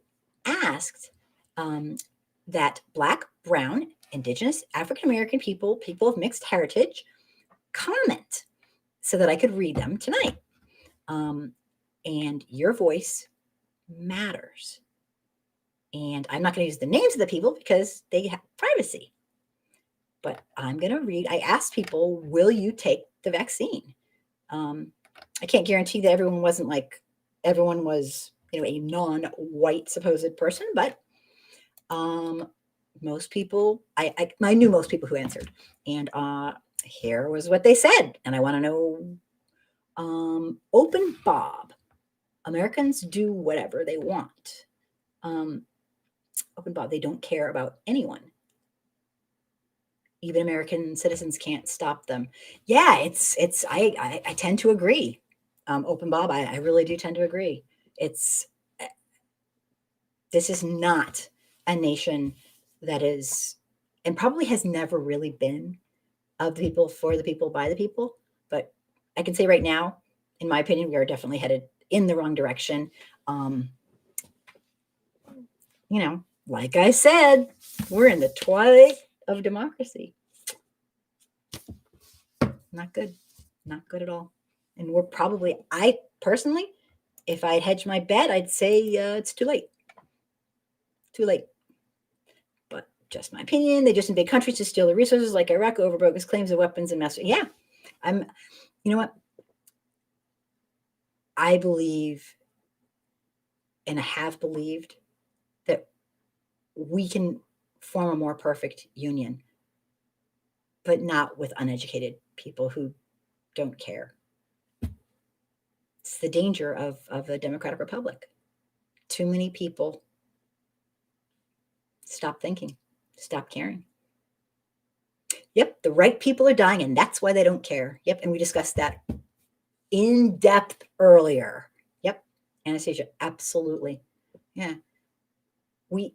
asked that Black, Brown, Indigenous, African American people of mixed heritage, comment so that I could read them tonight. And your voice matters. And I'm not going to use the names of the people because they have privacy. But I'm going to read. I asked people, will you take the vaccine? I can't guarantee that everyone was, a non-white supposed person, but most people, I knew most people who answered. And here was what they said. And I want to know, Open Bob, Americans do whatever they want. Open Bob, they don't care about anyone. Even American citizens can't stop them. Yeah, I tend to agree. Open Bob, I really do tend to agree. This is not a nation that is, and probably has never really been, of the people, for the people, by the people. But I can say right now, in my opinion, we are definitely headed in the wrong direction. Like I said, we're in the twilight of democracy. Not good. Not good at all. And I personally, if I'd hedge my bet, I'd say it's too late. Too late. But just my opinion. They just invade countries to steal the resources like Iraq over bogus claims of weapons and mass. Yeah. You know what? I believe, and I have believed, that we can form a more perfect union, but not with uneducated people who don't care. It's the danger of a democratic republic. Too many people stop thinking, stop caring. Yep, the right people are dying, and that's why they don't care. Yep, and we discussed that in depth earlier. Yep, Anastasia, absolutely. Yeah. We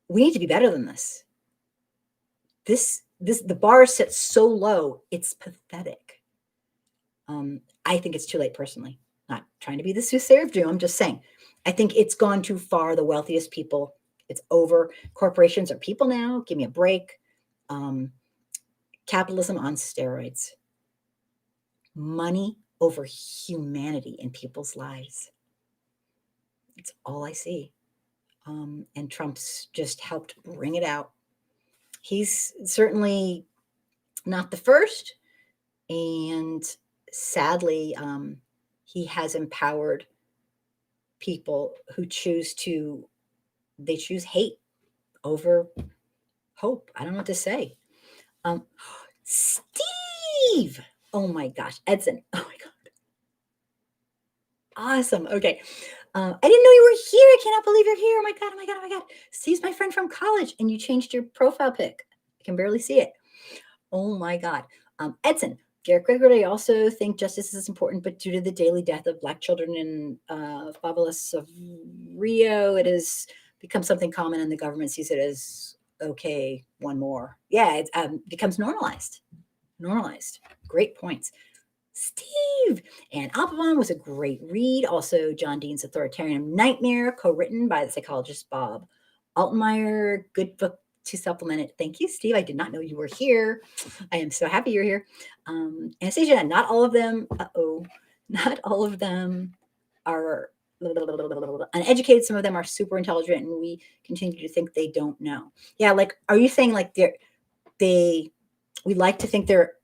need to be better than this. The bar is set so low, it's pathetic. I think it's too late personally. Not trying to be the soothsayer of doom. I'm just saying, I think it's gone too far. The wealthiest people, it's over. Corporations are people now. Give me a break. Capitalism on steroids. Money over humanity in people's lives. It's all I see. And Trump's just helped bring it out. He's certainly not the first. And sadly, he has empowered people who choose hate over hope. I don't know what to say. Steve! Oh my gosh, Edson. Oh my God. Awesome. Okay. I didn't know you were here. I cannot believe you're here. Oh my God. Oh my God. Oh my God. Steve's my friend from college, and you changed your profile pic. I can barely see it. Oh my God. Edson, Garrett Gregory, I also think justice is important, but due to the daily death of Black children in favelas of Rio, it has become something common, and the government sees it as, okay, one more. Yeah, it becomes normalized. Normalized. Great points. Steve! And Alphavon was a great read. Also, John Dean's Authoritarian Nightmare, co-written by the psychologist Bob Altenmeyer. Good book to supplement it. Thank you, Steve. I did not know you were here. I am so happy you're here. Anastasia, not all of them, not all of them are uneducated. Some of them are super intelligent, and we continue to think they don't know. Yeah, like, are you saying like we like to think they're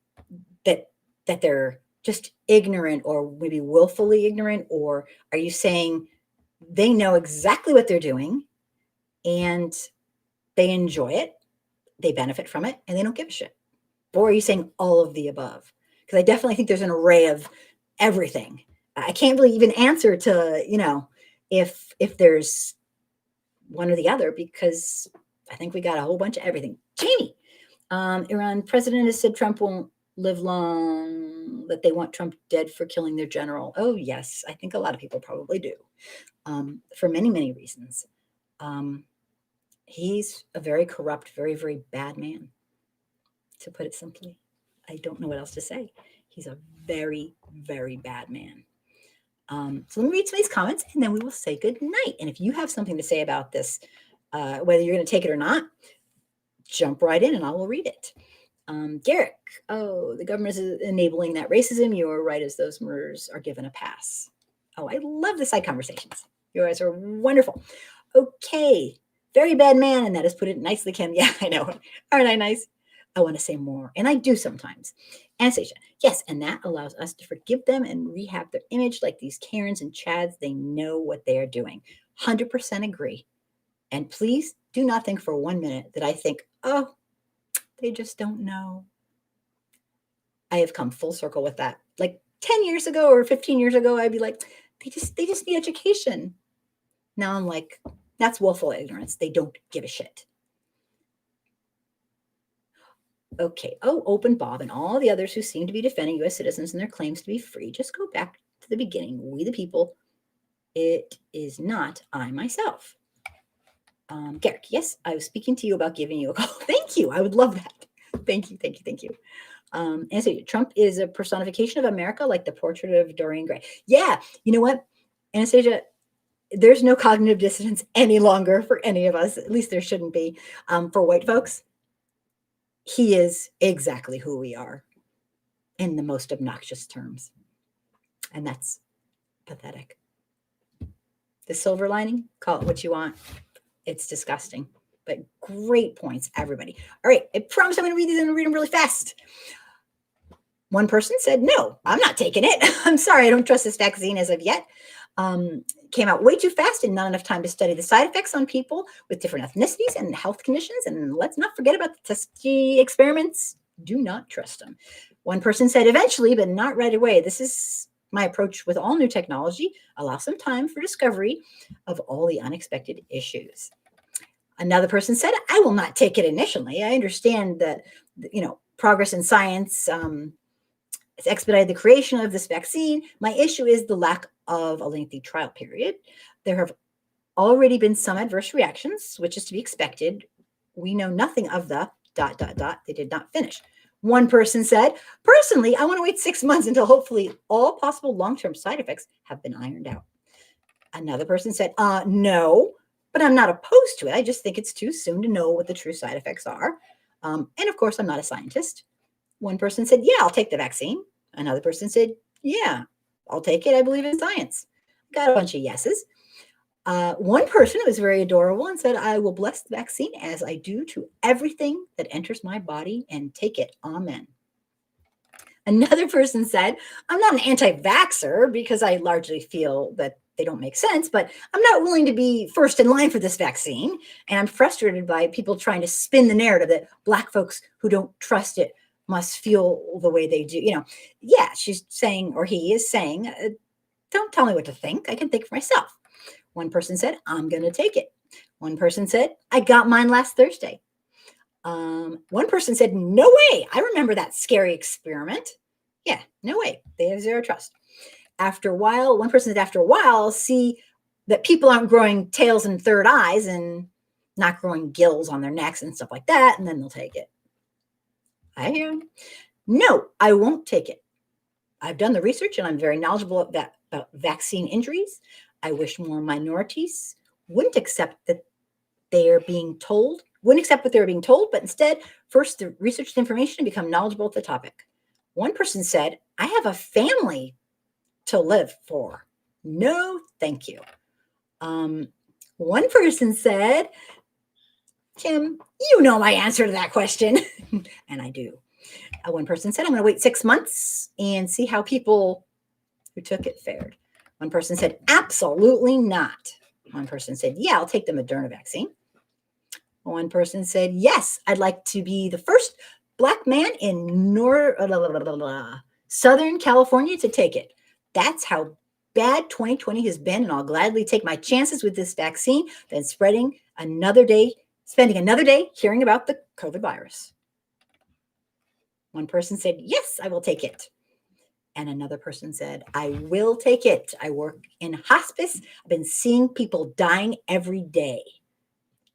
just ignorant, or maybe willfully ignorant? Or are you saying they know exactly what they're doing and they enjoy it, they benefit from it, and they don't give a shit? Or are you saying all of the above? Because I definitely think there's an array of everything. I can't really even answer to, if there's one or the other, because I think we got a whole bunch of everything. Jamie, Iran president has said Trump won't live long, that they want Trump dead for killing their general. Oh, yes. I think a lot of people probably do, for many, many reasons. He's a very corrupt, very, very bad man, to put it simply. I don't know what else to say. He's a very, very bad man. So let me read some of these comments, and then we will say good night. And if you have something to say about this, whether you're going to take it or not, jump right in and I will read it. Garrick, the government is enabling that racism. You are right, as those murders are given a pass. Oh, I love the side conversations. You guys are wonderful. Okay, very bad man, and that has put it nicely, Kim. Yeah, I know. Aren't I nice? I want to say more, and I do sometimes. Anastasia, yes, and that allows us to forgive them and rehab their image like these Karens and Chads. They know what they are doing. 100% agree. And please do not think for 1 minute that I think, oh, they just don't know. I have come full circle with that. Like 10 years ago or 15 years ago, I'd be like, they just need education. Now I'm like, that's willful ignorance. They don't give a shit. Okay. Oh, Open Bob and all the others who seem to be defending U.S. citizens and their claims to be free. Just go back to the beginning. We the people. It is not I myself. Garrick, yes, I was speaking to you about giving you a call. Thank you. I would love that. Thank you. Anastasia, Trump is a personification of America, like the portrait of Dorian Gray. Yeah. You know what, Anastasia? There's no cognitive dissonance any longer for any of us. At least there shouldn't be. For white folks, he is exactly who we are in the most obnoxious terms. And that's pathetic. The silver lining, call it what you want. It's disgusting, but great points, everybody. All right, I promise I'm going to read these and read them really fast. One person said, no, I'm not taking it. I'm sorry, I don't trust this vaccine as of yet. Came out way too fast and not enough time to study the side effects on people with different ethnicities and health conditions. And let's not forget about the testy experiments. Do not trust them. One person said, eventually, but not right away. This is my approach with all new technology. Allow some time for discovery of all the unexpected issues. Another person said, I will not take it initially. I understand that, progress in science has expedited the creation of this vaccine. My issue is the lack of a lengthy trial period. There have already been some adverse reactions, which is to be expected. We know nothing of the ... They did not finish. One person said, personally, I want to wait 6 months until hopefully all possible long-term side effects have been ironed out. Another person said, no, but I'm not opposed to it. I just think it's too soon to know what the true side effects are. And of course, I'm not a scientist. One person said, yeah, I'll take the vaccine. Another person said, yeah, I'll take it. I believe in science. Got a bunch of yeses. One person was very adorable and said, I will bless the vaccine as I do to everything that enters my body and take it. Amen. Another person said, I'm not an anti-vaxxer because I largely feel that they don't make sense, but I'm not willing to be first in line for this vaccine. And I'm frustrated by people trying to spin the narrative that Black folks who don't trust it must feel the way they do. Yeah, she's saying, or he is saying, don't tell me what to think. I can think for myself. One person said, I'm going to take it. One person said, I got mine last Thursday. One person said, no way. I remember that scary experiment. Yeah, no way. They have zero trust. After a while, one person said, after a while, see that people aren't growing tails and third eyes and not growing gills on their necks and stuff like that, and then they'll take it. I hear them. No, I won't take it. I've done the research and I'm very knowledgeable about vaccine injuries. I wish more minorities wouldn't accept that they are being told, wouldn't accept what they were being told, but instead first to research the information and become knowledgeable at the topic. One person said, I have a family to live for. No, thank you. One person said, Kim, you know my answer to that question. And I do. One person said, I'm going to wait 6 months and see how people who took it fared. One person said, absolutely not. One person said, yeah, I'll take the Moderna vaccine. One person said, yes, I'd like to be the first Black man in Southern California to take it. That's how bad 2020 has been, and I'll gladly take my chances with this vaccine than spending another day hearing about the COVID virus. One person said, yes, I will take it. And another person said, I will take it. I work in hospice. I've been seeing people dying every day.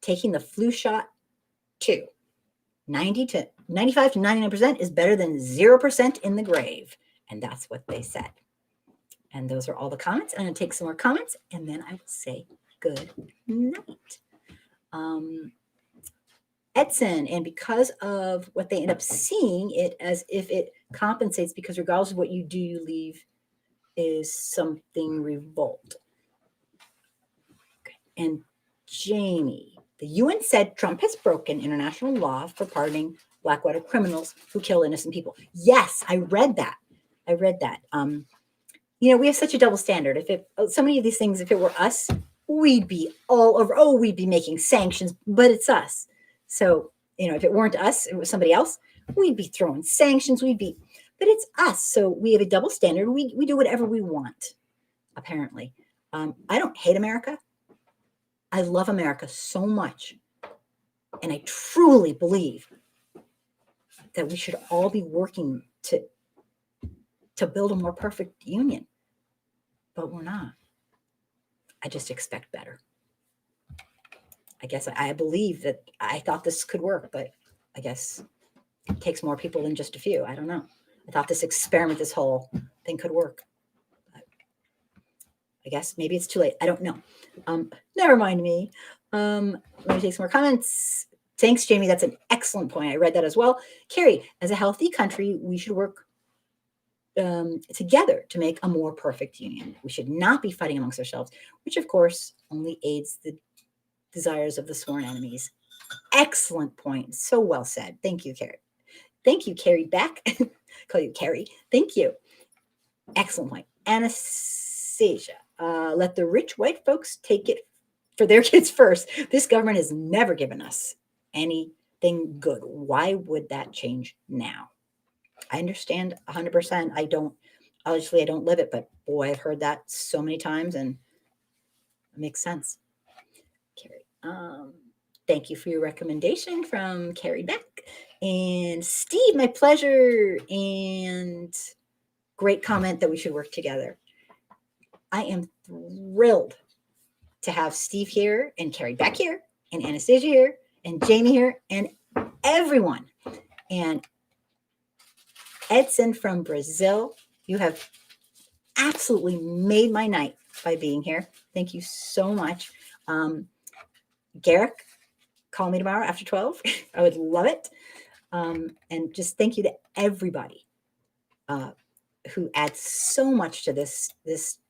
Taking the flu shot too. 95 to 99% is better than 0% in the grave. And that's what they said. And those are all the comments. I'm going to take some more comments and then I will say good night. Edson, and because of what they end up seeing it as if it compensates, because regardless of what you do, you leave is something revolt. Okay. And Jamie, the UN said Trump has broken international law for pardoning Blackwater criminals who kill innocent people. Yes, I read that. We have such a double standard. So many of these things, if it were us, we'd be all over. Oh, we'd be making sanctions, but it's us. So, if it weren't us, it was somebody else, we'd be throwing sanctions. But it's us. So we have a double standard. We do whatever we want, apparently. I don't hate America. I love America so much. And I truly believe that we should all be working to build a more perfect union. But we're not. I just expect better. I guess I believe that I thought this could work, but I guess it takes more people than just a few. I don't know. I thought this experiment, this whole thing could work. But I guess maybe it's too late. I don't know. Never mind me. Let me take some more comments. Thanks, Jamie. That's an excellent point. I read that as well. Carrie, as a healthy country, we should work together to make a more perfect union. We should not be fighting amongst ourselves, which of course only aids the desires of the sworn enemies. Excellent point. So well said. Thank you, Carrie. Thank you, Carrie back. Call you Carrie. Thank you. Excellent point. Anastasia, let the rich white folks take it for their kids first. This government has never given us anything good. Why would that change now? I understand 100%. I don't live it, but boy, I've heard that so many times and it makes sense. Carrie, thank you for your recommendation from Carrie Beck. And Steve, my pleasure. And great comment that we should work together. I am thrilled to have Steve here and Carrie back here and Anastasia here and Jamie here and everyone. And Edson from Brazil, you have absolutely made my night by being here. Thank you so much. Garrick, call me tomorrow after 12. I would love it. And just thank you to everybody who adds so much to this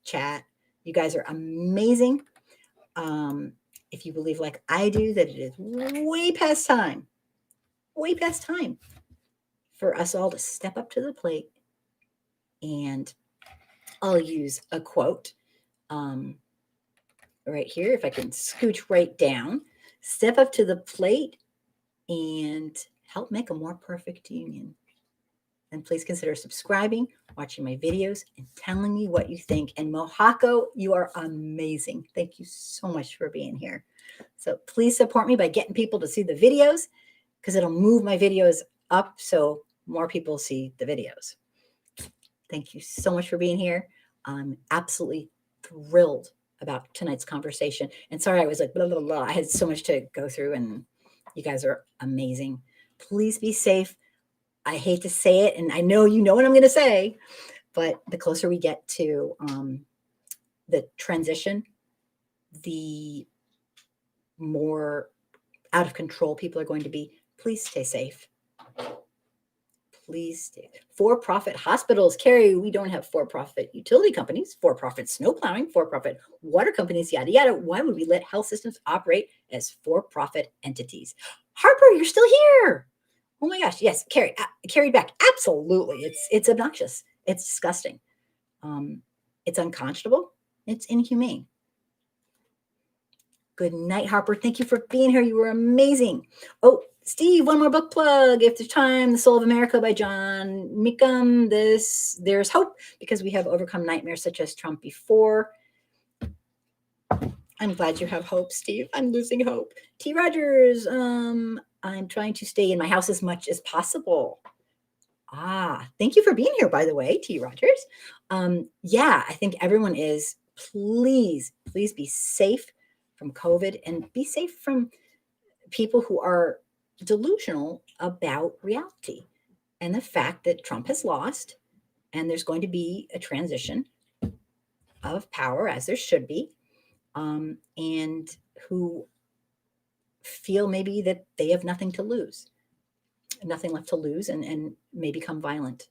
chat. You guys are amazing. If you believe like I do that it is way past time for us all to step up to the plate, and I'll use a quote right here. If I can scooch right down, step up to the plate and help make a more perfect union. And please consider subscribing, watching my videos, and telling me what you think. And Mohako, you are amazing. Thank you so much for being here. So please support me by getting people to see the videos, because it'll move my videos up so more people see the videos. Thank you so much for being here. I'm absolutely thrilled about tonight's conversation. And sorry, I was like, blah, blah, blah. I had so much to go through, and you guys are amazing. Please be safe. I hate to say it, and I know you know what I'm going to say, but the closer we get to the transition, the more out of control people are going to be. Please stay safe. Please stay. For-profit hospitals, Carrie, we don't have for-profit utility companies, for-profit snow plowing, for-profit water companies, yada, yada. Why would we let health systems operate as for-profit entities? Harper, you're still here. Oh my gosh, yes, carried back. Absolutely. It's obnoxious. It's disgusting. It's unconscionable. It's inhumane. Good night, Harper. Thank you for being here. You were amazing. Oh, Steve, one more book plug. If there's time, The Soul of America by John Meacham. There's hope, because we have overcome nightmares such as Trump before. I'm glad you have hope, Steve. I'm losing hope. T. Rogers, I'm trying to stay in my house as much as possible. Thank you for being here, by the way, T. Rogers. Yeah, I think everyone is. Please be safe from COVID, and be safe from people who are delusional about reality and the fact that Trump has lost, and there's going to be a transition of power, as there should be, and who feel maybe that they have nothing left to lose, and may become violent,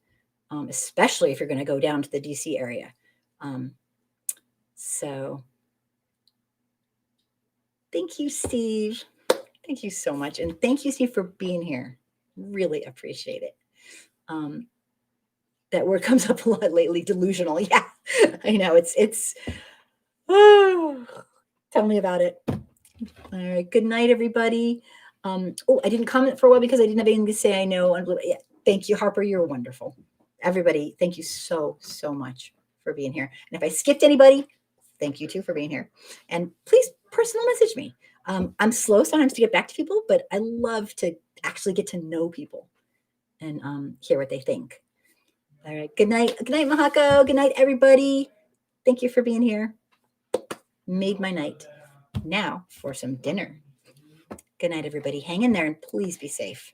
especially if you're going to go down to the DC area. So thank you, Steve. Thank you so much. And thank you, Steve, for being here. Really appreciate it. That word comes up a lot lately, delusional. Yeah, I know. Tell me about it. All right. Good night, everybody. I didn't comment for a while because I didn't have anything to say. I know. Yeah, thank you, Harper. You're wonderful. Everybody, thank you so much for being here. And if I skipped anybody, thank you too for being here. And please personal message me. I'm slow sometimes to get back to people, but I love to actually get to know people and hear what they think. All right. Good night. Good night, Mahako. Good night, everybody. Thank you for being here. Made my night. Now for some dinner. Good night, everybody. Hang in there, and please be safe.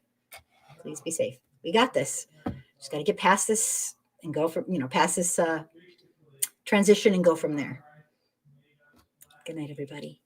Please be safe. We got this. Just got to get past this and go from, past this transition and go from there. Good night, everybody.